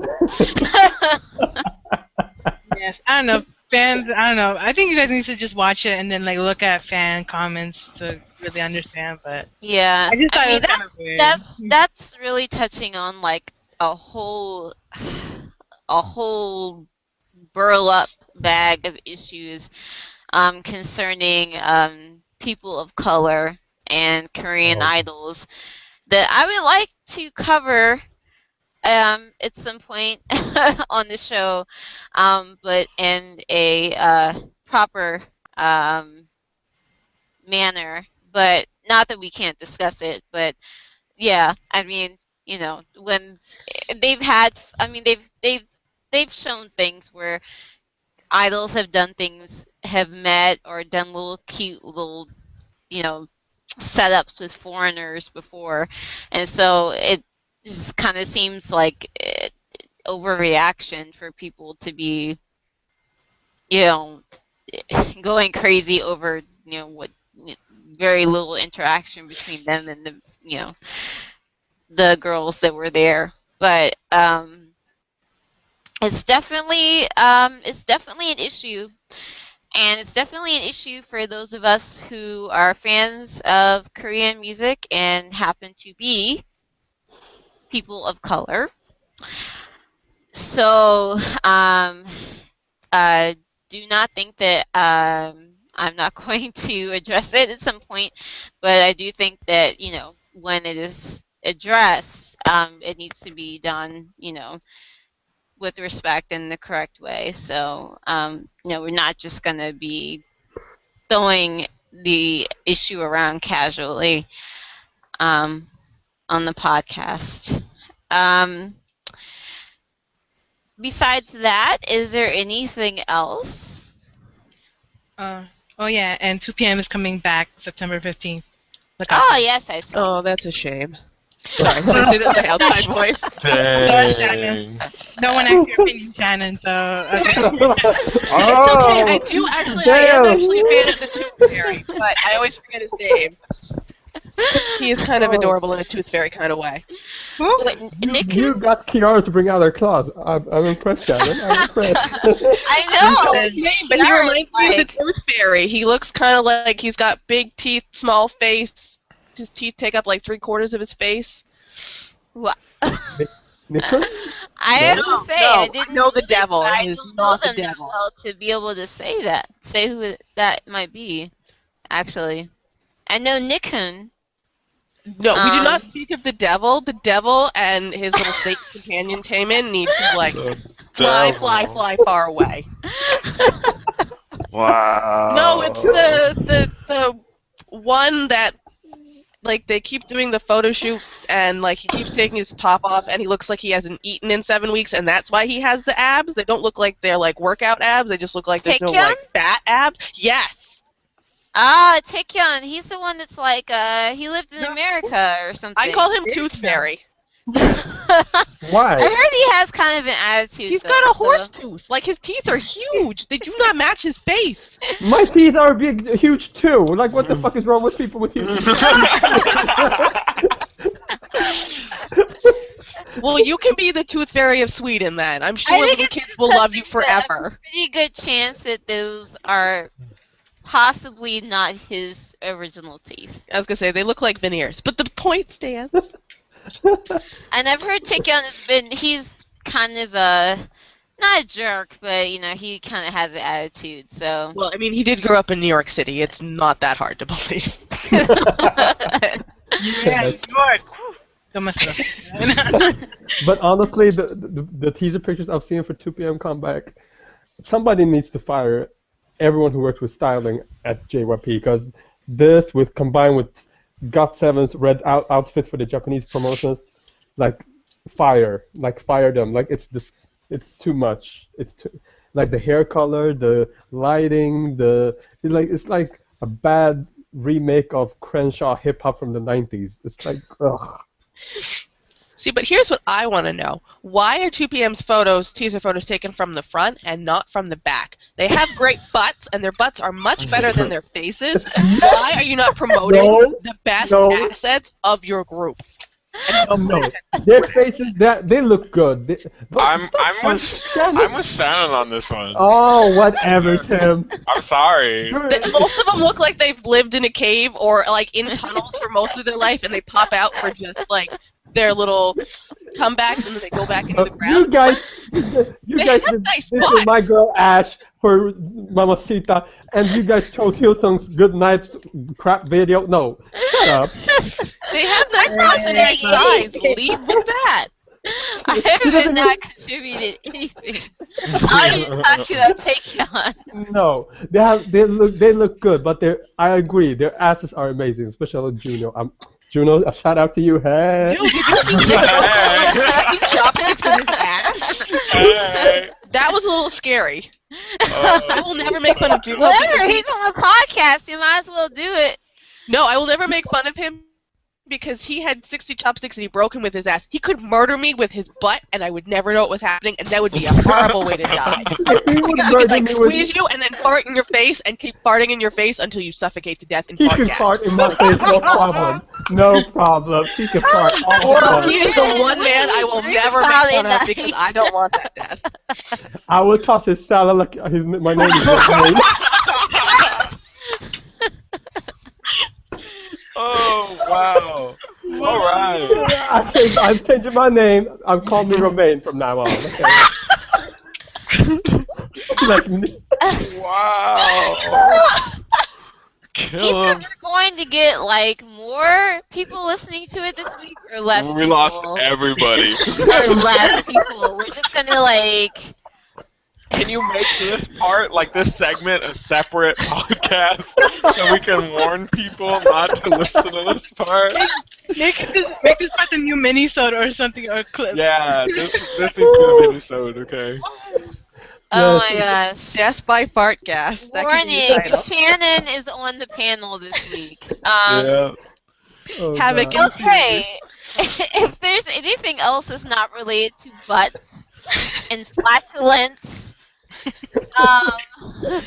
Yes, I don't know. Fans, I don't know. I think you guys need to just watch it and then like look at fan comments to really understand. But Yeah, I just thought I it mean was kind of weird. that's really touching on like a whole a whole burl up bag of issues concerning people of color and Korean Oh. idols that I would like to cover at some point on the show, but in a proper um, manner. But not that we can't discuss it, but yeah, I mean, when I mean, they've shown things where idols have done things, have met or done little cute little, you know, setups with foreigners before, and so it just kind of seems like overreaction for people to be, you know, going crazy over, what very little interaction between them and the girls that were there. But it's definitely an issue, and it's definitely an issue for those of us who are fans of Korean music and happen to be people of color. So, do not think that I'm not going to address it at some point, but I do think that, when it is addressed, it needs to be done, with respect in the correct way. So, we're not just going to be throwing the issue around casually on the podcast. Besides that, is there anything else? Oh yeah, and 2 p.m. is coming back September 15th. Look out Oh for it. yes, I saw. Oh, that's a shame. Sorry, did I say that in my outside voice? Dang. No one asked your opinion, Shannon. So It's okay. I do actually. I am actually a fan of the Tooth Fairy, but I always forget his name. He is kind of adorable in a Tooth Fairy kind of way. Wait, Nick. You got Kiara to bring out her claws. I'm impressed, Shannon. I'm impressed. I know. His name, but he reminds me of the Tooth Fairy. He looks kind of like he's got big teeth, small face. His teeth take up like 3/4 of his face. What? Nico? I have to say, I didn't know the really- devil, and I he is don't know not the them that devil. well to be able to say that. Say who that might be, actually. I know Nickon. No, we do Um, not speak of the devil. The devil and his little Satan companion Taman need to like fly far away. Wow. No, it's the one that like they keep doing the photo shoots and like he keeps taking his top off and he looks like he hasn't eaten in 7 weeks and that's why he has the abs. They don't look like they're like workout abs. They just look like there's no Taekyon? like fat abs. Yes. Ah, Taekyon. He's the one that's like, he lived in America or something. I call him Tooth Fairy. I Why? heard he has kind of an attitude. He's though, got a so- horse tooth. Like his teeth are huge. They do not match his face. My teeth are big, huge too. Like, what the fuck is wrong with people with huge teeth? Well, you can be the Tooth Fairy of Sweden then. I'm I sure think little it's kids will love you something that- forever. Pretty good chance that those are possibly not his original teeth. I was gonna say they look like veneers, but the point stands. And I've heard Taekyon he's kind of a, not a jerk, but, he kind of has an attitude, so. Well, I mean, he did grow up in New York City. It's not that hard to believe. Yeah, good. Don't mess it up. But honestly, the teaser pictures I've seen for 2 p.m. comeback, somebody needs to fire everyone who worked with styling at JYP because this, combined with GOT7's red outfit for the Japanese promotions, fire them. Like it's too much. It's too, like the hair color, the lighting, it's like a bad remake of Crenshaw hip hop from the 90s. It's like ugh. See, but here's what I want to know. Why are 2PM's teaser photos, taken from the front and not from the back? They have great butts, and their butts are much better than their faces. Why are you not promoting the best assets of your group? And No, their faces, they look good. I'm with Shannon on this one. Oh, whatever, Tim. I'm sorry. Most of them look like they've lived in a cave or like in tunnels for most of their life, and they pop out for just like their little comebacks, and then they go back into the ground. You guys have nice did butts. My Girl Ash for Mamacita, and you guys chose Hillsong's Good Night crap video. No, shut up. They have nice butts and nice thighs. Leave with that. I have not contributed anything. All you talking about Taekyon. No, they look good, but I agree, their asses are amazing, especially Juno. Juno, a shout out to you. Hey. Dude, did you see Nick chopsticks with his ass? Hey. That was a little scary. I will never make fun of Juno. Whatever, because he's on the podcast. You might as well do it. No, I will never make fun of him because he had 60 chopsticks and he broke him with his ass. He could murder me with his butt and I would never know what was happening, and that would be a horrible way to die. If he would Because he murder could like me with- squeeze you and then fart in your face and keep farting in your face until you suffocate to death in He can podcast. fart in my face, no problem. No problem. He can fart all the So time. he is the one man I will never make fun of because I don't want that death. I will toss his salad like my name is Nick. Oh wow! All right. I'm changing my name. I'm calling me Romaine from now on. Okay? Like, Wow. Kill Either him. we're going to get like more people listening to it this week, or less. We lost people. everybody. Or less people. We're just gonna like. Can you make this part, like this segment, a separate podcast so we can warn people not to listen to this part? Make this part a new mini-sode or something, or clip. Yeah, this needs to be an episode, okay? Oh my Yes. gosh. Death by fart gas. That could be the Warning, title. Shannon is on the panel this week. Yeah. Oh, Havoc God. Okay, if there's anything else that's not related to butts and flatulence,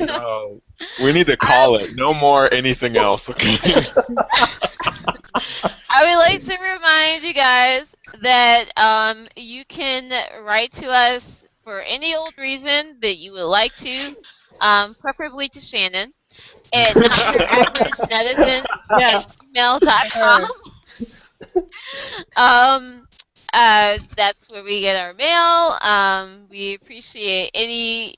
No. We need to call it. No more anything else, okay? I would like to remind you guys that you can write to us for any old reason that you would like to, preferably to Shannon, at notyouraverage.netizens@gmail.com. That's where we get our mail. We appreciate any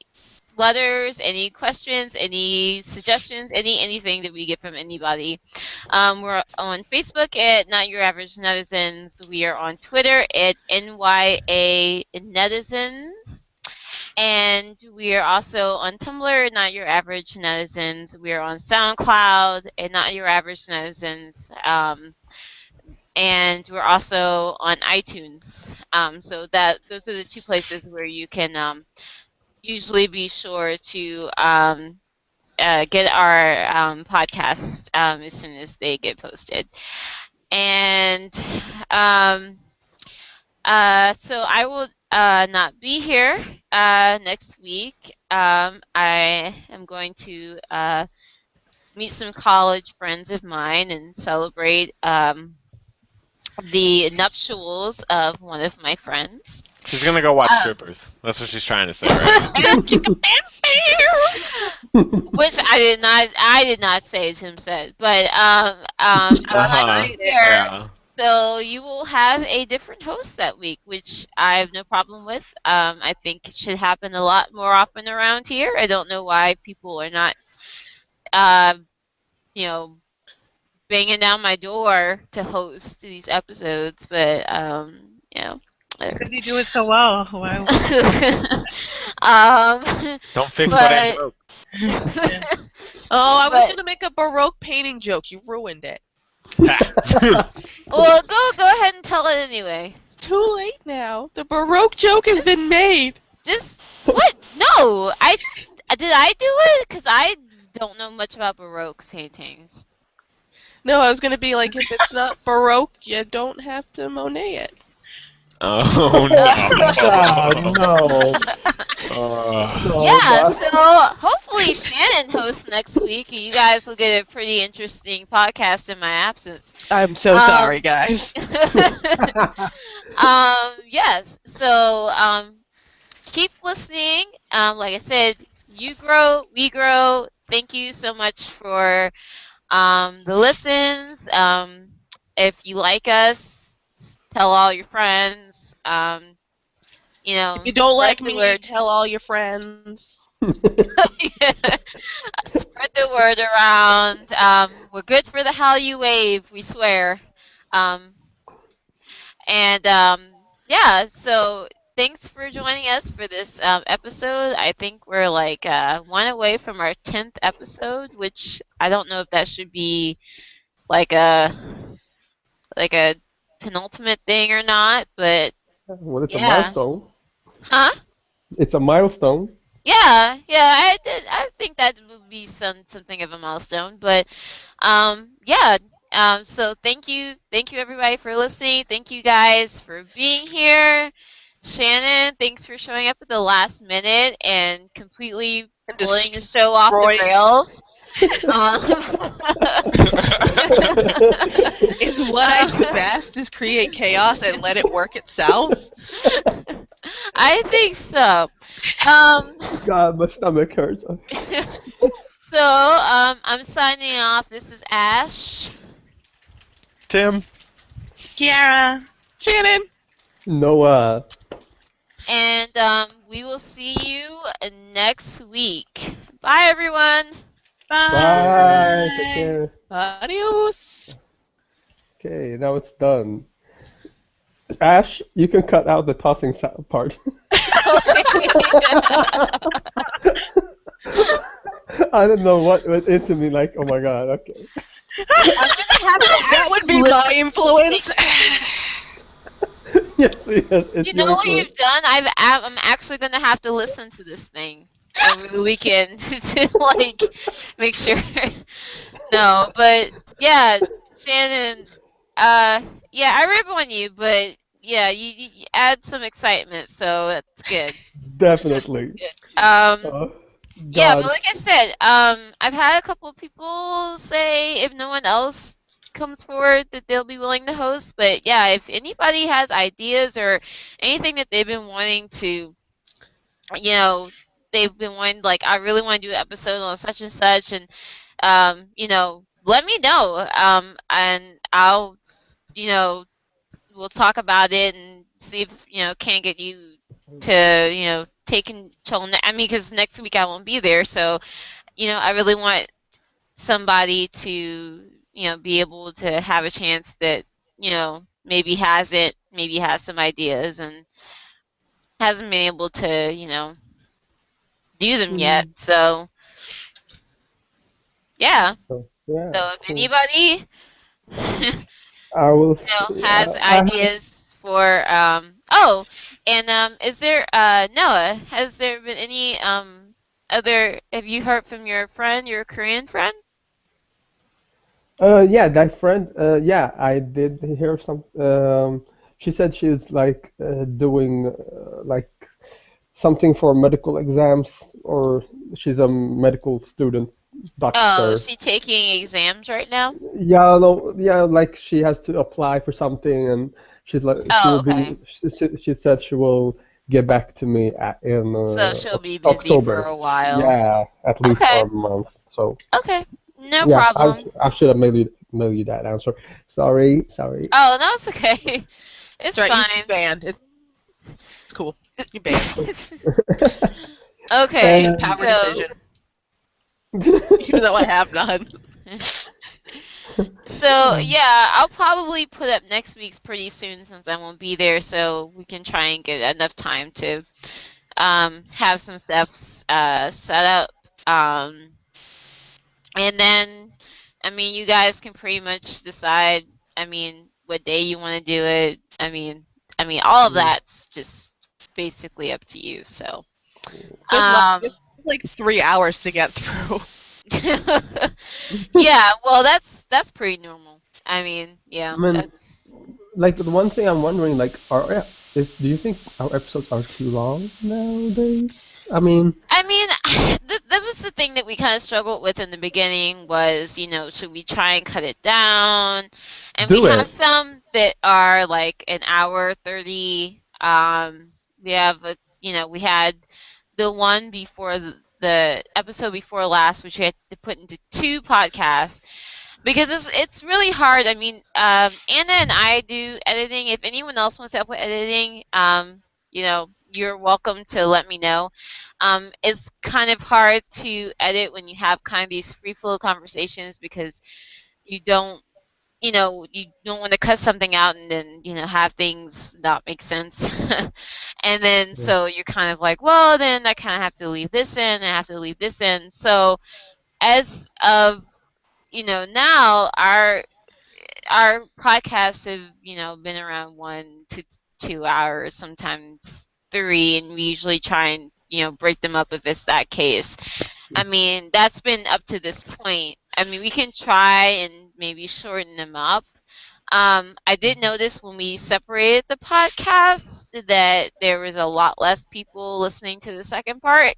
letters, any questions, any suggestions, anything that we get from anybody. We're on Facebook at Not Your Average Netizens. We are on Twitter at NYA Netizens. And we are also on Tumblr at Not Your Average Netizens. We are on SoundCloud at Not Your Average Netizens. And we're also on iTunes. So those are the two places where you can usually be sure to get our podcast as soon as they get posted. And so I will not be here next week. I am going to meet some college friends of mine and celebrate the nuptials of one of my friends. She's gonna go watch strippers. That's what she's trying to say, right? Which I did not say, Tim said, but I'm not here. Yeah. So you will have a different host that week, which I have no problem with. I think it should happen a lot more often around here. I don't know why people are not, banging down my door to host these episodes, but Because you do it so well. Why? Don't fix what I broke. Oh, I was But- gonna make a Baroque painting joke. You ruined it. Well, go ahead and tell it anyway. It's too late now. The Baroque joke has been made. Just what? No, did I do it? Because I don't know much about Baroque paintings. No, I was gonna be like, if it's not Baroque, you don't have to Monet it. Oh Oh, no. no. Oh, Yeah, God. so hopefully Shannon hosts next week, and you guys will get a pretty interesting podcast in my absence. I'm so sorry, guys. Yes, so keep listening. Like I said, you grow, we grow. Thank you so much for the listens. If you like us, tell all your friends. If you don't like spread the me, word. tell all your friends. Spread the word around. We're good for the How You Wave, we swear. Yeah, so thanks for joining us for this episode. I think we're like one away from our 10th episode, which I don't know if that should be like a penultimate thing or not, but Well, it's a Yeah. milestone. huh? It's a milestone. Yeah, I think that would be something of a milestone. But yeah. So thank you everybody for listening. Thank you guys for being here. Shannon, thanks for showing up at the last minute and completely And pulling the show off the destroying- rails. Is what I do best is create chaos and let it work itself. I think so. God, my stomach hurts. So I'm signing off. This is Ash. Tim. Kiara. Shannon. Noah. And we will see you next week. Bye, everyone. Bye. Bye. Take care. Adios. Okay, now it's done. Ash, you can cut out the tossing part. I don't know what went into me. Like, oh my God. Okay. I'm gonna have to That would be actually my influence. Yes, yes, it's You know your what choice. you've done? I'm actually gonna have to listen to this thing over the weekend to like make sure. No, but yeah, Shannon. Uh, yeah, I rib on you, but yeah, you add some excitement, so that's good. Definitely. Good. Oh, Yeah, but God. like I said, I've had a couple of people say if no one else comes forward that they'll be willing to host. But yeah, if anybody has ideas or anything that they've been wanting to, you know, they've been wanting like I really want to do an episode on such and such, and let me know. And I'll, you know, we'll talk about it and see if can get you to take control. I mean, because next week I won't be there, so I really want somebody to, be able to have a chance that, maybe has some ideas and hasn't been able to, do them yet. Mm, So, yeah. so, yeah, So if cool. anybody, I will. has I have. ideas for, oh, and is there, Noah, has there been any have you heard from your friend, your Korean friend? Yeah, that friend. Yeah, I did hear some. She said she's like doing like something for medical exams, or she's a medical student, Oh, is doctor. she taking exams right now? Yeah, no, yeah, like she has to apply for something, and she's like she Oh, will okay. be. She said she will get back to me in So she'll be busy for October. a while. Yeah, at least for Okay. a month. So Okay. No yeah, problem. I should have mailed you that answer. Sorry, sorry. Oh, no, it's okay. That's It's right. You fine. banned. It's cool. You banned. Okay, And Power so decision. Even though I have none. so yeah, I'll probably put up next week's pretty soon since I won't be there, so we can try and get enough time to have some steps set up. And then, I mean, you guys can pretty much decide, I mean, what day you want to do it. I mean, all of that's just basically up to you. So, Good luck. You um, have like 3 hours to get through. yeah, well, that's pretty normal. I mean, I yeah, mean, that's. like the one thing I'm wondering, like, do you think our episodes are too long nowadays? I mean, I mean, that was the thing that we kind of struggled with in the beginning was, should we try and cut it down? And we do have it. some that are like an hour 30. We have we had the one before the episode before last, which we had to put into two podcasts because it's really hard. I mean, Anna and I do editing. If anyone else wants to help with editing, you're welcome to let me know. It's kind of hard to edit when you have kind of these free flow conversations because you don't you don't want to cut something out and then have things not make sense. And then Yeah. so you're kind of like, well, then I kind of have to leave this in, I have to leave this in. So as of now, our podcasts have been around 1 to 2 hours, sometimes three, and we usually try and break them up if it's that case. I mean, that's been up to this point. I mean, we can try and maybe shorten them up. I did notice when we separated the podcast that there was a lot less people listening to the second part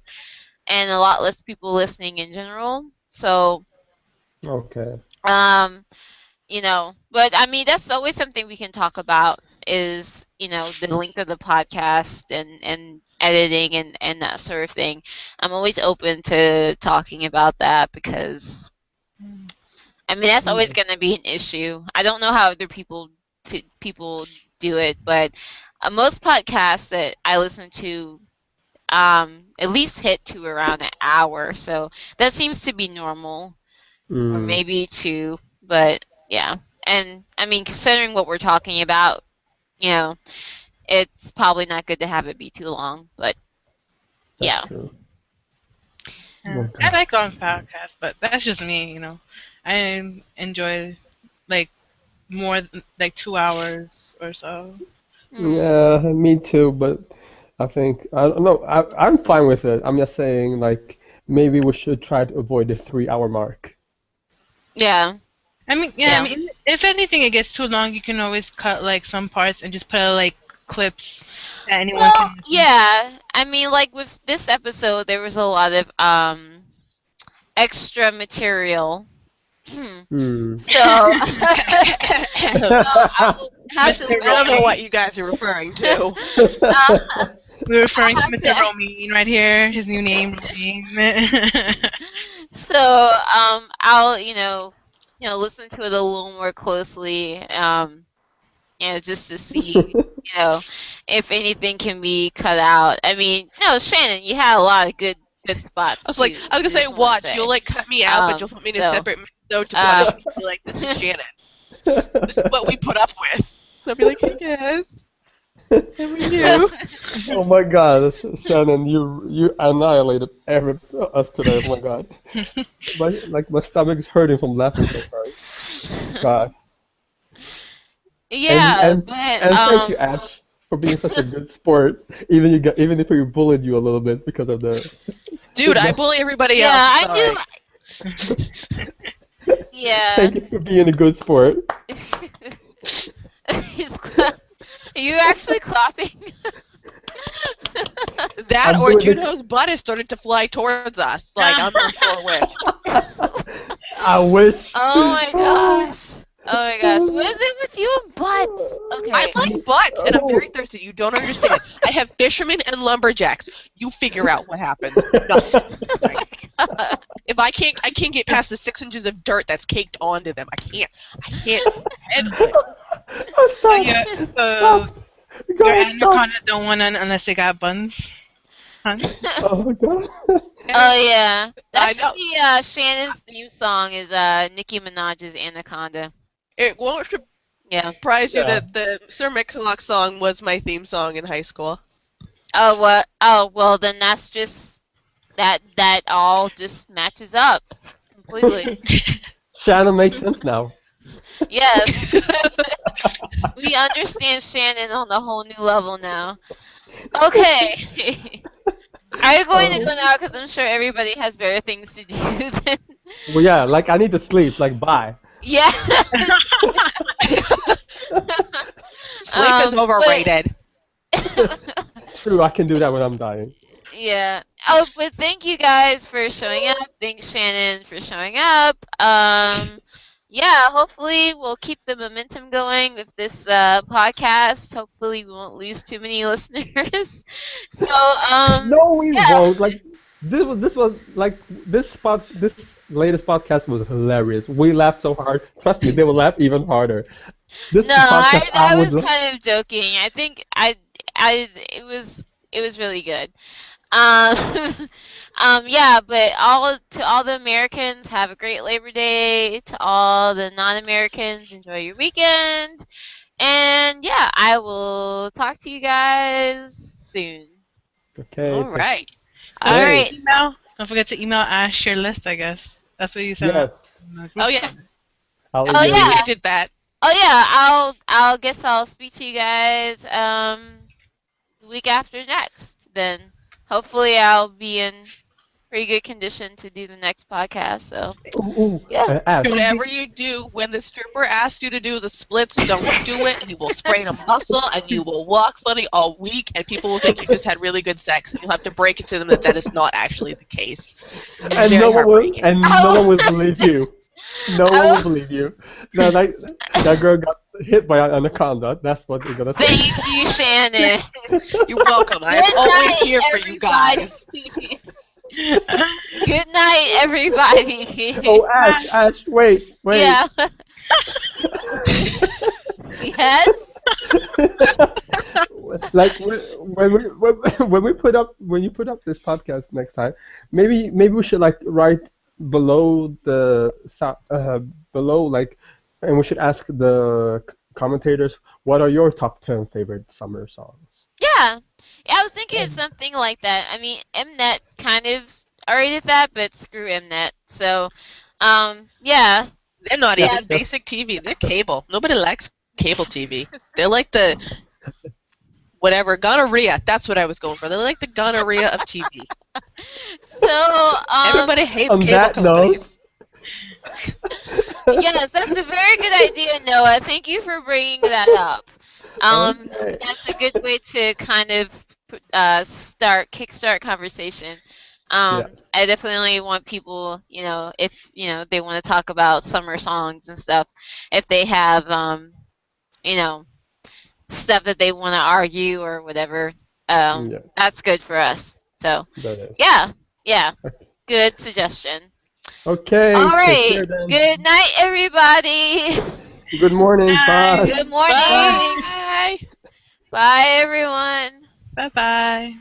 and a lot less people listening in general. So, Okay. um, but I mean, that's always something we can talk about is, the length of the podcast and editing and that sort of thing. I'm always open to talking about that because, I mean, that's always going to be an issue. I don't know how other people do it, but most podcasts that I listen to at least hit to around an hour. So that seems to be normal, or Mm, maybe two, but yeah. And I mean, considering what we're talking about, you know, it's probably not good to have it be too long, but that's yeah. true. Yeah. Okay. I like long podcasts, but that's just me. I enjoy like more like 2 hours or so. Hmm. Yeah, me too, but I think I don't know. I'm fine with it. I'm just saying, like, maybe we should try to avoid the 3 hour mark. Yeah. I mean, yeah. I Yeah. mean, if anything, it gets too long, you can always cut like some parts and just put like clips that anyone Well, can listen. yeah. I mean, like with this episode, there was a lot of extra material. Hmm. So, I will have to Mr. I don't know Romy. what you guys are referring to. uh, We're referring to I'll have Mr. to. Romaine right here. His new name, Romaine. So, I'll listen to it a little more closely. Just to see, if anything can be cut out. I mean, no, Shannon, you had a lot of good spots I was too. gonna say, Just wanna watch. say. You'll like cut me out, but you'll put me in a So, separate episode to punish uh, me. Be like, this is Shannon. This is what we put up with. And I'll be like, hey guys, how are you? Oh my God, Shannon, you annihilated us today. Oh my God, my stomach is hurting from laughing so hard. God, and yeah, and but and thank you, Ash, for being such a good sport. Even if we bullied you a little bit because of the. Dude, I bully everybody yeah, else. I It's knew. alright. Yeah. Thank you for being a good sport. Are you actually clapping? That I'm or doing the- Juno's butt has started to fly towards us. Like, I'm not sure which. I wish. Oh my gosh. Oh my gosh. What is it with you and butts? Okay. I like butts, and I'm very thirsty. You don't understand. I have fishermen and lumberjacks. You figure out what happens. Nothing. If I can't get past the 6 inches of dirt that's caked onto them. I can't handle it. So Stop. yeah, so Stop. your God, stop. anaconda don't want none unless they got buns. Huh? Oh God. Oh yeah. That I should know. be Shannon's theme song is Nicki Minaj's Anaconda. It won't Yeah. surprise you Yeah. that the Sir Mix-a-Lot song was my theme song in high school. Oh what? Oh well, then that's just that all just matches up completely. Shannon makes sense now. Yes. We understand Shannon on a whole new level now. Okay. Are you going to go now? Because I'm sure everybody has better things to do than. Well, yeah, like I need to sleep. Like, bye. Yeah. Sleep is overrated. True, I can do that when I'm dying. Yeah. Oh, but thank you guys for showing up. Thanks, Shannon, for showing up. Yeah, hopefully we'll keep the momentum going with this podcast. Hopefully we won't lose too many listeners. So, No, we yeah. won't. Like, this latest podcast was hilarious. We laughed so hard. Trust me, they will laugh even harder. This No, podcast, I would. was kind of joking. I think it was really good. Yeah, but to all the Americans, have a great Labor Day. To all the non-Americans, enjoy your weekend. And yeah, I will talk to you guys soon. Okay. All right. All Hey. right. Email. Don't forget to email Ash your list. I guess that's what you said. Yes. Oh yeah. I'll Oh, email yeah. you. I did that. Oh yeah, I'll guess I'll speak to you guys the week after next. Then hopefully I'll be in pretty good condition to do the next podcast. So Ooh, Yeah. Ash. Whatever you do, when the stripper asks you to do the splits, don't do it. You will sprain a muscle and you will walk funny all week, and people will think you just had really good sex. And you'll have to break it to them that is not actually the case. And Very no one will, heartbreaking. and no one will believe you. No one will believe you. No, that girl got hit by an anaconda. That's what they're gonna say. thank you, Shannon. You're welcome. I'm Good always night, here for you guys. everybody. Good night, everybody. Oh, Ash, wait. Yeah. Yes. Like when you put up this podcast next time, maybe we should like write below like, and we should ask the commentators what are your top 10 favorite summer songs. Yeah. Yeah, I was thinking of something like that. I mean, Mnet kind of already did that, but screw Mnet. So, yeah. They're not Yeah. even basic TV. They're cable. Nobody likes cable TV. They're like the whatever, gonorrhea. That's what I was going for. They're like the gonorrhea of TV. So, Everybody hates On cable that companies. yes, that's a very good idea, Noah. Thank you for bringing that up. Okay. That's a good way to kind of kickstart conversation. Yes. I definitely want people, if they want to talk about summer songs and stuff, if they have, stuff that they want to argue or whatever, Yeah, that's good for us. So, that is. yeah, good suggestion. Okay. All Take right, care then. good night, everybody. Good morning. Bye. Bye. Good morning. Bye. Bye, everyone. Bye bye.